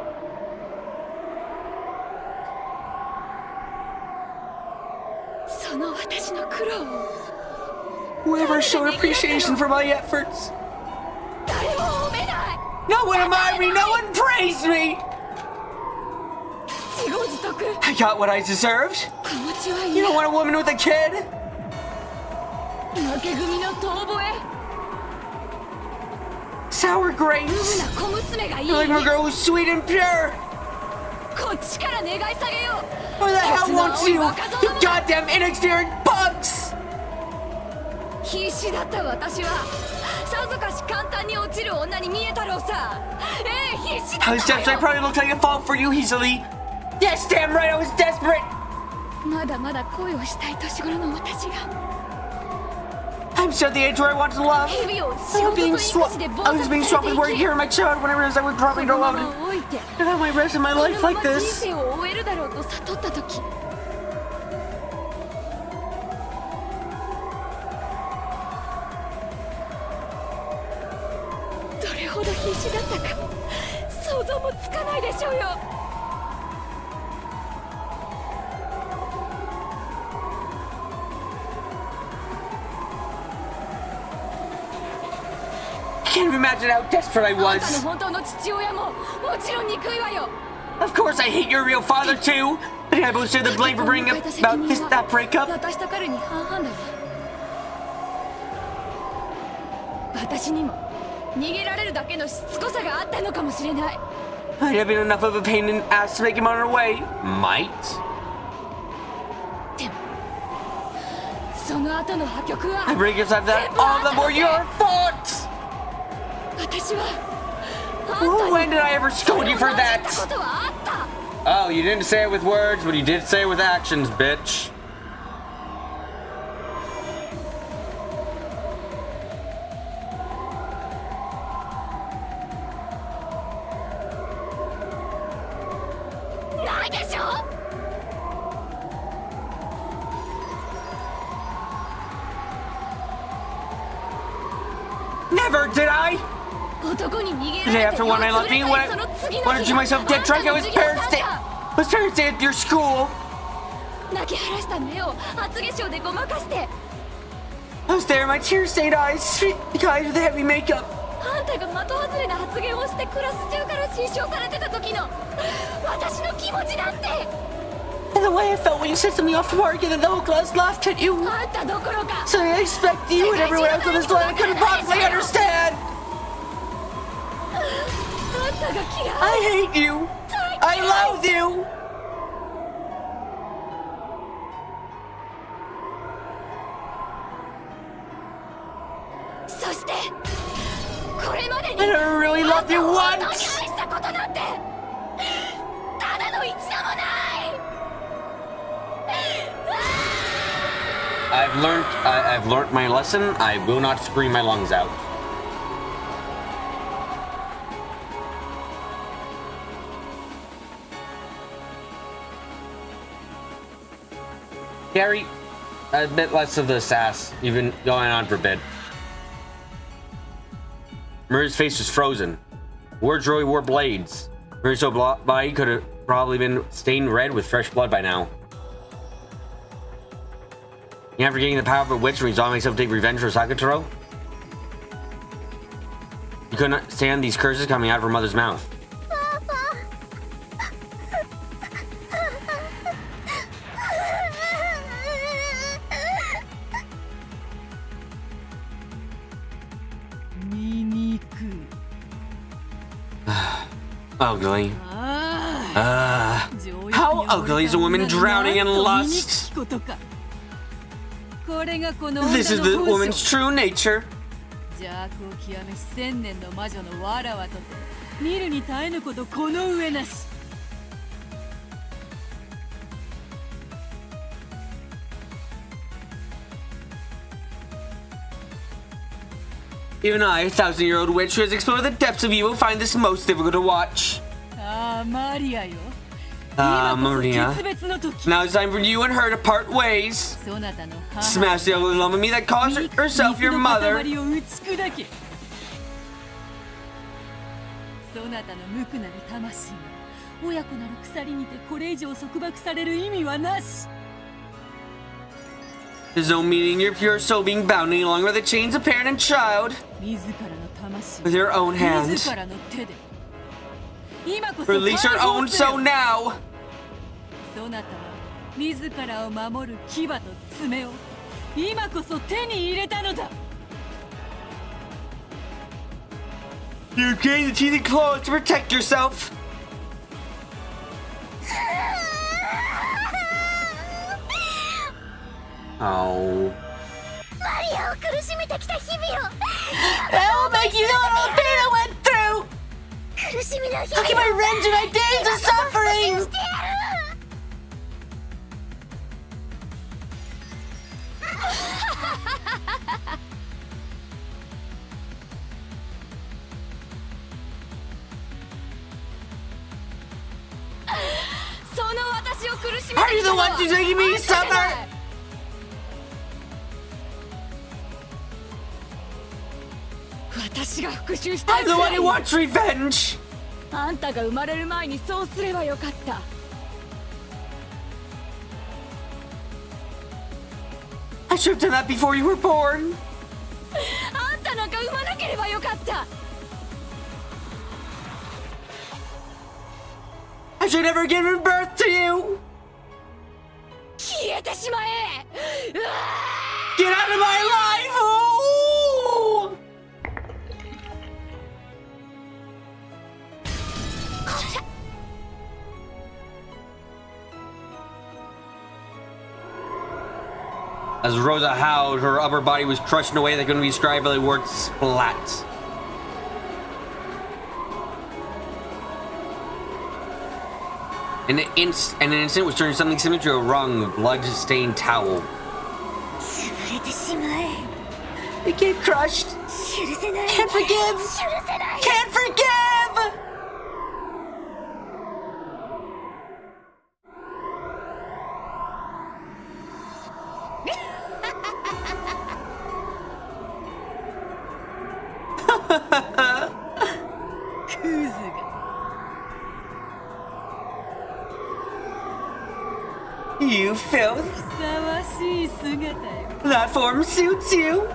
Whoever showed appreciation for my efforts. No one admired me, no one praised me! I got what I deserved. You don't want a woman with a kid? Sour grapes. You're like a girl who's sweet and pure. Who the hell wants you? You goddamn inexperienced bugs! 必死だった私はさぞかし簡単に落ちる女に見えたろうさ。必死だった I was desperate. I probably looked like a fall for you easily. Yes, damn right, I was desperate. まだまだ恋をしたい年頃の私が I'm still at the age where I want to love. I was being swapped with work here in my child when I realized I would probably go out and have my rest of my life like this. 人生を終えるだろうと悟った時どれほど必死だったか想像像もつかないでしょうよ。Can't imagine how desperate I あんたの was. 本当の父親ももちろん憎いわよ。 Of course, I hate your real father too. But I will share the blame for bringing about that breakup. 私と彼に半々だわ。私にも逃げられるだけのしつこさがあったのかもしれない。 I'd have been enough of a pain in the ass to make him on our way. Might. でもその後の破局は I bring yourself that all the more your fault. 私はあんたに When did I ever scold you for それを話 that? したことはあった。 Oh, you didn't say it with words, but you did say it with actions, bitch. ないでしょ。 Never did I? 男に逃げ The ら day れ after て one I left me, その次の when I 日 drew myself dead drunk, I was parents day. Was parents day at your school. 泣き晴らした目を厚化粧でごまかして I was there, my tear-stained eyes, sweet guys with the heavy makeup. あんたが的外れな発言をしてクラス中から失笑されてた時の私の気持ちだって。 And the way I felt when you said something off the mark and then the whole class laughed at you. あんたどころか So I expect you and everyone else on this line couldn't possibly understand. あんたが嫌い。 I hate you. I loathe you. そしてこれまでに I never really loved you あんたを once. 愛したことなんてただの一度もない。 I've learned my lesson. I will not scream my lungs out. Gary, a bit less of the sass. You've been going on for a bit. Murray's face was frozen. Words really wore blades. Murray's so body could have probably been stained red with fresh blood by now. After getting the power of a witch, resolved myself to take revenge for Sakataro. You couldn't stand these curses coming out of her mother's mouth. 醜 Ugly. ああ How ugly is a woman drowning in lust? これがこの This is the 女の本 woman's 性 true nature. 邪悪を極めし千年の魔女のわらわとて見るに耐えぬことこの上なし。 Even I, a 1,000-year-old witch who has explored the depths of evil, find this most difficult to watch. ああマリアよ。 Maria. 決別の時 Now it's time for you and her to part ways. そなたの母 Smash the ugly lump of me that calls herself your 肉の mother. 塊を打ち砕け。そなたの無垢なる魂が親子なる鎖にてこれ以上束縛される意味はなし。 There's no meaning in your pure soul being bound any longer with the chains of parent and child. 自らの魂 With your own hand. 自らの手で今こそ Release your 解放 own せよ soul now. そなたは自らを守る牙と爪を今こそ手に入れたのだ。 You gain the teeth and claws to protect yourself. マリアを苦しめてきた日々を That'll make you know all the pain I went through. 苦しみの日 I'll get my revenge in my days of suffering. してやる。 その私を苦しめ Are て you き the たの one は who's making me あんたじゃない suffer? 私が復讐したい I'm く the ら one い who wants revenge. あんたが生まれる前にそうすればよかった。 I should have done that before you were born. あんたなんか産まなければよかった。 I should never given birth to you. 消えてしまえ。うわー Get out of my life. Ooh! As Rosa howled, her upper body was crushed in a way that couldn't be described by the word splat. In an instant was turned something similar to a wrung, blood-stained towel. It get crushed. Can't forgive. Can't forgive. You filth. ふさわしい姿よ。 That form suits you.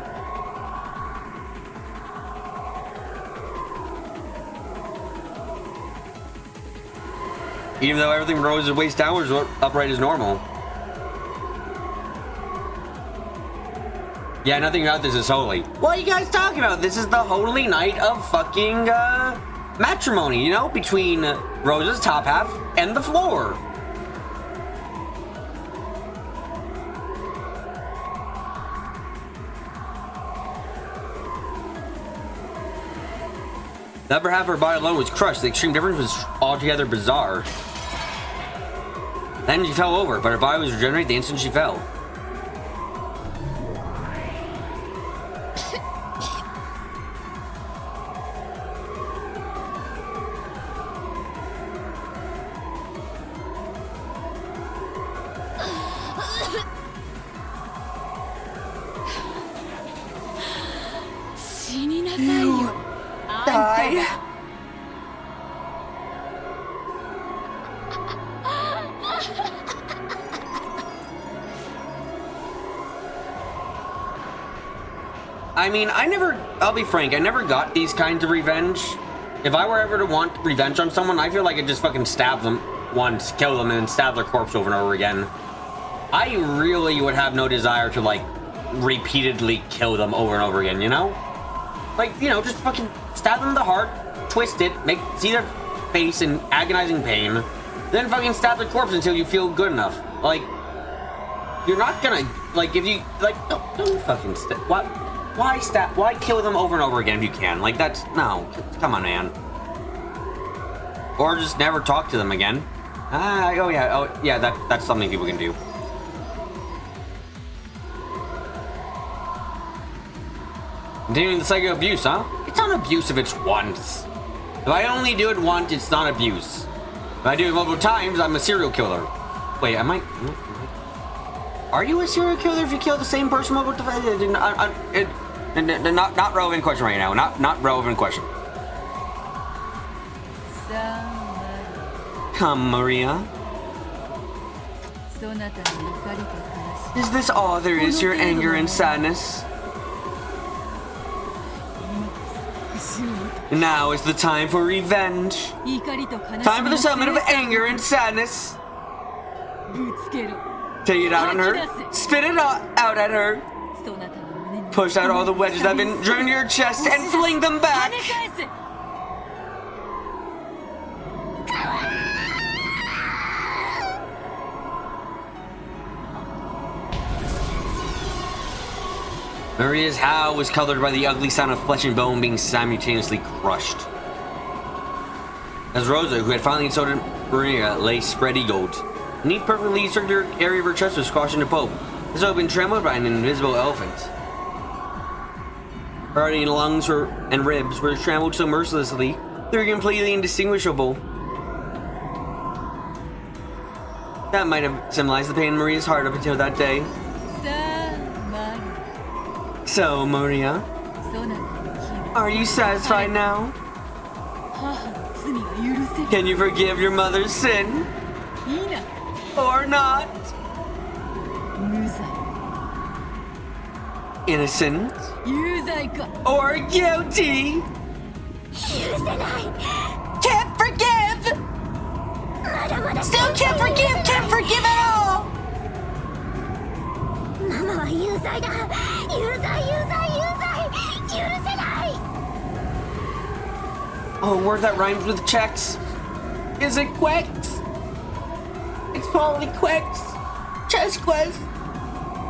Even though everything rose his waist downwards, upright is normal. Yeah, nothing about this is holy. What are you guys talking about? This is the holy night of fucking matrimony, you know, between Rosa's top half and the floor. The upper half of her body alone was crushed. The extreme difference was altogether bizarre. Then she fell over, but her body was regenerated the instant she fell. Die. I mean, I'll be frank, I never got these kinds of revenge. If I were ever to want revenge on someone, I feel like I'd just fucking stab them once, kill them, and then stab their corpse over and over again. I really would have no desire to, like, repeatedly kill them over and over again, you know? Like, you know, just fucking stab them in the heart, twist it, see their face in agonizing pain, then fucking stab their corpse until you feel good enough. Like, you're not gonna, like, if you, like, don't fucking why kill them over and over again if you can? Like, that's, no, come on, man. Or just never talk to them again. Oh yeah, that's something people can do. Continuing the cycle of abuse, huh? It's not abuse if it's once. If I only do it once, it's not abuse. If I do it multiple times, I'm a serial killer. Wait, are you a serial killer if you kill the same person multiple times? Not relevant question right now. Not relevant question. Come, Maria. Is this all there is to your anger and sadness? Now is the time for revenge. Time for the settlement of anger and sadness. Take it out on her. Spit it out at her. Push out all the wedges that have been driven into your chest and fling them back. Maria's howl was colored by the ugly sound of flesh and bone being simultaneously crushed. As Rosa, who had finally insulted Maria, lay spread-eagled. A neat, perfectly circular area of her chest was squashed into pulp, as though it had been trampled by an invisible elephant. Her heart and lungs and ribs were trampled so mercilessly, they were completely indistinguishable. That might have symbolized the pain in Maria's heart up until that day. So, Maria, are you satisfied now? 母の罪が許せる。 Can you forgive your mother's sin いいな、 or not? 無罪 Innocent 有罪か。 or guilty? 許せない。 Can't forgive! まだまだ Still can't forgive! Can't forgive at all! ママは有罪だ。有罪有罪有罪。許せない。 Oh, a word that rhymes with checks. Is it Quex? It's probably Quex. Chesquez.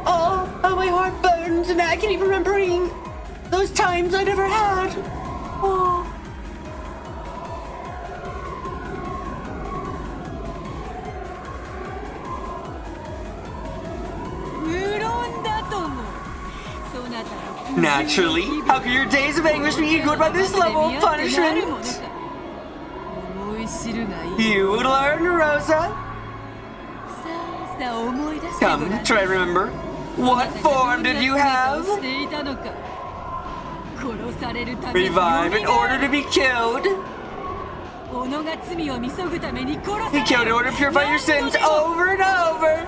Oh, how my heart burns and I can't even remember those times I never had. Oh. 無論だと思う。そなたの Naturally, how can your days of anguish be equaled by this level of punishment? 思い知るがいい。 You would learn, Rosa. さあさあ思い出してごらん。 Come, try to remember. What form did you have? していたのか。殺されるために Revive in order to be killed. 己が罪を見そぐために殺さ Be れ killed in order to purify your sins over and over.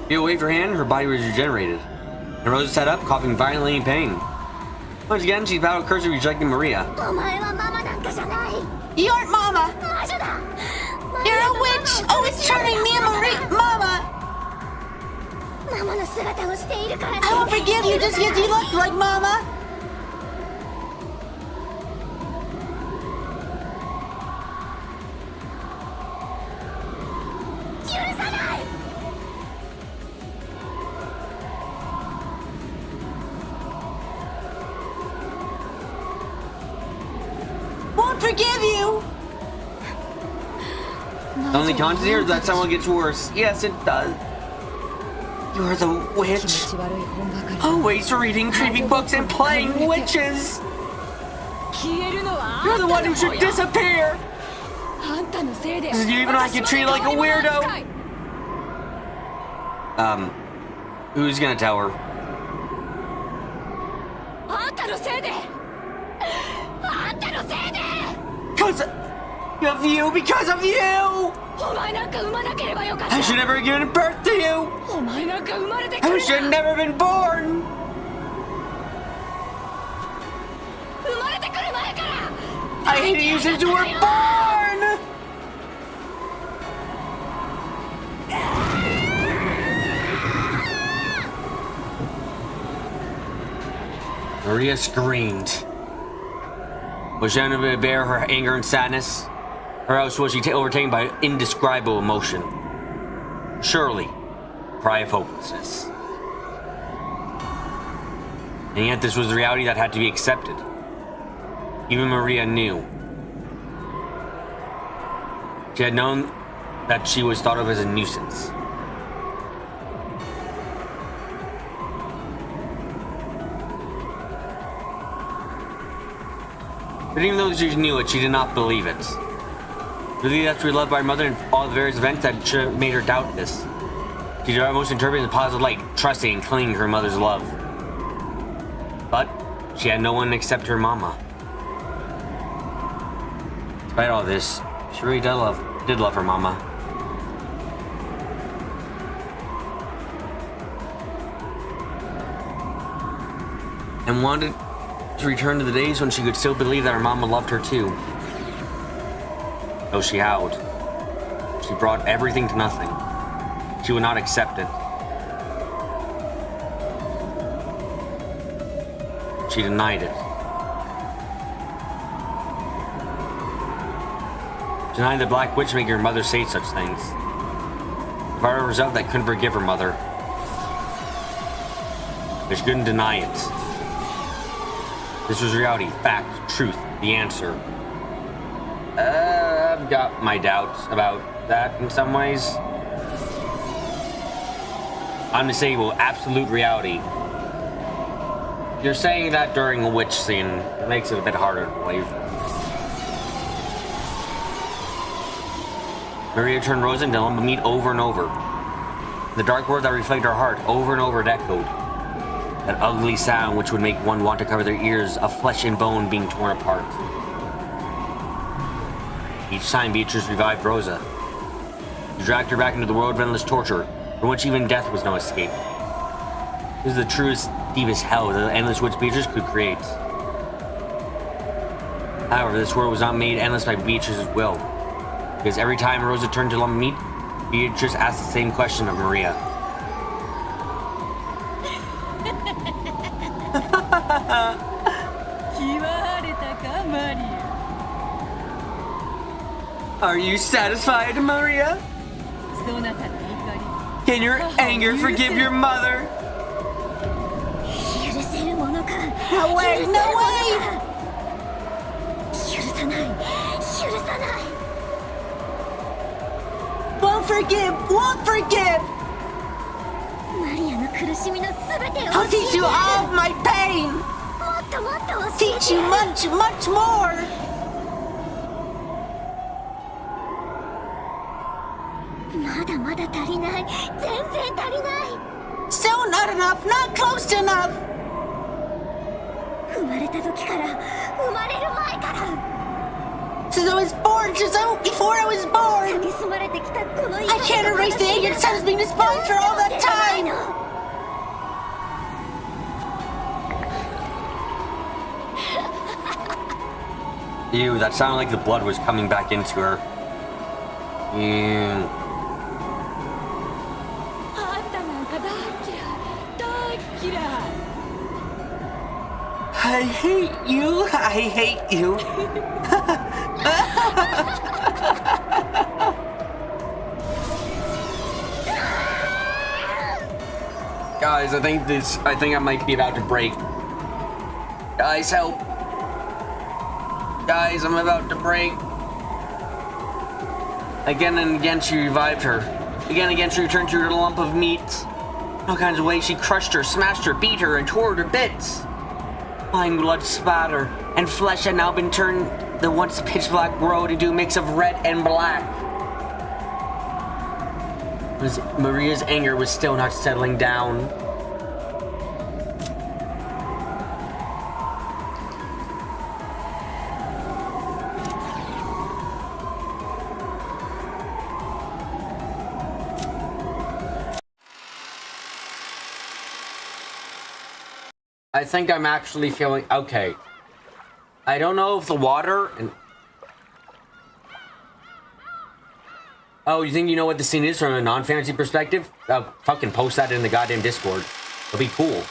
You waved her hand, her body was regenerated. And Rosa sat up, coughing violently in pain. Once again, she battled Cursor, rejecting Maria. お前はママなんかじゃない。 You aren't Mama! 魔女だ。 You're a witch! Always turning me and Mama! ママの姿をしているから。 I won't forgive you just because you look like Mama! 許さない。 Won't forgive you! Only conscious here that someone gets worse. Yes, it does. You're the witch. Always reading creepy books and playing witches. 消えるのは You're あ the んた one の who 方 should よ。 disappear. あんたのせいで Even I get treated like a weirdo. Who's gonna tell her? あんたのせいであんたのせいで Because of you, because of you! お前なんか産まなければよかった。 I should never have given birth to you! お前なんか生まれてく I る should have な。 never been born! 生まれてくる前から I hated you since you were born! Maria screamed. Was she unable to bear her anger and sadness? Or else was she overtaken by indescribable emotion? Surely, cry of hopelessness. And yet this was the reality that had to be accepted. Even Maria knew. She had known that she was thought of as a nuisance. But even though she knew it, she did not believe it. Believe that she was loved by her mother and all the various events that should have made her doubt this. She did almost interpret it in a positive light, trusting and clinging to her mother's love. But she had no one except her mama. Despite all this, she really did love her mama. And wanted to return to the days when she could still believe that her mama loved her too. Though she howled. She brought everything to nothing. She would not accept it. She denied it. Denied the Black Witch making her mother say such things. The part of herself that couldn't forgive her mother. But she couldn't deny it. This was reality, fact, truth, the answer. I've got my doubts about that in some ways. I'm gonna say, well, absolute reality. You're saying that during a witch scene. It makes it a bit harder to believe. Maria turned Rosa into a lump of meat over and over. The dark word that reflected her heart over and over it echoed. That ugly sound which would make one want to cover their ears, of flesh and bone being torn apart. Each time Beatrice revived Rosa, she dragged her back into the world of endless torture, from which even death was no escape. This is the truest, deepest hell that the endless woods Beatrice could create. However, this world was not made endless by Beatrice's will, because every time Rosa turned to lump of meat, Beatrice asked the same question of Maria. Are you satisfied, Maria? Can your anger forgive your mother? No way! No way! Won't forgive! Won't forgive! I'll teach you all of my pain! Teach you much, much more! Still not enough! Not close enough! Since I was born, before I was born! I can't erase the anger that has been disposed for all that time! Ew, that sounded like the blood was coming back into her. Ew. I hate you. I hate you. Guys, I think I might be about to break. Guys, help. Guys, I'm about to break. Again and again, she revived her. Again and again, she returned to her lump of meat. All kinds of ways, she crushed her, smashed her, beat her, and tore her to bits. Flying blood spatter, and flesh had now been turned the once pitch black road into a mix of red and black. Maria's anger was still not settling down. I think I'm actually feeling okay. I don't know if the water and oh, you think you know what the scene is from a non-fantasy perspective? Fucking post that in the goddamn Discord. It'll be cool.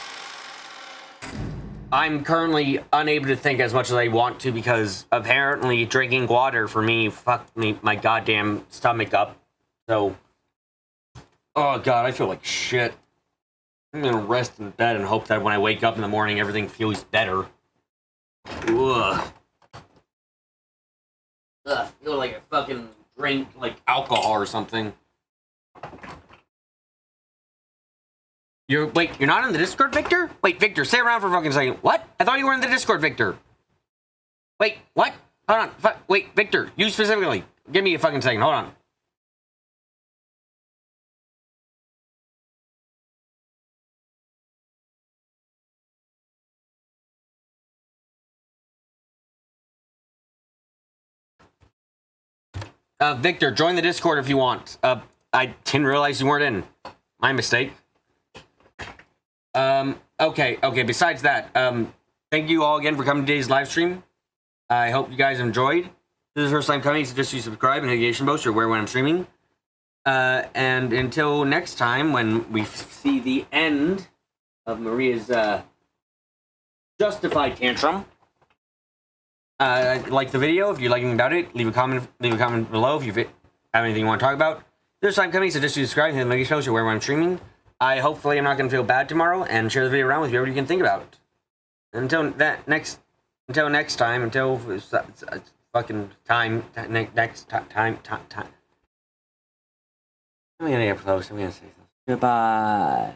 I'm currently unable to think as much as I want to because apparently drinking water for me fucked my goddamn stomach up. So, oh god, I feel like shit. I'm gonna rest in bed and hope that when I wake up in the morning, everything feels better. Ugh. I feel like I fucking drink, like, alcohol or something. Wait, you're not in the Discord, Victor? Wait, Victor, stay around for a fucking second. What? I thought you were in the Discord, Victor. Wait, what? Hold on. Wait, Victor, you specifically. Give me a fucking second. Hold on. Victor, join the Discord if you want. I didn't realize you weren't in. My mistake. Okay, besides that, thank you all again for coming to today's live stream. I hope you guys enjoyed. If this is the first time coming, suggest you subscribe and hit the notification bell or where when I'm streaming. And until next time, when we see the end of Maria's, justified tantrum. Like the video if you like anything about it. Leave a comment below if you have anything you want to talk about. There's time coming, so just subscribe, hit the notification bell or wherever I'm streaming. Hopefully I'm not gonna feel bad tomorrow, and share the video around with whoever you can think about. Until next time, until fucking time. I'm gonna get close. I'm gonna say something. Goodbye.